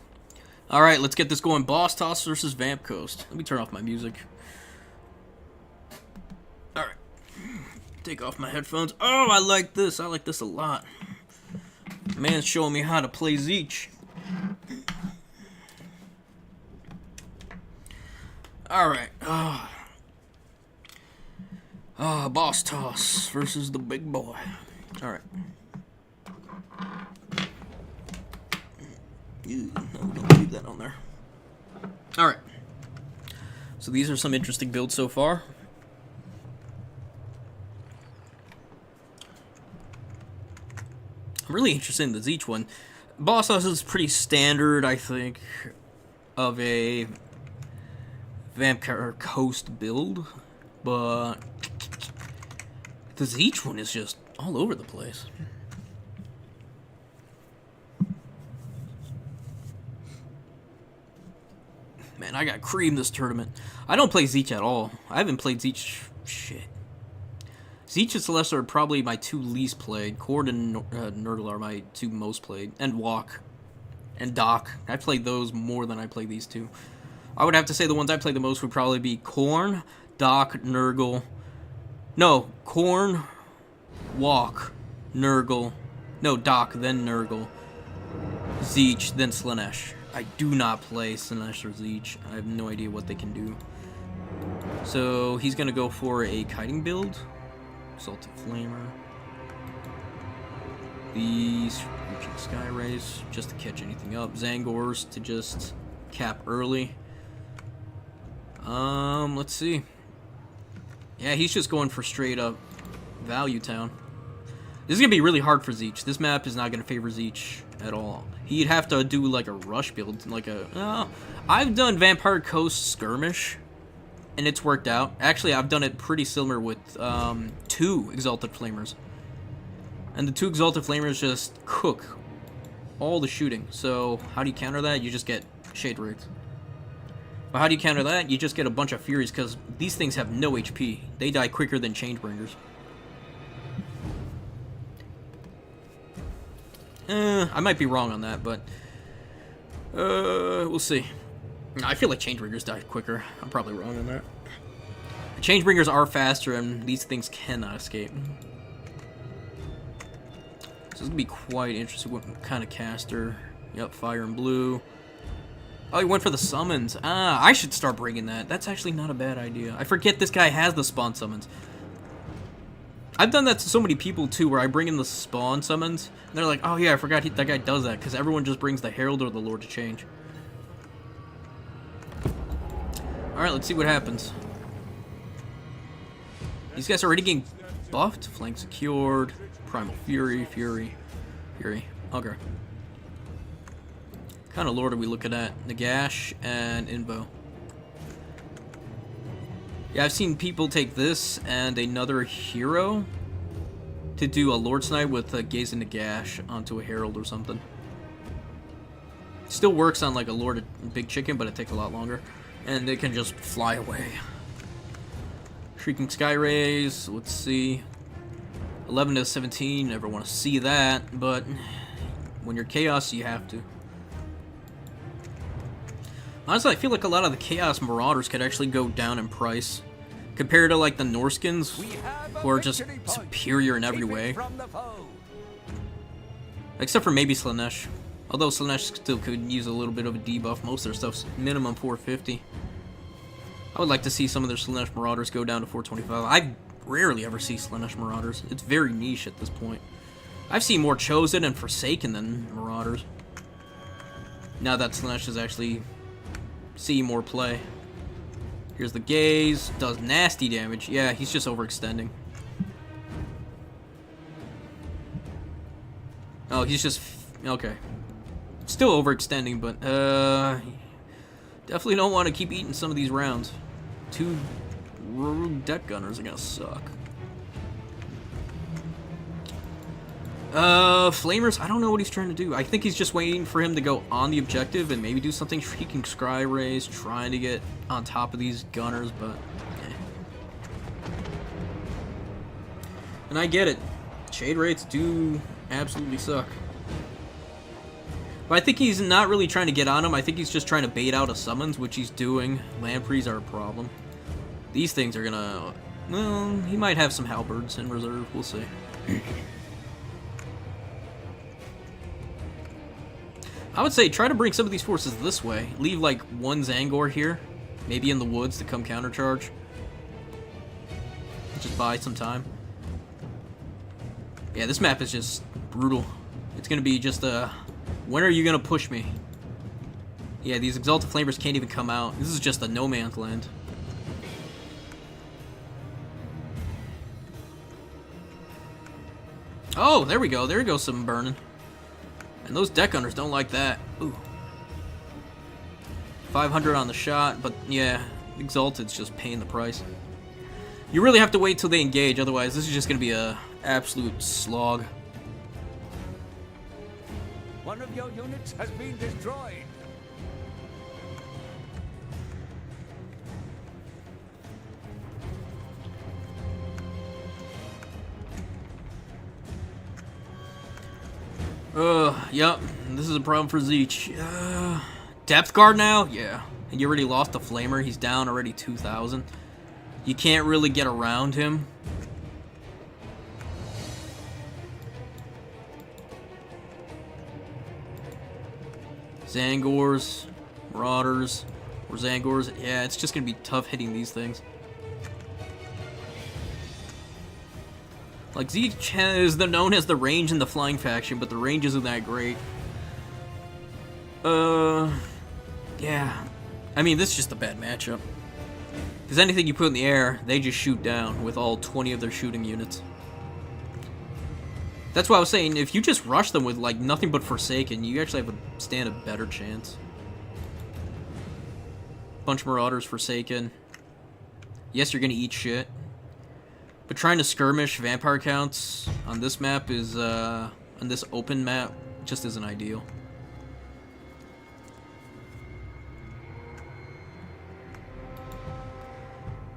Alright, let's get this going. Boss Toss versus Vamp Coast. Let me turn off my music. Alright. Take off my headphones. Oh, I like this. I like this a lot. Man's showing me how to play Tzeentch. Alright. Boss Toss versus the big boy. Alright. No, don't leave that on there. Alright. So these are some interesting builds so far. I'm really interested in the Tzeentch one. Boss Toss is pretty standard, I think, of a Vamp Coast build, but the Tzeentch one is just all over the place. Man, I got creamed this tournament. I don't play Tzeentch at all. I haven't played Tzeentch. Shit. Tzeentch and Celeste are probably my 2 least played. Cord and Nurgle are my 2 most played. And Walk. and Doc. I played those more than I played these two. I would have to say the ones I played the most would probably be Korn, Doc, Nurgle. No, Korn, Walk, Nurgle. No, Doc, then Nurgle. Tzeentch, then Slaanesh. I do not play Slaanesh or Tzeentch. I have no idea what they can do. So he's gonna go for a kiting build. Exalted Flamer. These reaching Sky Rays just to catch anything up. Zangors to just cap early. Let's see. Yeah, he's just going for straight up Value Town. This is gonna be really hard for Tzeentch. This map is not gonna favor Tzeentch at all. He'd have to do like a rush build, like a. I've done Vampire Coast Skirmish, and it's worked out. Actually, I've done it pretty similar with 2 Exalted Flamers, and the 2 Exalted Flamers just cook all the shooting. So how do you counter that? You just get Shade Wraiths. But how do you counter that? You just get a bunch of Furies, because these things have no HP. They die quicker than Changebringers. I might be wrong on that, but we'll see. I feel like Changebringers die quicker. I'm probably wrong on that. Changebringers are faster, and these things cannot escape. So this is gonna be quite interesting. What kind of caster? Yep, Fire and Blue. Oh, he went for the summons. I should start bringing that. That's actually not a bad idea. I forget this guy has the spawn summons. I've done that to so many people, too, where I bring in the spawn summons, and they're like, oh yeah, I forgot that guy does that, because everyone just brings the Herald or the Lord to Change. Alright, let's see what happens. These guys are already getting buffed. Flank secured. Primal Fury. Okay. What kind of Lord are we looking at? Nagash and Invo. Yeah, I've seen people take this and another hero to do a Lord Snipe with a Gaze and Nagash onto a Herald or something. Still works on like a Lord Big Chicken, but it takes a lot longer. And it can just fly away. Shrieking Sky Rays, let's see. 11 to 17, never want to see that, but when you're Chaos, you have to. Honestly, I feel like a lot of the Chaos Marauders could actually go down in price compared to like the Norskins, who are just superior in every way. Except for maybe Slaanesh. Although Slaanesh still could use a little bit of a debuff. Most of their stuff's minimum 450. I would like to see some of their Slaanesh Marauders go down to 425. I rarely ever see Slaanesh Marauders. It's very niche at this point. I've seen more Chosen and Forsaken than Marauders. Now that Slaanesh is actually see more play. Here's the Gaze. Does nasty damage. Yeah, he's just overextending. Oh, he's just... okay. Still overextending, but definitely don't want to keep eating some of these rounds. 2 deck gunners are gonna suck. Flamers, I don't know what he's trying to do. I think he's just waiting for him to go on the objective and maybe do something. Shrieking Sky Rays, trying to get on top of these gunners, but And I get it. Shade rates do absolutely suck. But I think he's not really trying to get on him. I think he's just trying to bait out a summons, which he's doing. Lampreys are a problem. These things are gonna... well, he might have some halberds in reserve. We'll see. I would say try to bring some of these forces this way. Leave like one Zangor here. Maybe in the woods to come countercharge. Just buy some time. Yeah, this map is just brutal. It's gonna be just a... when are you gonna push me? Yeah, these Exalted Flamers can't even come out. This is just a no man's land. Oh, there we go. There goes some burning. And those deck hunters don't like that. Ooh. 500 on the shot, but yeah, Exalted's just paying the price. You really have to wait till they engage, otherwise this is just gonna be a absolute slog. One of your units has been destroyed. Yep. And this is a problem for Tzeentch. Depth guard now? Yeah. And you already lost the Flamer. He's down already 2,000. You can't really get around him. Zangors, Marauders, or Zangors. Yeah, it's just going to be tough hitting these things. Like, Tzeentch is known as the range in the flying faction, but the range isn't that great. Yeah. I mean, this is just a bad matchup. Because anything you put in the air, they just shoot down with all 20 of their shooting units. That's why I was saying, if you just rush them with, like, nothing but Forsaken, you actually have stand a better chance. Bunch of Marauders, Forsaken. Yes, you're gonna eat shit. But trying to skirmish vampire counts on this map is, on this open map, just isn't ideal.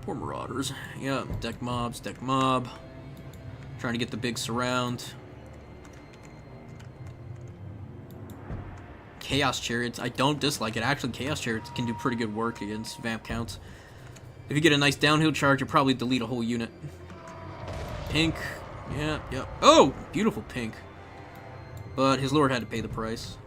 Poor Marauders. Yeah, deck mobs, deck mob. Trying to get the big surround. Chaos Chariots. I don't dislike it. Actually, Chaos Chariots can do pretty good work against vamp counts. If you get a nice downhill charge, you'll probably delete a whole unit. Pink. Yeah, yeah. Oh! Beautiful pink. But his lord had to pay the price.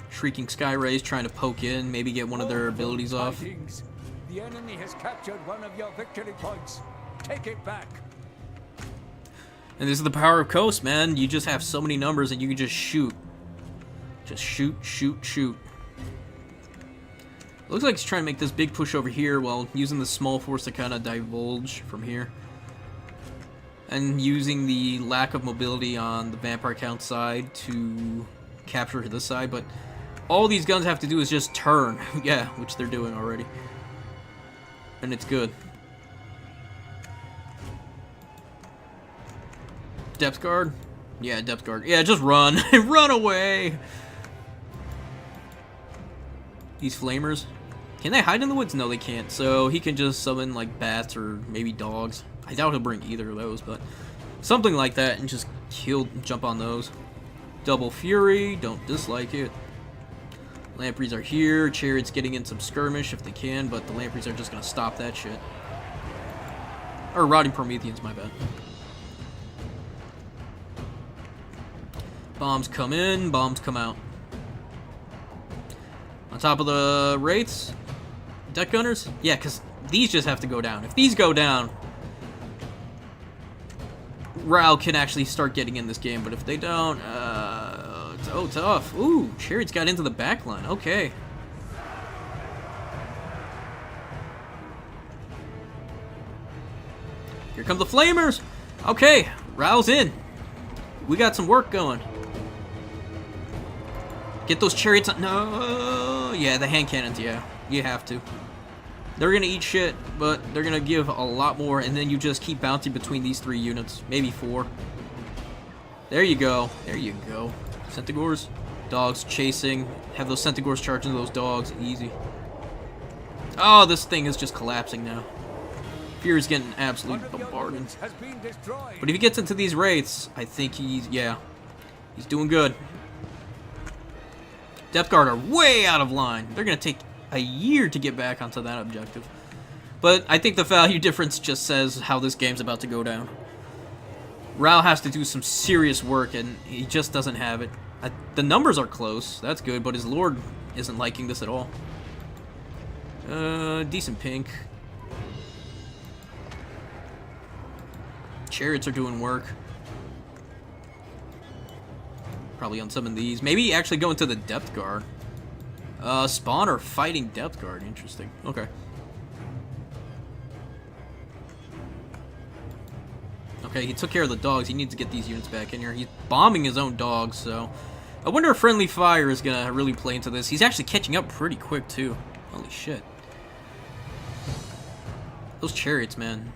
Shrieking Sky Rays trying to poke in, maybe get one of their abilities off. The enemy has captured one of your victory points. Take it back. And this is the power of Coast, man. You just have so many numbers and you can just shoot. Just shoot, shoot, shoot. Looks like he's trying to make this big push over here while using the small force to kind of divulge from here. And using the lack of mobility on the vampire count side to capture this side, but all these guns have to do is just turn. Yeah, which they're doing already. And it's good. Depth guard? Yeah, depth guard. Yeah, just run. Run away! These flamers. Can they hide in the woods? No, they can't. So he can just summon, like, bats or maybe dogs. I doubt he'll bring either of those, but something like that and just jump on those. Double Fury. Don't dislike it. Lampreys are here. Chariots getting in some skirmish if they can, but the Lampreys are just going to stop that shit. Or Rotting Prometheans, my bad. Bombs come in, bombs come out. On top of the Wraiths, Deck Gunners? Yeah, because these just have to go down. If these go down, Rao can actually start getting in this game, but if they don't, oh, tough. Ooh, Chariots got into the back line. Okay. Here come the Flamers. Okay, Rao's in. We got some work going. Get those Chariots on. No. Yeah, the hand cannons, yeah. You have to. They're going to eat shit, but they're going to give a lot more, and then you just keep bouncing between these 3 units. Maybe 4. There you go. There you go. Centaurs. Dogs chasing. Have those Centaurs charge into those dogs. Easy. Oh, this thing is just collapsing now. Fury's getting absolutely bombarded. But if he gets into these Wraiths, I think he's doing good. Depth Guard are way out of line. They're going to take a year to get back onto that objective. But I think the value difference just says how this game's about to go down. Rao has to do some serious work, and he just doesn't have it. The numbers are close. That's good, but his lord isn't liking this at all. Decent pink. Chariots are doing work. Probably on some of these. Maybe actually go into the Depth Guard. Spawn or fighting Depth Guard. Interesting. Okay. Okay, he took care of the dogs. He needs to get these units back in here. He's bombing his own dogs, so I wonder if friendly fire is gonna really play into this. He's actually catching up pretty quick, too. Holy shit. Those Chariots, man.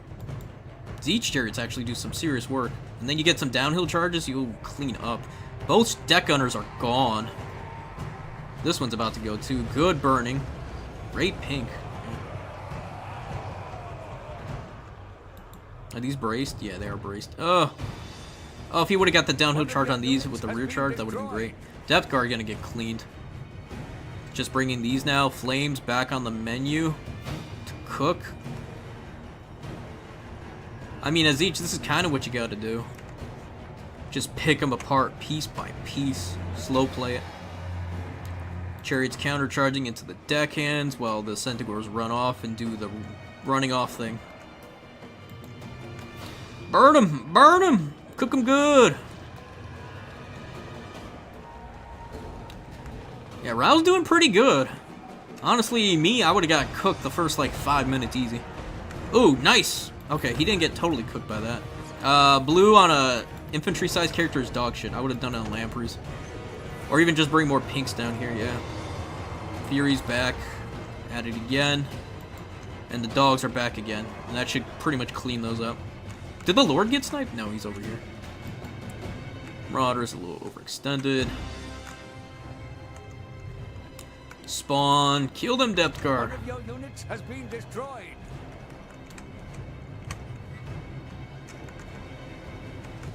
Tzeentch Chariots actually do some serious work. And then you get some downhill charges, you'll clean up. Both Deck Gunners are gone. This one's about to go too. Good burning. Great pink. Are these braced? Yeah, they are braced. Ugh. Oh, if he would have got the downhill charge on these with the rear charge, that would have been great. Depth guard gonna get cleaned. Just bringing these now. Flames back on the menu to cook. I mean, as each, this is kind of what you gotta do. Just pick them apart piece by piece. Slow play it. Chariots countercharging into the deckhands while the Centaurs run off and do the running off thing. Burn them! Burn them! Cook them good! Yeah, Rao's doing pretty good. Honestly, me, I would have got cooked the first, like, 5 minutes easy. Ooh, nice! Okay, he didn't get totally cooked by that. Blue on a infantry-sized character is dog shit. I would have done it on Lampreys. Or even just bring more pinks down here, yeah. Fury's back. At it again. And the dogs are back again. And that should pretty much clean those up. Did the Lord get sniped? No, he's over here. Marauder's a little overextended. Spawn. Kill them, depth guard. One of your units has been destroyed.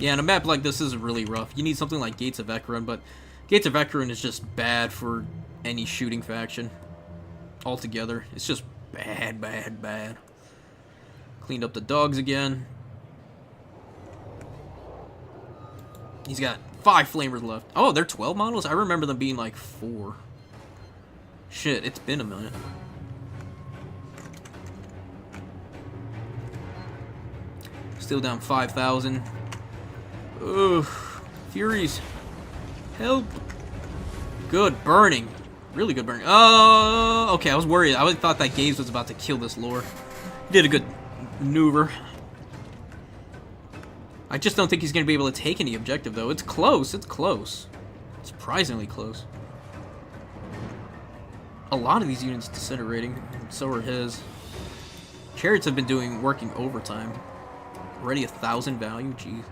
Yeah, and a map like this is really rough. You need something like Gates of Ekron, but Gates of Ekron is just bad for any shooting faction. Altogether. It's just bad, bad, bad. Cleaned up the dogs again. He's got 5 flamers left. Oh, they're 12 models? I remember them being like 4. Shit, it's been a minute. Still down 5,000. Ugh. Furies. Help. Good burning. Really good burning. Oh, okay, I was worried. I thought that Gaze was about to kill this lore. He did a good maneuver. I just don't think he's going to be able to take any objective, though. It's close. It's close. Surprisingly close. A lot of these units disintegrating. So are his. Chariots have been working overtime. Already 1,000 value. Jeez.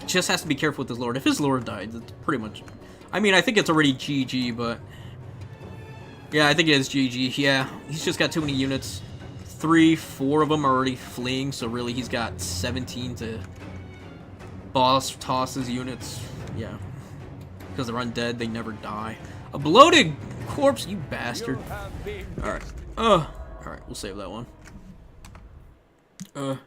Just has to be careful with his lord. If his lord died, that's pretty much... I mean, I think it's already GG, but... Yeah, I think it is GG. Yeah, he's just got too many units. 3, 4 of them are already fleeing, so really he's got 17 to boss tosses units. Yeah. Because they're undead, they never die. A bloated corpse, you bastard. Alright. Alright, we'll save that one. Yeah.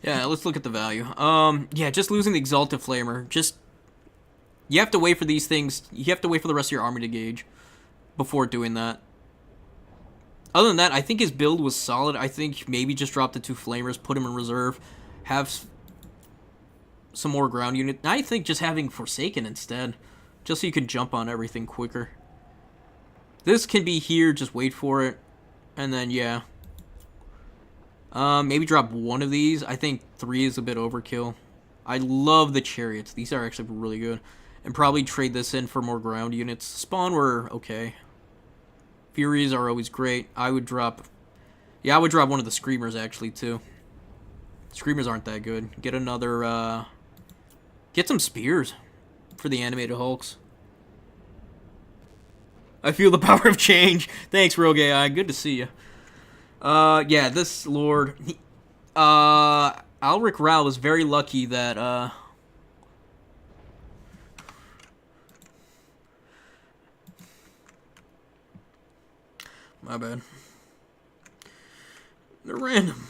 Yeah, let's look at the value. Yeah, just losing the Exalted Flamer. Just, you have to wait for these things. You have to wait for the rest of your army to gauge before doing that. Other than that, I think his build was solid. I think maybe just drop the 2 Flamers, put him in reserve, have some more ground unit. I think just having Forsaken instead, just so you can jump on everything quicker. This can be here, just wait for it, and then, yeah. Maybe drop 1 of these. I think 3 is a bit overkill. I love the chariots. These are actually really good. And probably trade this in for more ground units. Spawn were okay. Furies are always great. I would drop... Yeah, I would drop 1 of the Screamers, actually, too. Screamers aren't that good. Get another, Get some Spears for the animated Hulks. I feel the power of change. Thanks, Rogue AI. Good to see you. Yeah, this lord, Alric Rao was very lucky that, my bad. They're random.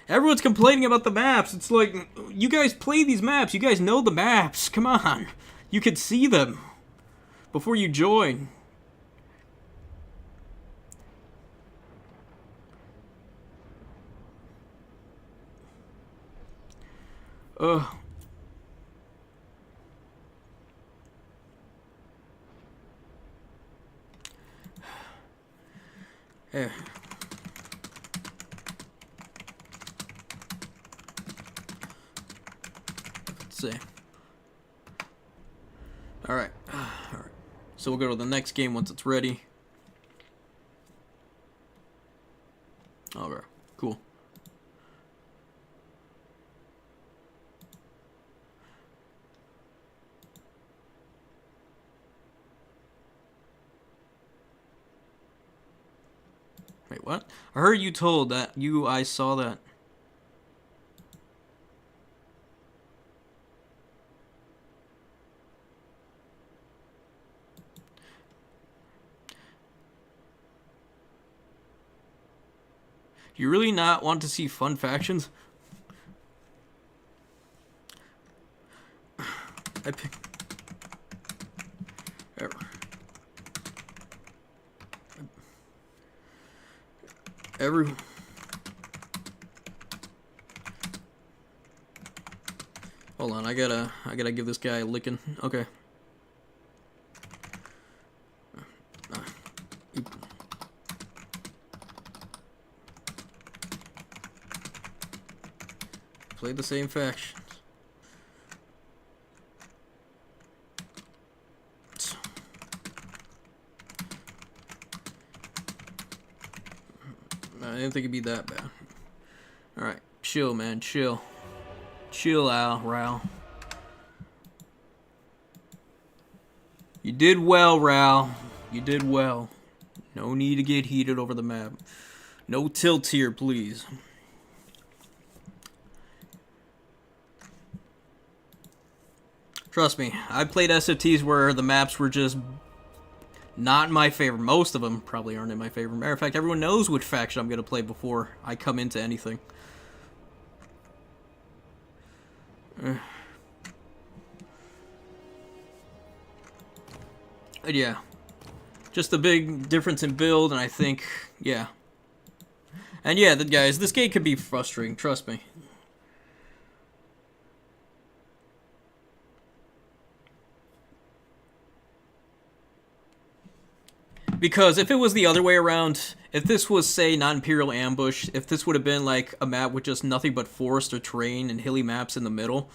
Everyone's complaining about the maps. It's like, you guys play these maps. You guys know the maps. Come on. You could see them before you join. Yeah. Let's see. Alright. Alright. So we'll go to the next game once it's ready. Okay. Cool. I heard you told that. I saw that. Do you really not want to see fun factions? I pick... Every... Hold on, I gotta give this guy a licking. Okay. Play the same factions. I didn't think it'd be that bad. Alright, chill, man, chill. Chill out, Ral. You did well, Ral. You did well. No need to get heated over the map. No tilt here, please. Trust me, I played SFTs where the maps were just not in my favor. Most of them probably aren't in my favor. Matter of fact, everyone knows which faction I'm going to play before I come into anything. Yeah. Just a big difference in build, and I think, yeah. And yeah, guys, this game can be frustrating, trust me. Because if it was the other way around, if this was, say, non-Imperial Ambush, if this would have been like a map with just nothing but forest or terrain and hilly maps in the middle,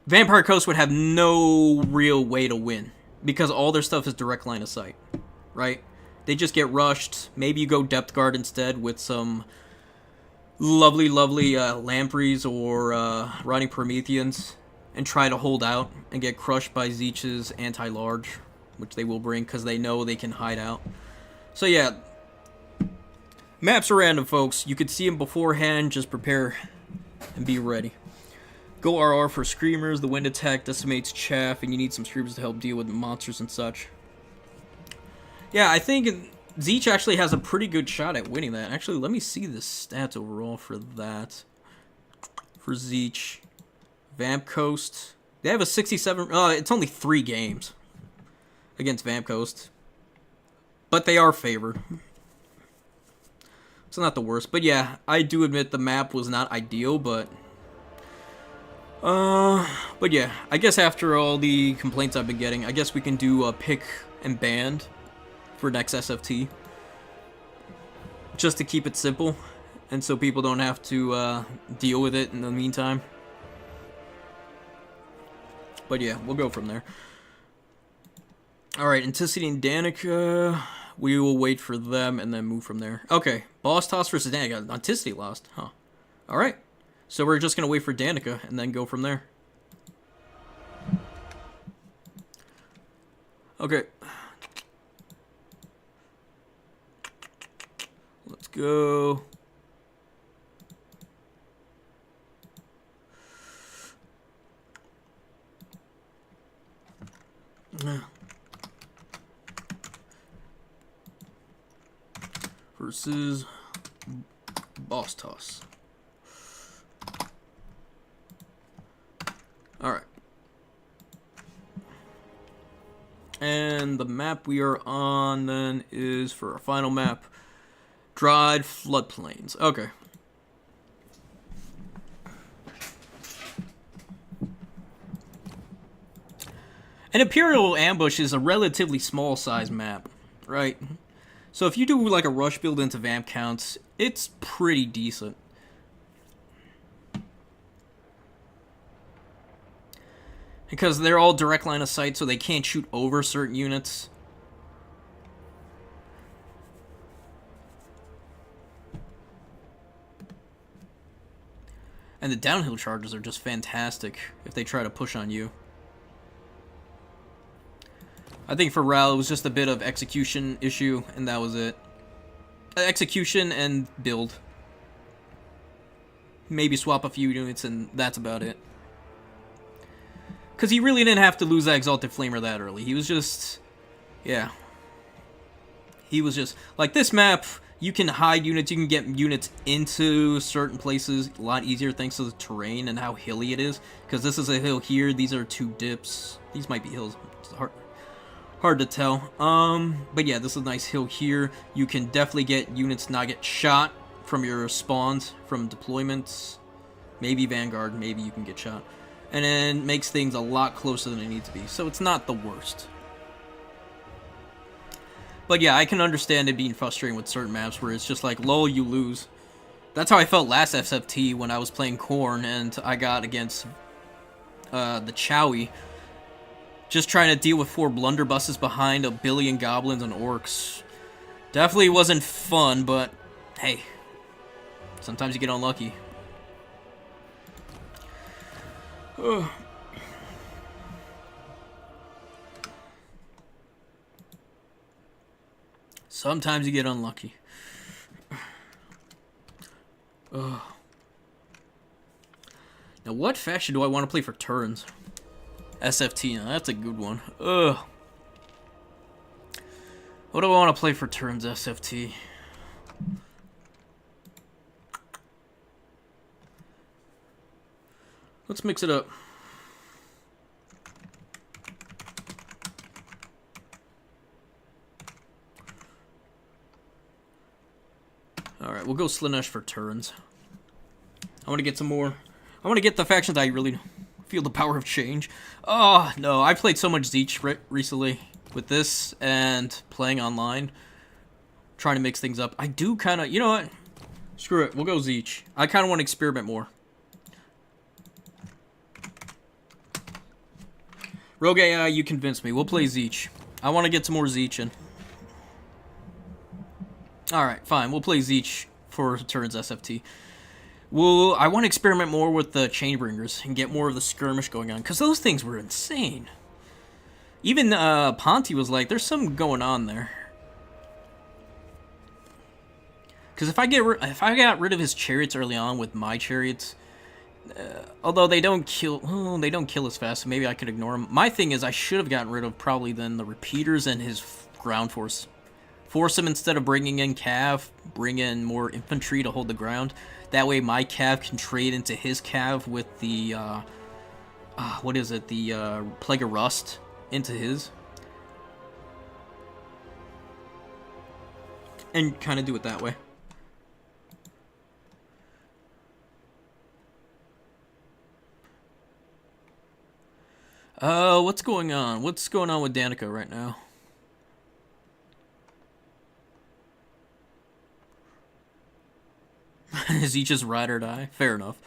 Vampire Coast would have no real way to win. Because all their stuff is direct line of sight, right? They just get rushed. Maybe you go depth guard instead with some lovely lampreys or rotting Prometheans and try to hold out and get crushed by Tzeentch's anti-large, which they will bring because they know they can hide out. So yeah, maps are random, folks. You could see them beforehand. Just prepare and be ready. Go RR for Screamers. The wind attack decimates chaff, and you need some Screamers to help deal with monsters and such. Yeah, I think Tzeentch actually has a pretty good shot at winning that. Actually, let me see the stats overall for that. For Tzeentch. Vamp Coast. They have a 67... it's only 3 games against Vamp Coast. But they are favored. It's not the worst. But yeah, I do admit the map was not ideal, but yeah, I guess after all the complaints I've been getting, I guess we can do a pick and band for next SFT. Just to keep it simple, and so people don't have to deal with it in the meantime. But yeah, we'll go from there. Alright, Anticity and Danica, we will wait for them and then move from there. Okay, Boss Toss versus Danica. Anticity lost, huh? Alright. So we're just going to wait for Danica and then go from there. Okay. Let's go. Versus Boss Toss. Alright. And the map we are on then is for our final map, Dried Floodplains. Okay. An Imperial Ambush is a relatively small size map, right? So if you do like a rush build into vamp counts, it's pretty decent. Because they're all direct line of sight, so they can't shoot over certain units. And the downhill charges are just fantastic if they try to push on you. I think for Ral, it was just a bit of execution issue, and that was it. execution and build. Maybe swap a few units, and that's about it. Because he really didn't have to lose that Exalted Flamer that early. He was just... yeah. He was just... like, this map, you can hide units, you can get units into certain places a lot easier thanks to the terrain and how hilly it is. Because this is a hill here, these are 2 dips. These might be hills. It's hard to tell. But yeah, this is a nice hill here. You can definitely get units not get shot from your spawns, from deployments. Maybe Vanguard, maybe you can get shot. And then makes things a lot closer than it needs to be. So it's not the worst. But yeah, I can understand it being frustrating with certain maps where it's just like, lol, you lose. That's how I felt last SFT when I was playing Korn and I got against the Chowie. Just trying to deal with 4 blunderbusses behind a billion goblins and orcs. Definitely wasn't fun, but hey, sometimes you get unlucky. Sometimes you get unlucky. Now, what faction do I want to play for turns? SFT, now that's a good one. What do I want to play for turns, SFT? Let's mix it up. Alright, we'll go Slaanesh for turns. I want to get some more. I want to get the factions I really feel the power of change. Oh, no. I played so much Tzeentch recently with this and playing online. Trying to mix things up. I do kind of... you know what? Screw it. We'll go Tzeentch. I kind of want to experiment more. Rogue AI, you convinced me. We'll play Tzeentch. I want to get some more Tzeentch in. Alright, fine. We'll play Tzeentch for turns SFT. I want to experiment more with the Chainbringers and get more of the skirmish going on. Because those things were insane. Even Ponty was like, there's something going on there. Because if I got rid of his chariots early on with my chariots... although they don't kill as fast, so maybe I could ignore them. My thing is, I should have gotten rid of probably then the repeaters and his ground force. Force him, instead of bringing in cav, bring in more infantry to hold the ground. That way my cav can trade into his cav with the, what is it, the Plague of Rust into his. And kind of do it that way. What's going on? What's going on with Danica right now? Is he just ride or die? Fair enough.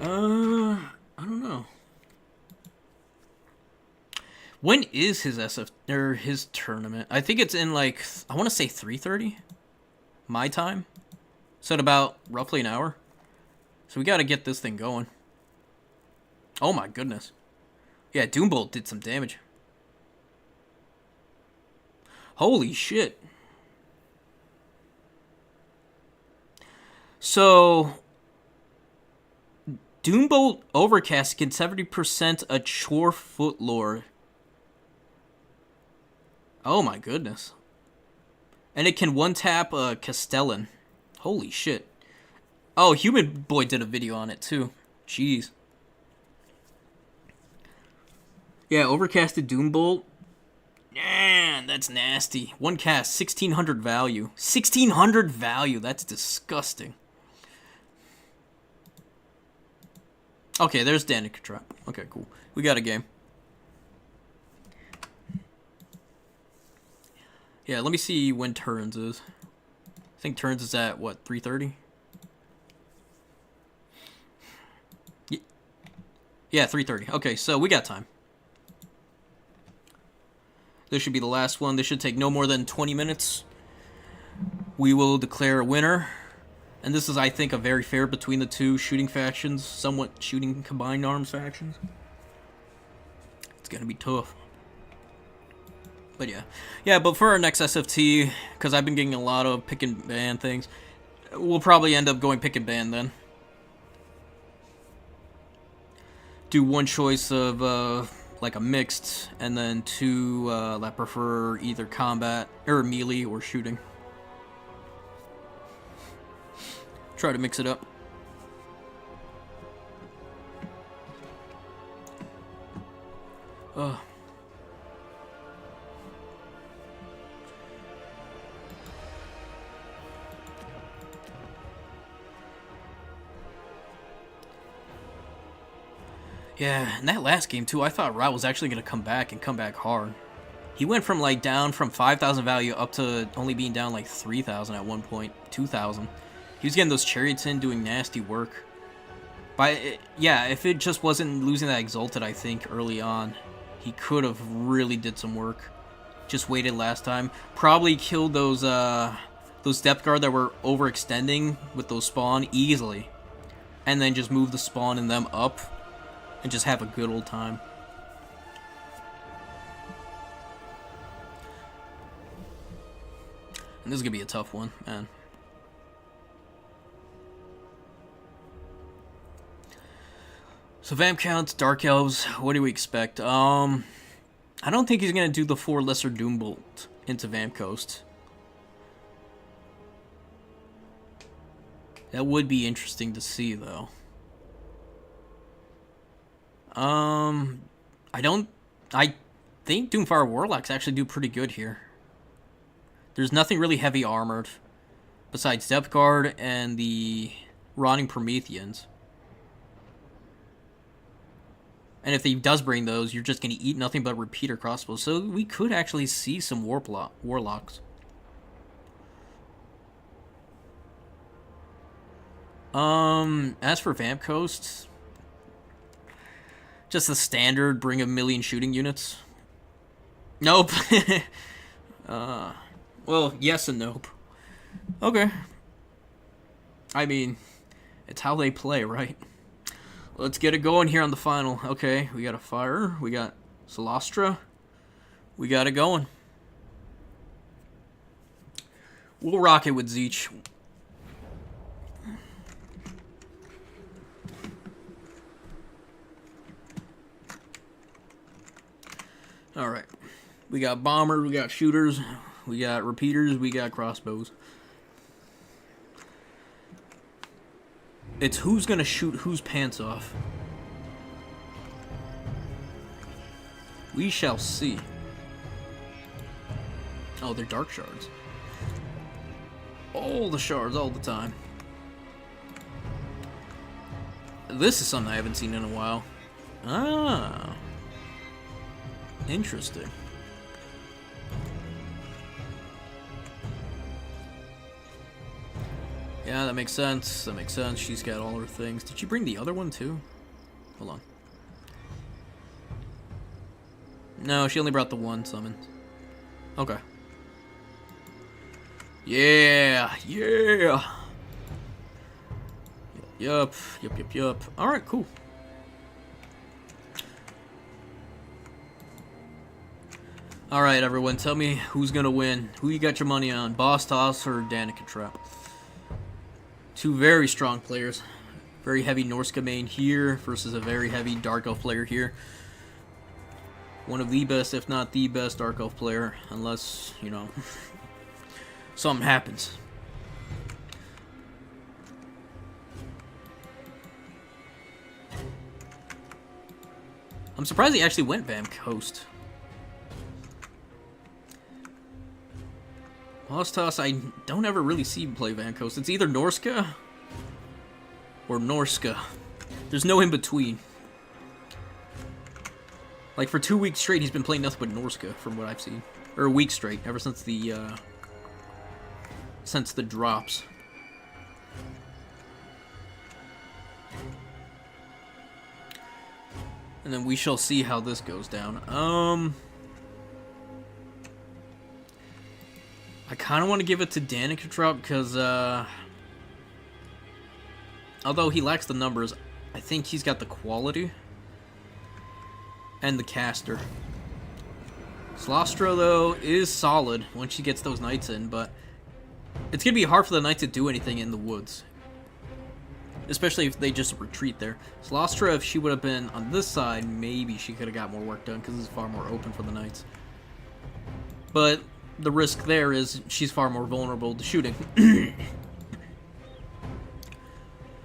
I don't know. When is his his tournament? I think it's in like, I want to say 3:30 my time. So in about roughly an hour. So we got to get this thing going. Oh my goodness. Yeah, Doombolt did some damage. Holy shit. So Doombolt Overcast can 70% a Chore Footlord. Oh my goodness. And it can one-tap a Castellan. Holy shit. Oh, Human Boy did a video on it too. Jeez. Yeah, Overcasted Doombolt. Man, that's nasty. One cast, 1600 value. 1600 value, that's disgusting. Okay, there's Danica Trap. Okay, cool. We got a game. Yeah, let me see when turns is. I think turns is at, what, 3:30? Yeah, 3:30. Okay, so we got time. This should be the last one. This should take no more than 20 minutes. We will declare a winner. And this is, I think, a very fair between the two shooting factions, somewhat shooting combined arms factions. It's gonna be tough. But yeah. Yeah, but for our next SFT, because I've been getting a lot of pick and ban things, we'll probably end up going pick and ban then. Do one choice of, like a mixed, and then two that prefer either combat, or melee, or shooting. Try to mix it up. Yeah, in that last game too, I thought Ra was actually going to come back and come back hard. He went from like down from 5,000 value up to only being down like 3,000 at one point, 2,000. He was getting those chariots in, doing nasty work. Yeah, if it just wasn't losing that Exalted, I think, early on, he could have really did some work. Just waited last time. Probably killed those depth guard that were overextending with those spawn easily. And then just move the spawn and them up. And just have a good old time. And this is going to be a tough one, man. So Vamp counts, Dark Elves, what do we expect? I don't think he's going to do the 4 Lesser Doombolt into Vamp Coast. That would be interesting to see, though. I think Doomfire Warlocks actually do pretty good here. There's nothing really heavy armored besides Depth Guard and the Rotting Prometheans. And if he does bring those, you're just going to eat nothing but repeater crossbows. So we could actually see some Warlocks. As for Vamp Coast, just the standard bring a million shooting units. Nope. Well, yes and nope. Okay. I mean, it's how they play, right? Let's get it going here on the final. Okay, we got a fire. We got Solastra. We got it going. We'll rock it with Tzeentch. Alright. We got bombers, we got shooters, we got repeaters, we got crossbows. It's who's gonna shoot whose pants off. We shall see. Oh, they're dark shards. All the shards, all the time. This is something I haven't seen in a while. Ah. Interesting. Yeah, that makes sense. That makes sense. She's got all her things. Did she bring the other one too? Hold on. No, she only brought the one summon. Okay. Yeah, yeah. Yup. Alright, cool. Alright, everyone, tell me who's gonna win. Who you got your money on? Boss Toss or Danica Trap? Two very strong players. Very heavy Norska main here versus a very heavy Dark Elf player here. One of the best, if not the best, Dark Elf player. Unless, you know, something happens. I'm surprised he actually went Vamp Coast. Boss Toss, I don't ever really see him play Vamp Coast. It's either Norska or Norska. There's no in between. Like for 2 weeks straight, he's been playing nothing but Norska, from what I've seen, or a week straight, ever since the drops. And then we shall see how this goes down. I kind of want to give it to Danica Trout because Although he lacks the numbers, I think he's got the quality and the caster. Slostra, though, is solid once she gets those knights in, but it's going to be hard for the knights to do anything in the woods. Especially if they just retreat there. Slostra, if she would have been on this side, maybe she could have got more work done, because it's far more open for the knights. But the risk there is she's far more vulnerable to shooting.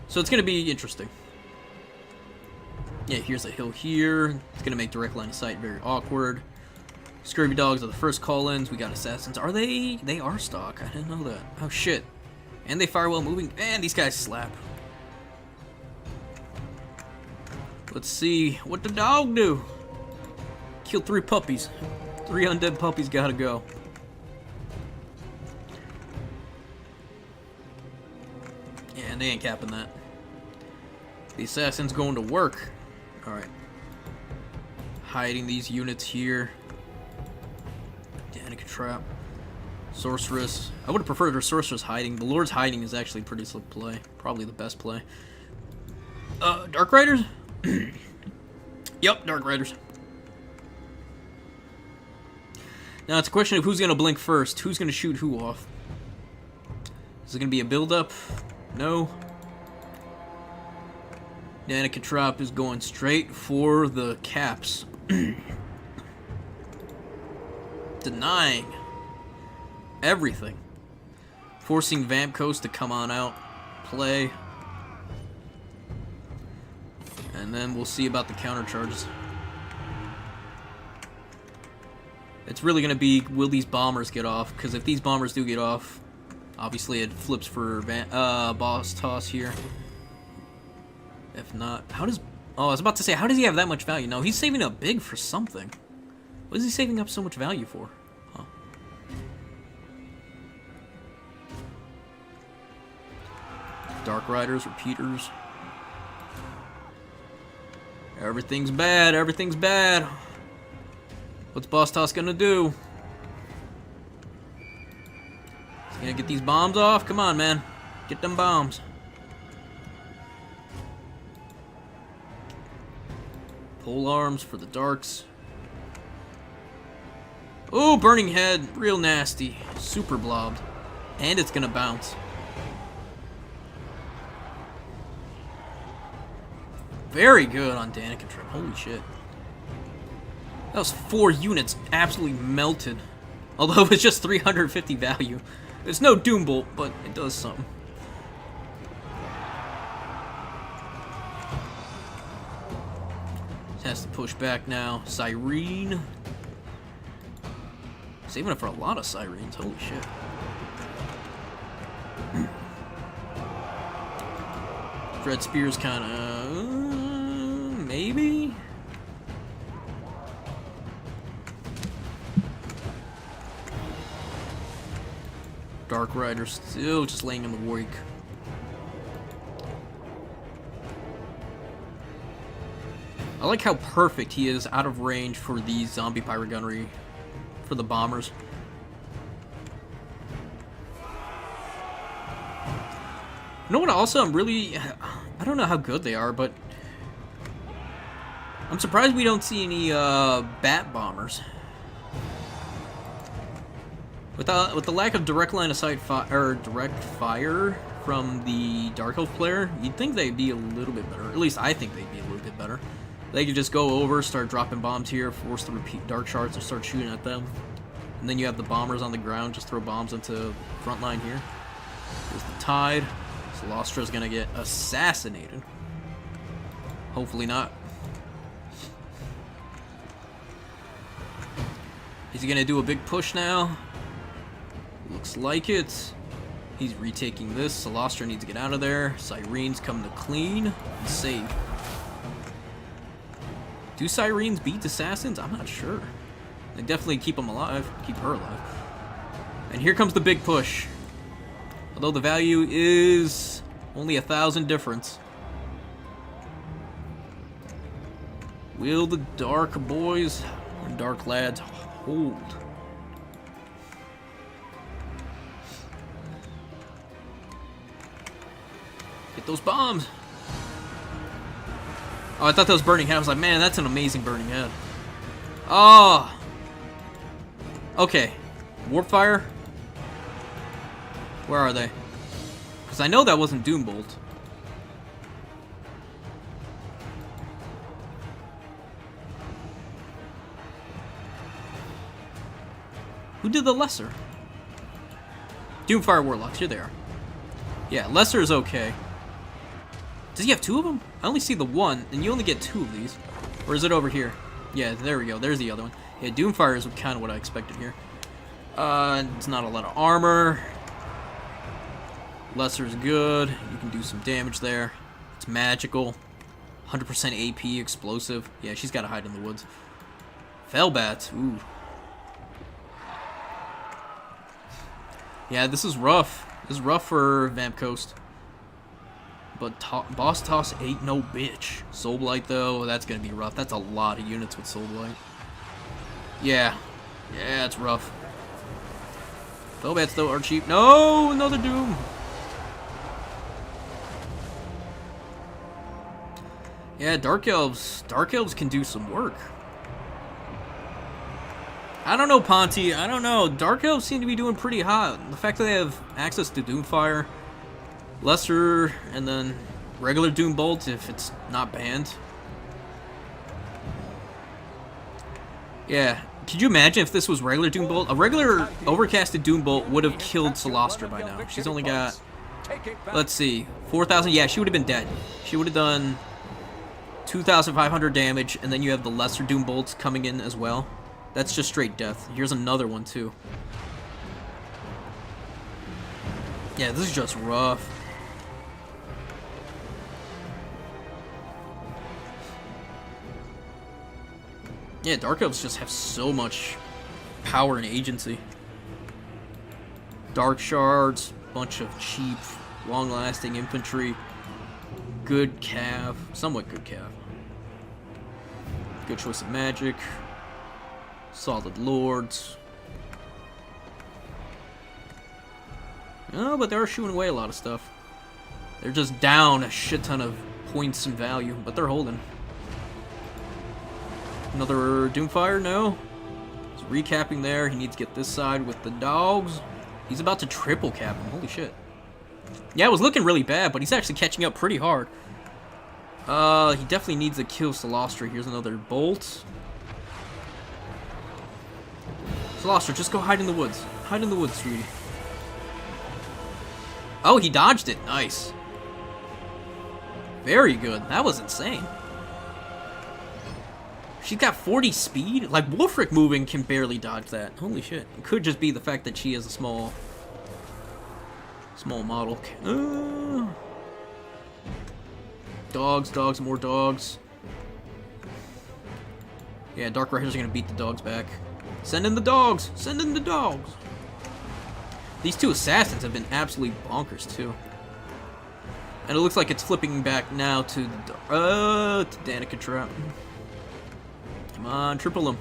So it's going to be interesting. Yeah, here's a hill here. It's going to make direct line of sight very awkward. Scurvy dogs are the first call-ins. We got assassins. Are they? They are stock. I didn't know that. Oh, shit. And they fire well moving. And these guys slap. Let's see what the dog do. Killed 3 puppies. 3 undead puppies gotta go. Yeah, and they ain't capping that. The assassin's going to work. Alright. Hiding these units here. Danica Trap. Sorceress. I would have preferred her Sorceress hiding. The Lord's hiding is actually a pretty slick play. Probably the best play. Dark Riders? Yep, Dark Riders. Now it's a question of who's going to blink first. Who's going to shoot who off? Is it going to be a build-up? No. Danica Trap is going straight for the caps. Denying everything. Forcing Vamp Coast to come on out. Play. And then we'll see about the counter charges. It's really going to be, will these bombers get off? Because if these bombers do get off, obviously it flips for boss toss here. If not, how does... Oh, I was about to say, how does he have that much value? No, he's saving up big for something. What is he saving up so much value for? Huh. Dark Riders, Repeaters. Everything's bad, everything's bad. What's Boss Toss gonna do? He's gonna get these bombs off? Come on, man. Get them bombs. Pole arms for the darks. Oh, burning head. Real nasty. Super blobbed. And it's gonna bounce. Very good on Danica Trap. Holy shit. That was 4 units absolutely melted. Although it's just 350 value. It's no Doom Bolt, but it does something. Has to push back now. Cyrene. Saving up for a lot of Syrenes. Holy shit. Dread Spear's kind of... maybe? Dark Rider still just laying in the wake. I like how perfect he is out of range for the zombie pyro gunnery for the bombers. You know what also I don't know how good they are, but I'm surprised we don't see any bat bombers. With the lack of direct line of sight or direct fire from the Dark Elf player, you'd think they'd be a little bit better. At least I think they'd be a little bit better. They could just go over, start dropping bombs here, force the repeat dark shards to start shooting at them. And then you have the bombers on the ground, just throw bombs into front line here. There's the tide. Slostra's gonna get assassinated. Hopefully not. Is he gonna do a big push now? Looks like it. He's retaking this. Slostra needs to get out of there. Syrene's coming to clean and save. Do Syrenes beat Assassins? I'm not sure. They definitely keep them alive. Keep her alive. And here comes the big push. Although the value is only 1,000 difference. Will the dark boys or dark lads hold? Get those bombs. Oh, I thought that was burning head. I was like, man, that's an amazing burning head. Oh. Okay. Warp fire. Where are they? Because I know that wasn't Doombolt. Who did the lesser? Doomfire Warlocks, you're there. Yeah, lesser is okay. Does he have two of them? I only see the one, and you only get two of these. Or is it over here? Yeah, there we go. There's the other one. Yeah, Doomfire is kind of what I expected here. It's not a lot of armor. Lesser is good. You can do some damage there. It's magical. 100% AP, explosive. Yeah, she's got to hide in the woods. Fellbat. Ooh. Yeah, this is rough. This is rough for Vamp Coast. But Boss Toss ain't no bitch. Soul Blight, though, that's going to be rough. That's a lot of units with Soul Blight. Yeah. Yeah, it's rough. Fellbats, though, are cheap. No! Another Doom! Yeah, Dark Elves. Dark Elves can do some work. I don't know, Ponty. I don't know. Dark Elves seem to be doing pretty hot. The fact that they have access to Doomfire, Lesser, and then regular Doombolt if it's not banned. Yeah. Could you imagine if this was regular Doombolt? A regular overcasted Doombolt would have killed Celostra by now. She's only got, let's see, 4,000. Yeah, she would have been dead. She would have done 2,500 damage, and then you have the lesser Doombolts coming in as well. That's just straight death. Here's another one, too. Yeah, this is just rough. Yeah, Dark Elves just have so much power and agency. Dark Shards, bunch of cheap, long-lasting infantry. Good cav. Somewhat good cav. Good choice of magic. Solid lords. Oh, but they're shooing away a lot of stuff. They're just down a shit ton of points and value, but they're holding. Another Doomfire? No. He's recapping there. He needs to get this side with the dogs. He's about to triple cap him. Holy shit. Yeah, it was looking really bad, but he's actually catching up pretty hard. He definitely needs to kill Celostra. Here's another bolt. Celostra, just go hide in the woods. Hide in the woods, sweetie. Oh, he dodged it. Nice. Very good. That was insane. She's got 40 speed? Like, Wolfric moving can barely dodge that. Holy shit. It could just be the fact that she is a small model. Dogs, dogs, more dogs. Yeah, Dark Riders are going to beat the dogs back. Send in the dogs! Send in the dogs! These two assassins have been absolutely bonkers, too. And it looks like it's flipping back now to Danica Trap. Come on, triple them.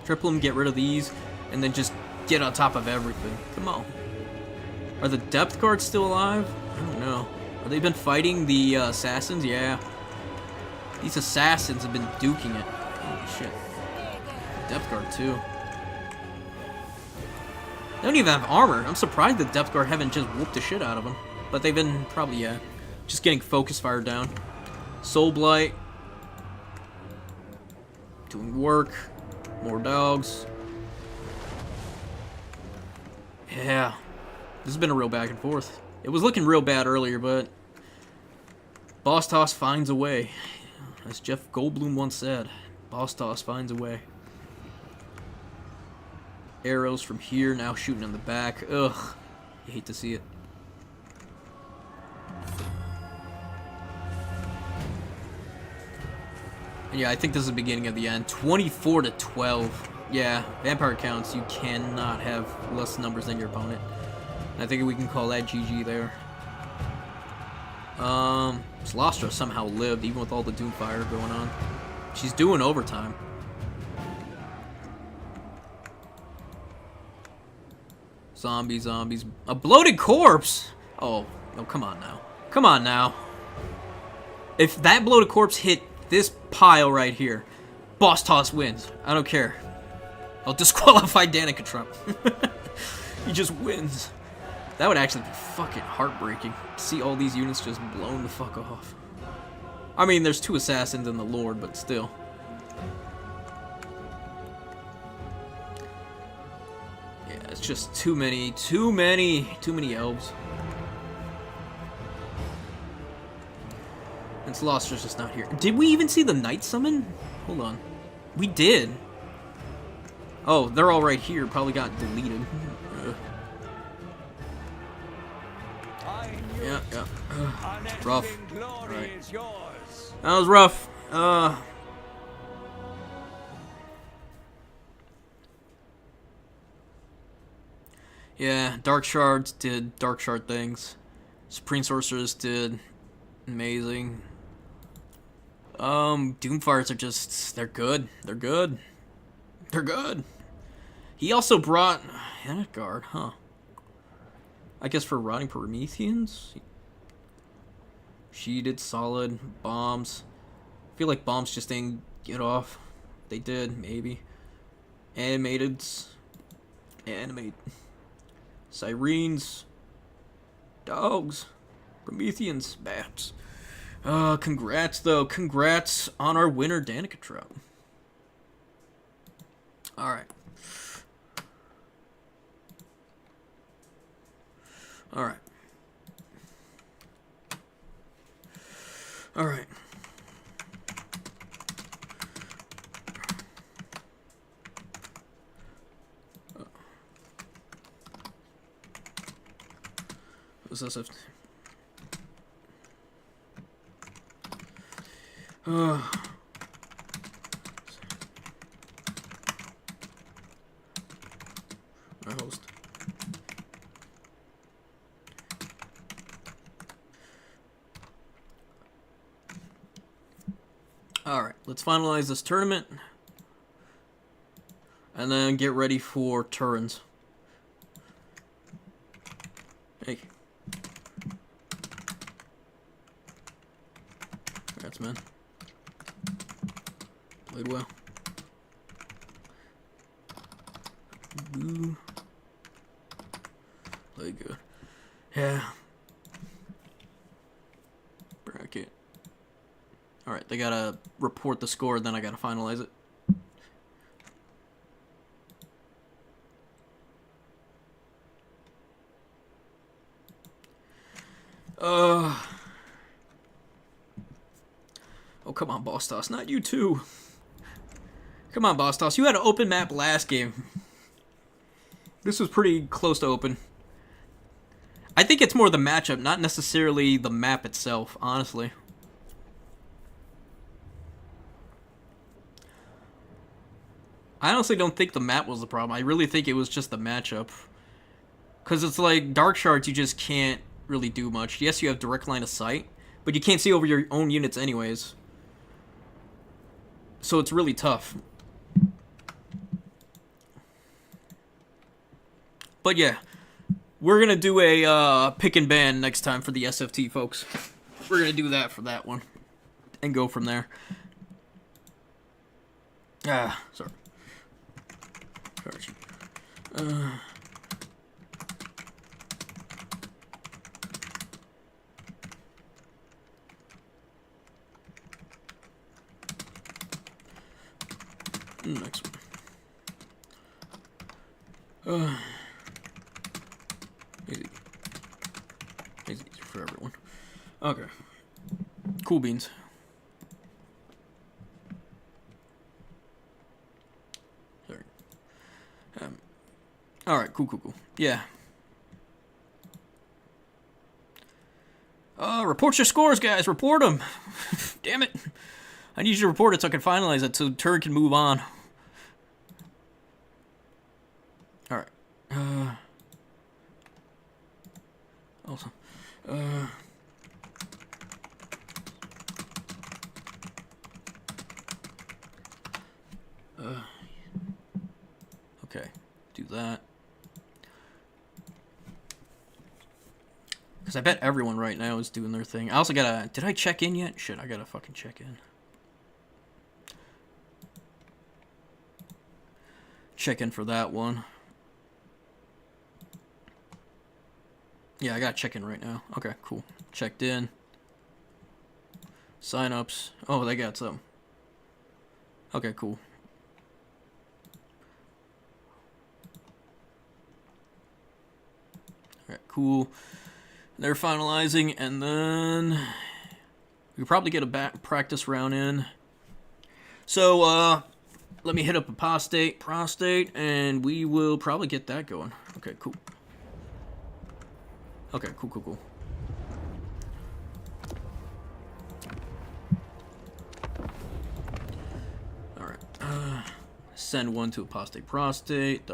Triple them, get rid of these, and then just get on top of everything. Come on. Are the depth guards still alive? I don't know. Have they been fighting the assassins? Yeah. These assassins have been duking it. Holy shit. Depth guard, too. They don't even have armor. I'm surprised the depth guard haven't just whooped the shit out of them. But they've been probably, yeah, just getting focus fire down. Soul Blight. Doing work. More dogs. Yeah. This has been a real back and forth. It was looking real bad earlier, but Boss Toss finds a way. As Jeff Goldblum once said, Boss Toss finds a way. Arrows from here, now shooting in the back. Ugh. You hate to see it. And yeah, I think this is the beginning of the end. 24 to 12. Yeah, vampire counts, you cannot have less numbers than your opponent. I think we can call that GG there. Celostra somehow lived, even with all the Doomfire going on. She's doing overtime. Zombies. A bloated corpse! Oh, come on now. Come on now. If that bloated corpse hit this pile right here, Boss Toss wins. I don't care. I'll disqualify Danica Trump. He just wins. That would actually be fucking heartbreaking. See all these units just blown the fuck off. I mean, there's 2 assassins and the Lord, but still. Yeah, it's just too many elves. And Sloster's just not here. Did we even see the Knight summon? Hold on. We did. Oh, they're all right here. Probably got deleted. Yeah. Rough. Right. That was rough. Yeah, Dark Shards did Dark Shard things. Supreme Sorcerers did amazing. Doomfires are just, they're good. They're good. They're good. He also brought Guard, huh? I guess for rotting Prometheans? She did solid. Bombs. I feel like bombs just didn't get off. They did, maybe. Animateds. Animate. Sirens. Dogs. Prometheans. Bats. Congrats, though. Congrats on our winner, Danica Trout. Alright. Alright. Alright. What's SFT? My host. Alright, let's finalize this tournament. And then get ready for turns. Hey. Congrats, man. Played well. Ooh. Played good. Yeah. Bracket. Alright, they gotta report the score, then I gotta finalize it. Oh, come on, Boss Toss. Not you, too. Come on, Boss Toss. You had an open map last game. This was pretty close to open. I think it's more the matchup, not necessarily the map itself, honestly. I honestly don't think the map was the problem. I really think it was just the matchup. Because it's like Dark Shards, you just can't really do much. Yes, you have direct line of sight, but you can't see over your own units anyways. So it's really tough. But yeah, we're going to do a pick and ban next time for the SFT, folks. We're going to do that for that one. And go from there. Sorry. Next one. Easy. Easy for everyone. Okay. Cool beans. Sorry. Alright, cool. Yeah. Report your scores, guys. Report them. Damn it. I need you to report it so I can finalize it so turn can move on. Alright. Also. Okay. Do that. Because I bet everyone right now is doing their thing. I also gotta... Did I check in yet? Shit, I gotta fucking check in. Check in for that one. Yeah, I gotta check in right now. Okay, cool. Checked in. Sign-ups. Oh, they got some. Okay, cool. Alright, cool. They're finalizing, and then we could probably get a back practice round in. So, let me hit up a prostate, and we will probably get that going. Okay, cool. Okay, cool. Alright, send one to apostate prostate,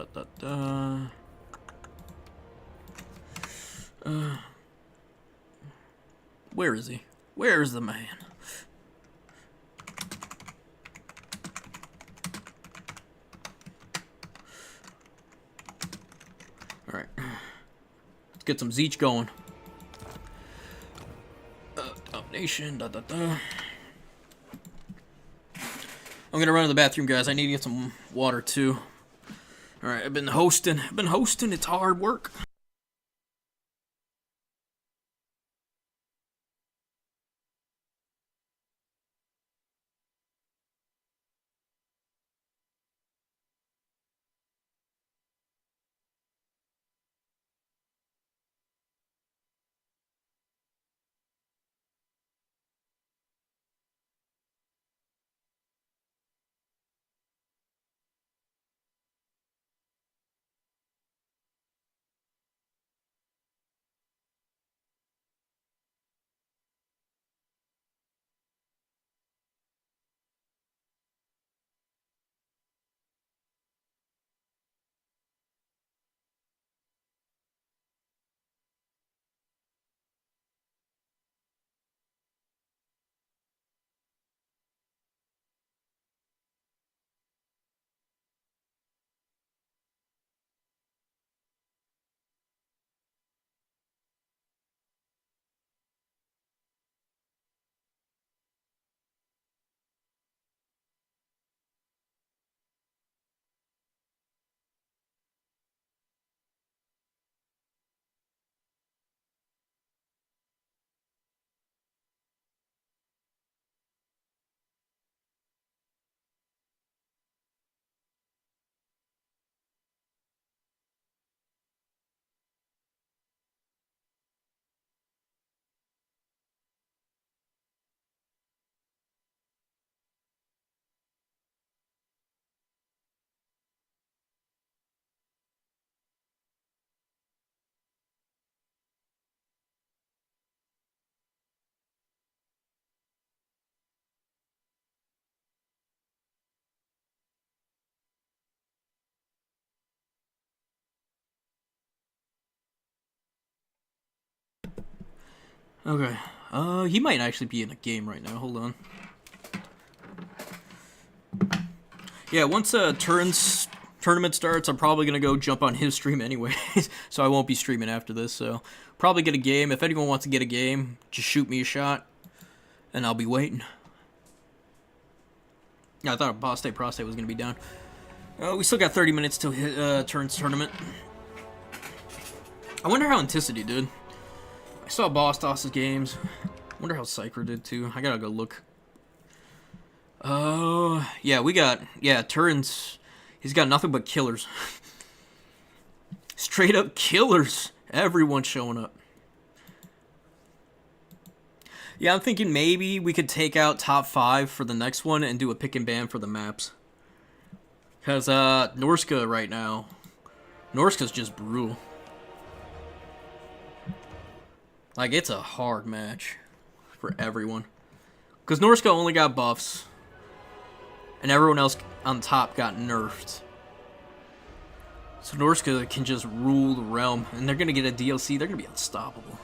where is he? Where is the man? Alright. Let's get some Tzeentch going. Domination, I'm gonna run to the bathroom, guys. I need to get some water, too. Alright, I've been hosting. It's hard work. Okay. He might actually be in a game right now. Hold on. Yeah, once tournament starts, I'm probably gonna go jump on his stream anyway, so I won't be streaming after this. So probably get a game. If anyone wants to get a game, just shoot me a shot, and I'll be waiting. Yeah, I thought Prostate was gonna be down. We still got 30 minutes till Turns tournament. I wonder how Anticity did. I saw Boss Toss's games. Wonder how Cypher did too. I gotta go look. Yeah, Turns. He's got nothing but killers. Straight up killers. Everyone's showing up. Yeah, I'm thinking maybe we could take out top 5 for the next one and do a pick and ban for the maps. Because, Norska right now. Norska's just brutal. Like, it's a hard match for everyone. Because Norska only got buffs. And everyone else on top got nerfed. So Norska can just rule the realm. And they're going to get a DLC. They're going to be unstoppable.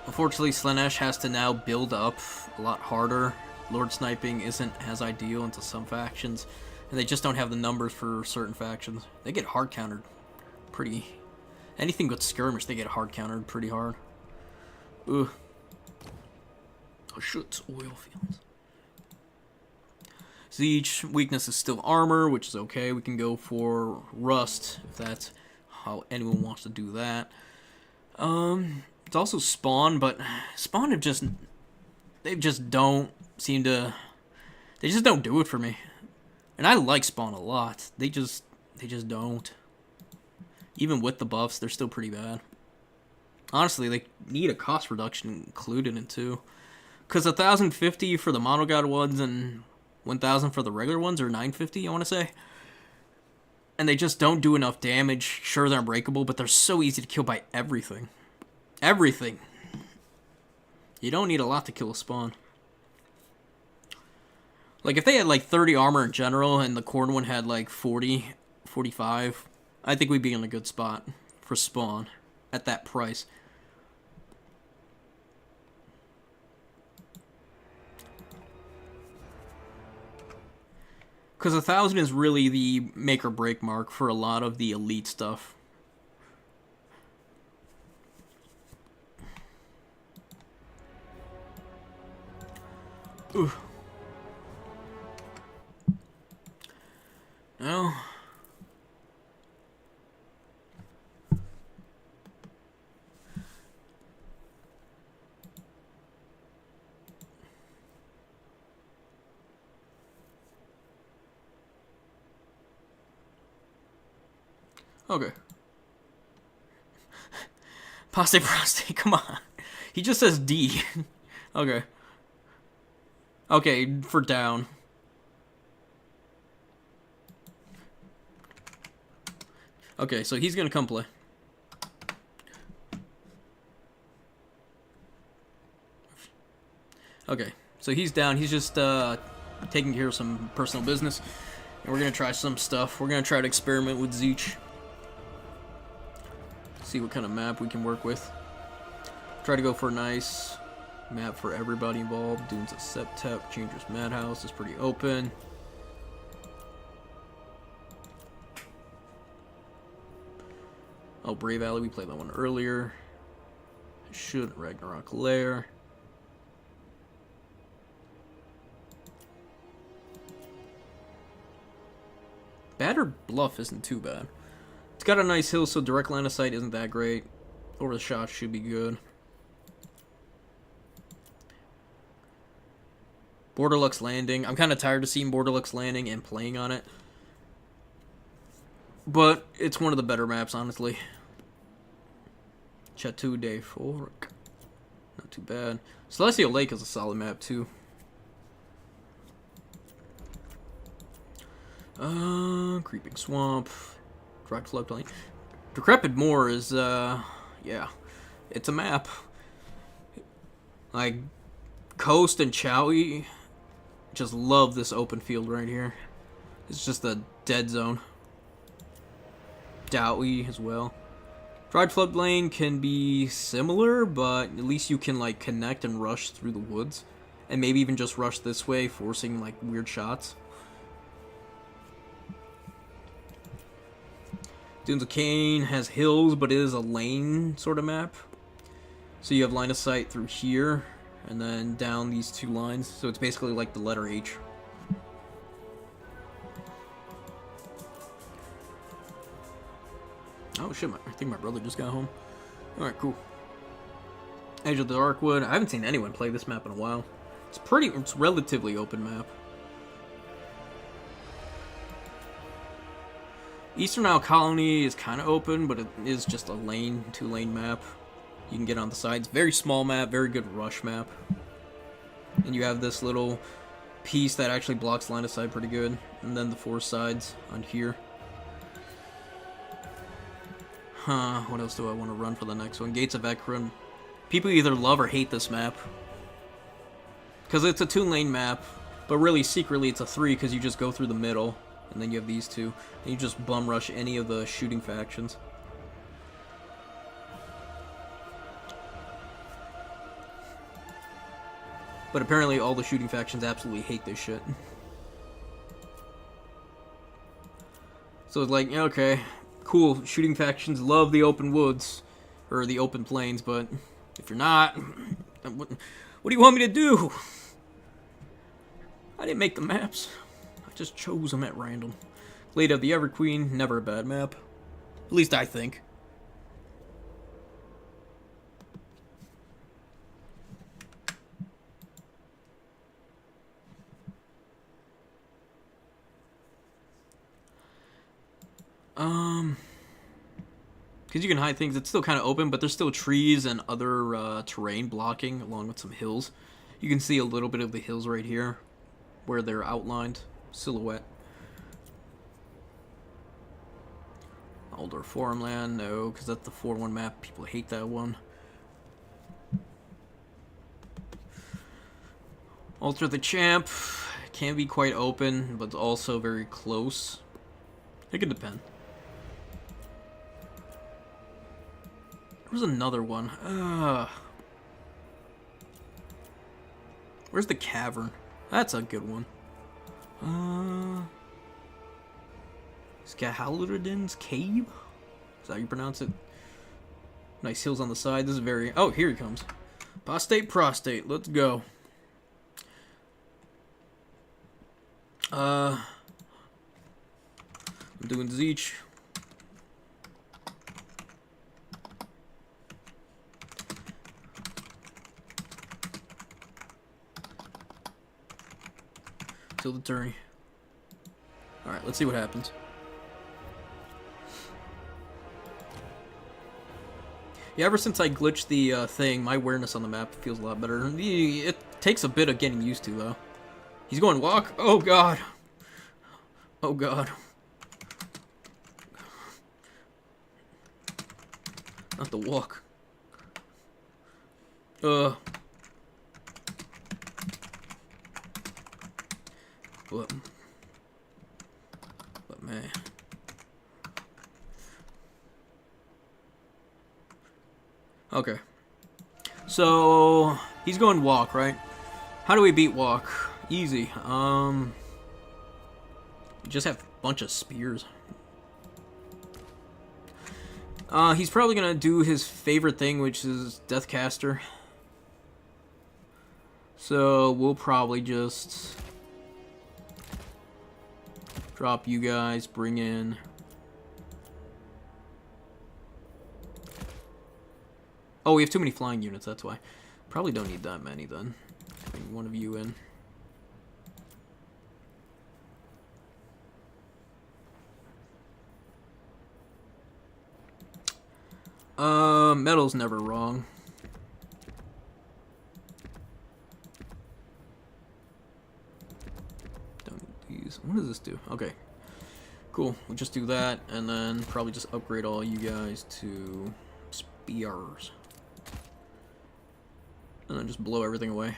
Unfortunately, Slaanesh has to now build up a lot harder. Lord sniping isn't as ideal into some factions. And they just don't have the numbers for certain factions. They get hard countered pretty... Anything but skirmish, they get hard countered pretty hard. Ugh. Oh shit, oil fields. Tzeentch, weakness is still armor, which is okay. We can go for rust, if that's how anyone wants to do that. It's also spawn, but spawn they just don't seem to... They just don't do it for me. And I like spawn a lot. They just don't. Even with the buffs, they're still pretty bad. Honestly, they need a cost reduction included in too. Because 1,050 for the Mono God ones and 1,000 for the regular ones, or 950, I want to say. And they just don't do enough damage. Sure, they're unbreakable, but they're so easy to kill by everything. Everything. You don't need a lot to kill a spawn. Like, if they had, like, 30 armor in general, and the corn one had, like, 40, 45, I think we'd be in a good spot for spawn at that price. Because 1,000 is really the make or break mark for a lot of the elite stuff. Ooh. No. Okay. Prostate, come on. He just says D. Okay. Okay, for down. Okay, so he's gonna come play. Okay, so he's down. He's just taking care of some personal business. And we're gonna try some stuff. We're gonna try to experiment with Tzeentch. See what kind of map we can work with. Try to go for a nice map for everybody involved. Dunes of Septep, Changer's Madhouse is pretty open. Oh, Brave Alley, we played that one earlier. Should Ragnarok Lair. Batter Bluff isn't too bad. It's got a nice hill, so direct line of sight isn't that great. Over the shot should be good. Borderlux Landing. I'm kind of tired of seeing Borderlux Landing and playing on it. But it's one of the better maps, honestly. Chateau de Fork. Not too bad. Celestial Lake is a solid map, too. Creeping Swamp. Dry Floodplain. Decrepit Moor is, yeah. It's a map. Like, Coast and Chowie just love this open field right here. It's just a dead zone. Dowie as well. Dried Floodplain can be similar, but at least you can, like, connect and rush through the woods. And maybe even just rush this way, forcing, like, weird shots. Dunes of Cain has hills, but it is a lane sort of map. So you have line of sight through here, and then down these two lines. So it's basically like the letter H. Oh shit, I think my brother just got home. Alright, cool. Edge of the Darkwood. I haven't seen anyone play this map in a while. It's relatively open map. Eastern Isle Colony is kind of open, but it is just a lane, two-lane map. You can get on the sides. Very small map, very good rush map. And you have this little piece that actually blocks line of sight pretty good. And then the four sides on here. What else do I want to run for the next one? Gates of Ekron. People either love or hate this map. Because it's a two-lane map, but really, secretly, it's a three because you just go through the middle. And then you have these two. And you just bum rush any of the shooting factions. But apparently all the shooting factions absolutely hate this shit. So it's like, okay, cool, shooting factions love the open woods, or the open plains, but if you're not, what do you want me to do? I didn't make the maps. I just chose them at random. Glade of the Everqueen, never a bad map. At least I think. Because you can hide things, it's still kind of open, but there's still trees and other terrain blocking, along with some hills. You can see a little bit of the hills right here, where they're outlined, silhouette. Older Farmland, no, because that's the 4-1 map. People hate that one. Alter the Champ can be quite open, but also very close. It can depend. There's another one. Where's the cavern? That's a good one. Skahaludin's Cave? Is that how you pronounce it? Nice hills on the side. This is very... Oh, here he comes. Prostate. Let's go. I'm doing Tzeentch. Till the tourney. Alright, let's see what happens. Yeah, ever since I glitched the thing, my awareness on the map feels a lot better. It takes a bit of getting used to, though. He's going walk. Oh, God. Oh, God. Not the walk. But man. Okay. So he's going walk, right? How do we beat walk? Easy. Just have a bunch of spears. He's probably gonna do his favorite thing, which is Deathcaster. So we'll probably just drop you guys, bring in oh, we have too many flying units, that's why. Probably don't need that many then. Bring one of you in. Metal's never wrong. Don't need these. What does this do? Okay. Cool. We'll just do that, and then probably just upgrade all you guys to spears. And then just blow everything away.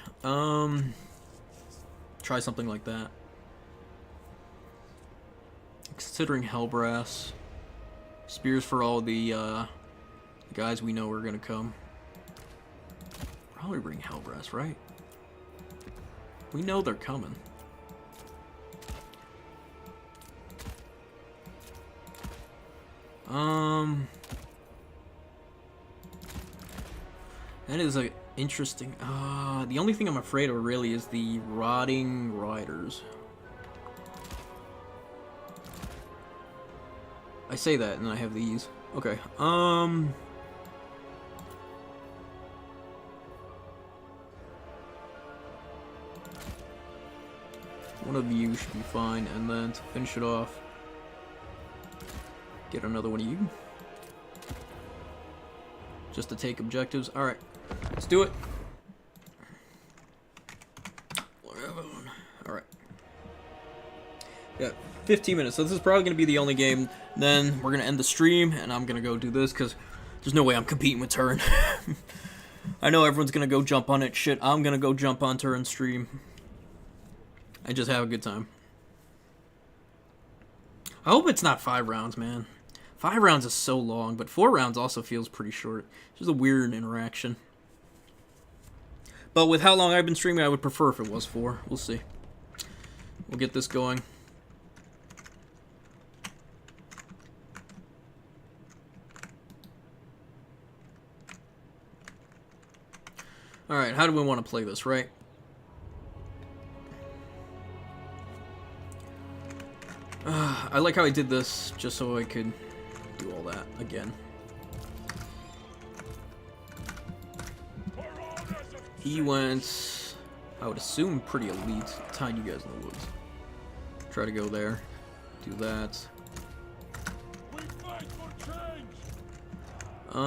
Try something like that. Considering Hellbrass. Spears for all the guys we know are gonna come. Probably bring Hellbrass, right? We know they're coming. That is a interesting. The only thing I'm afraid of really is the rotting riders. I say that and I have these. Okay. One of you should be fine, and then to finish it off, get another one of you. Just to take objectives. Alright, let's do it. Alright. Yeah, 15 minutes. So this is probably going to be the only game. Then we're going to end the stream, and I'm going to go do this, because there's no way I'm competing with Turin. I know everyone's going to go jump on it. Shit, I'm going to go jump on Turin's stream. I just have a good time. I hope it's not 5 rounds, man. 5 rounds is so long, but 4 rounds also feels pretty short. It's just a weird interaction. But with how long I've been streaming, I would prefer if it was 4. We'll see. We'll get this going. Alright, how do we want to play this, right? I like how I did this just so I could do all that again. He went, I would assume, pretty elite. Tying you guys in the woods. Try to go there. Do that. You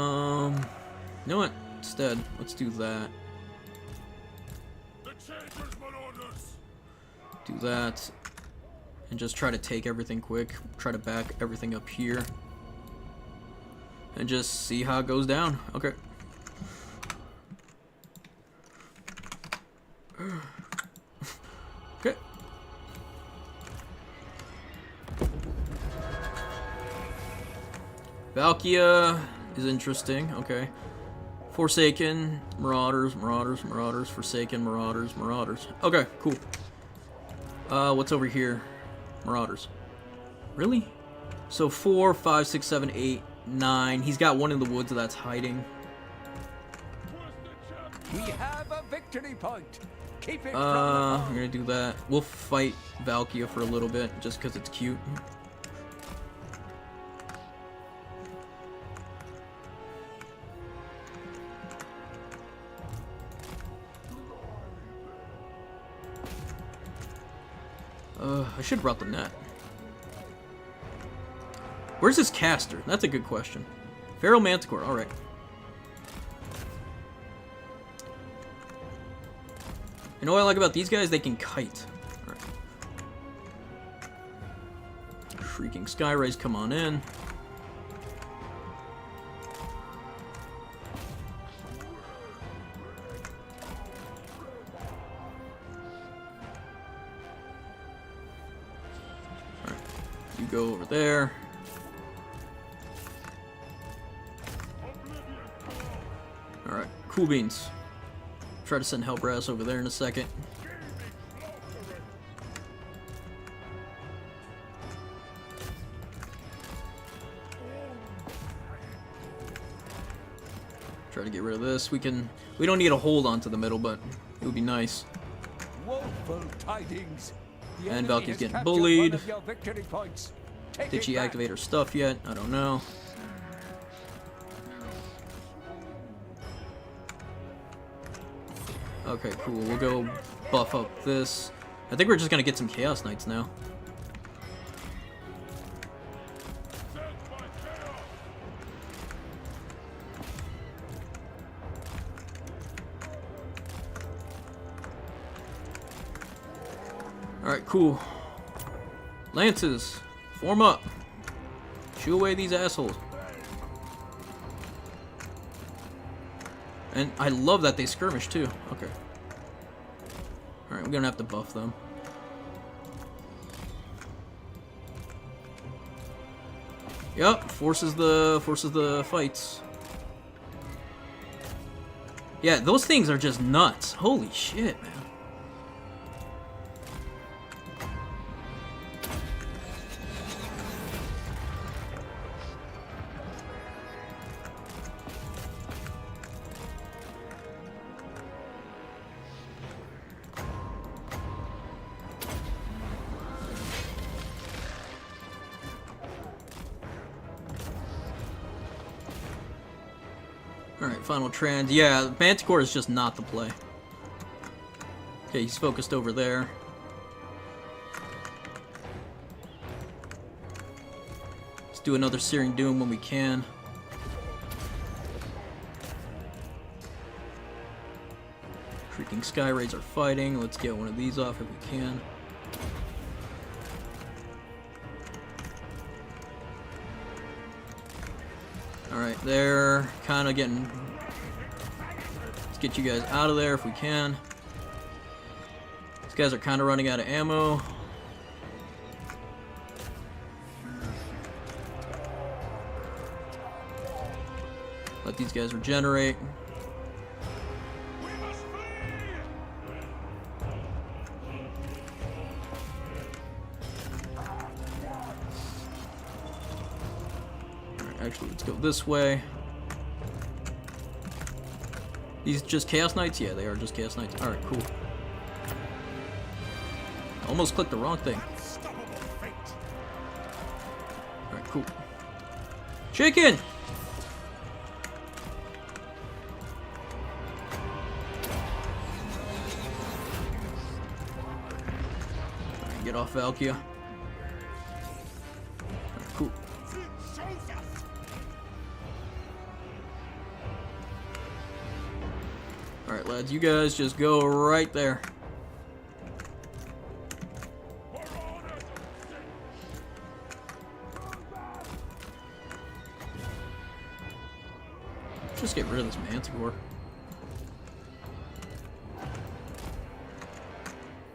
know what? Instead, let's do that. Do that. And just try to take everything quick. Try to back everything up here. And just see how it goes down. Okay. Okay. Valkia is interesting. Okay. Forsaken, Marauders, Marauders, Marauders, Forsaken, Marauders, Marauders. Okay, cool. What's over here? Marauders. Really? So 4, 5, 6, 7, 8, 9. He's got one in the woods that's hiding. We have a victory point. Keep it I'm gonna do that. We'll fight Valkia for a little bit, just because it's cute. I should have brought the net. Where's his caster? That's a good question. Feral Manticore, alright. You know what I like about these guys? They can kite. Alright. Shrieking Skyrays, come on in. Alright. You go over there. Alright, cool beans. Try to send Hellbrass over there in a second. Try to get rid of this. We don't need a hold onto the middle, but it would be nice. woeful tidings. The And enemy Valky's has getting captured bullied. one of your victory points. Take Did it she back. activate her stuff yet? I don't know. Okay, cool. We'll go buff up this. I think we're just gonna get some Chaos Knights now. Alright, cool. Lances, form up. Shoo away these assholes. And I love that they skirmish too. Okay. Alright, we're gonna have to buff them. Yep, forces the fights. Yeah, those things are just nuts. Holy shit, man. Alright, final trend. Yeah, Manticore is just not the play. Okay, he's focused over there. Let's do another Searing Doom when we can. Shrieking Sky Raids are fighting. Let's get one of these off if we can. Alright, they're kind of getting... Let's get you guys out of there if we can. These guys are kind of running out of ammo. Let these guys regenerate. Actually, let's go this way. These just Chaos Knights? Yeah, they are just Chaos Knights. Alright, cool. Almost clicked the wrong thing. Alright, cool. Chicken! Alright, get off Valkia. Alright, cool. Alright, lads, you guys just go right there. Just get rid of this Manticore.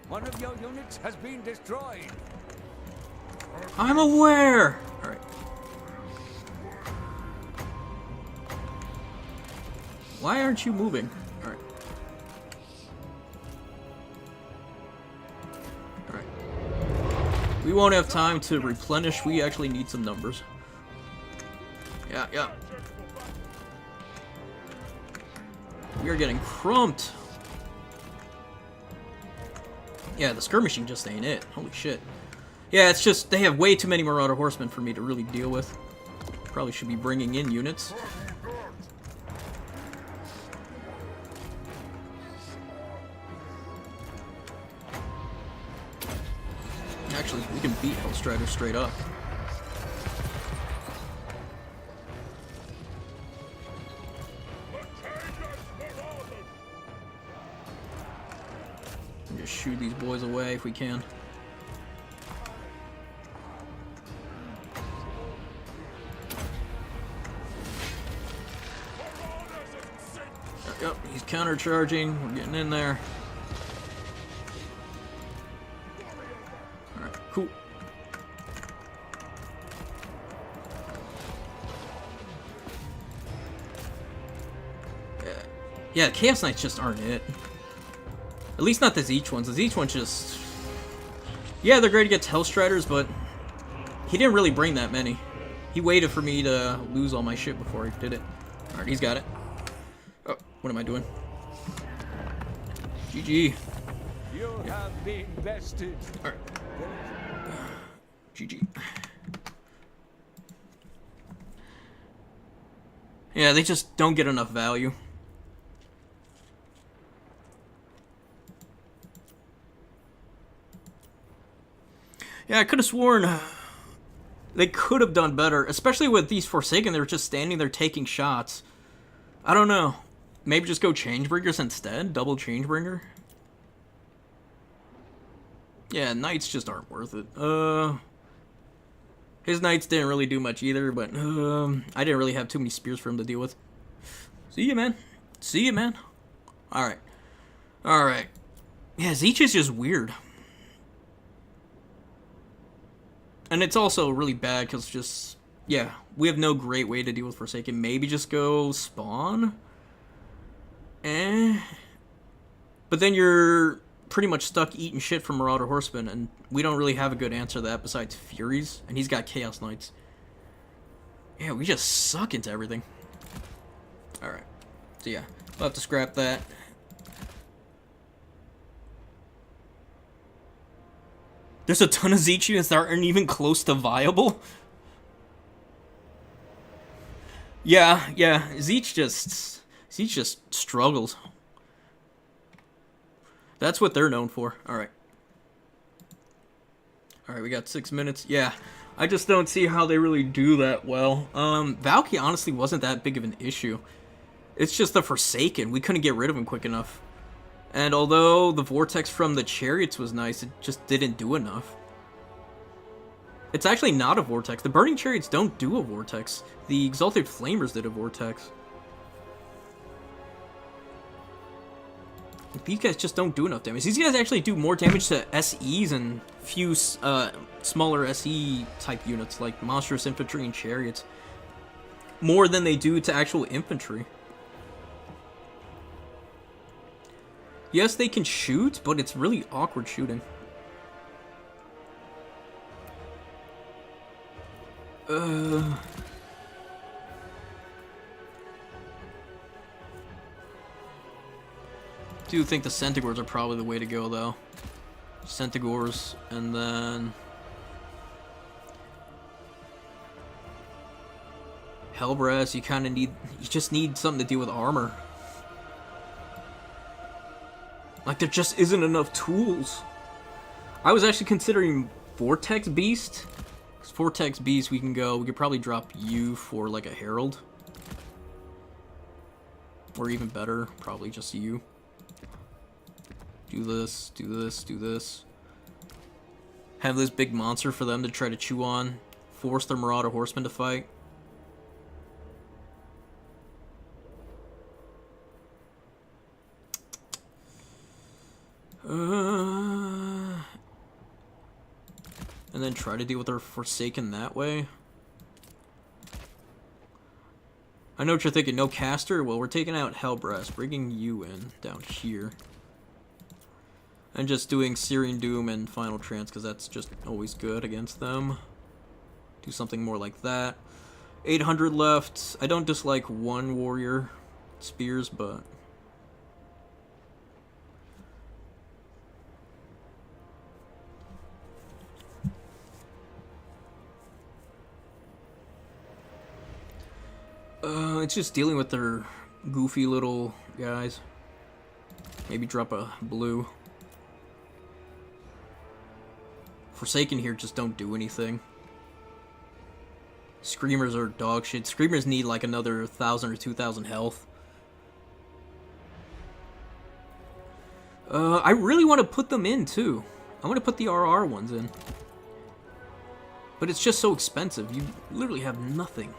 One of your units has been destroyed. I'm aware! Alright. Why aren't you moving? Alright. Alright. We won't have time to replenish. We actually need some numbers. Yeah, yeah. We are getting crumped. Yeah, the skirmishing just ain't it. Holy shit. Yeah, it's just they have way too many Marauder Horsemen for me to really deal with. Probably should be bringing in units. Actually, we can beat Hellstrider straight up. Just shoot these boys away if we can. Yep, he's countercharging. We're getting in there. Alright, cool. Yeah, Chaos Knights just aren't it. At least not the Tzeentch ones. The Tzeentch ones just... Yeah, they're great against Hellstriders, but he didn't really bring that many. He waited for me to lose all my shit before he did it. Alright, he's got it. Oh, what am I doing? GG. You have been bested. Alright. GG. Yeah, they just don't get enough value. Yeah, I could have sworn they could have done better, especially with these Forsaken. They're just standing there taking shots. I don't know. Maybe just go Changebringers instead? Double Changebringer? Yeah, Knights just aren't worth it. His Knights didn't really do much either, but I didn't really have too many spears for him to deal with. See ya, man. See ya, man. Alright. Alright. Yeah, Tzeentch is just weird. And it's also really bad because just, yeah, we have no great way to deal with Forsaken. Maybe just go spawn? But then you're pretty much stuck eating shit from Marauder Horsemen, and we don't really have a good answer to that besides Furies, and he's got Chaos Knights. Yeah, we just suck into everything. Alright. So yeah, we'll have to scrap that. There's a ton of Tzeentch units that aren't even close to viable. Yeah, Tzeentch just struggles. That's what they're known for. Alright. Alright, we got 6 minutes. Yeah, I just don't see how they really do that well. Valky honestly wasn't that big of an issue. It's just the Forsaken. We couldn't get rid of him quick enough. And although the Vortex from the Chariots was nice, it just didn't do enough. It's actually not a Vortex. The Burning Chariots don't do a Vortex. The Exalted Flamers did a Vortex. These guys just don't do enough damage. These guys actually do more damage to SEs and few smaller SE type units like Monstrous Infantry and Chariots. More than they do to actual infantry. Yes, they can shoot, but it's really awkward shooting. do think the Centaurs are probably the way to go, though. Centaurs, and then... Hellbrass, you kind of need... You just need something to deal with armor. Like, there just isn't enough tools. I was actually considering Vortex Beast. Because Vortex Beast, we could probably drop you for, like, a Herald. Or even better, probably just you. Do this, do this, do this. Have this big monster for them to try to chew on. Force their Marauder Horsemen to fight. And then try to deal with their Forsaken that way. I know what you're thinking, no caster? Well, we're taking out Hellbrass, bringing you in down here. And just doing Searing Doom and Final Trance, because that's just always good against them. Do something more like that. 800 left. I don't dislike one warrior spears, but... it's just dealing with their goofy little guys. Maybe drop a blue. Forsaken here just don't do anything. Screamers are dog shit. Screamers need like another 1,000 or 2,000 health. I really want to put them in too. I want to put the RR ones in. But it's just so expensive. You literally have nothing.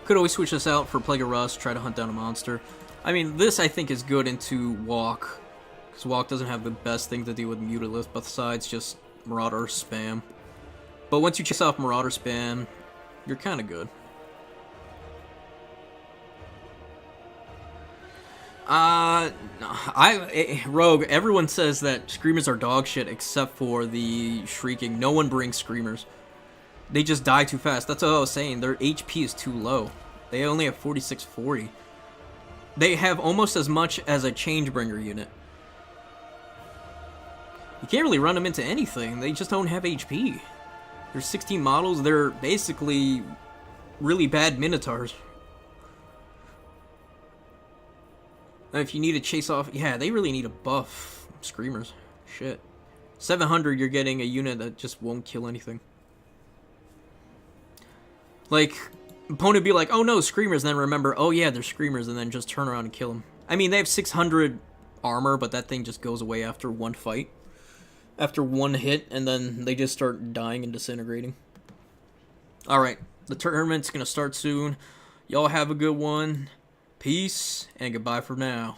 Could always switch this out for Plague of Rust, try to hunt down a monster. I mean, this I think is good into Walk. Because Walk doesn't have the best thing to deal with Mutilith besides just Marauder spam. But once you chase off Marauder spam, you're kind of good. Rogue, everyone says that Screamers are dog shit except for the Shrieking. No one brings Screamers. They just die too fast. That's what I was saying. Their HP is too low. They only have 4640. They have almost as much as a Changebringer unit. You can't really run them into anything. They just don't have HP. There's 16 models. They're basically really bad Minotaurs. And if you need to chase off... Yeah, they really need a buff Screamers. Shit. 700, you're getting a unit that just won't kill anything. Like, opponent be like, oh no, Screamers, and then remember, oh yeah, they're Screamers, and then just turn around and kill them. I mean, they have 600 armor, but that thing just goes away after one fight. After one hit, and then they just start dying and disintegrating. Alright, the tournament's gonna start soon. Y'all have a good one. Peace, and goodbye for now.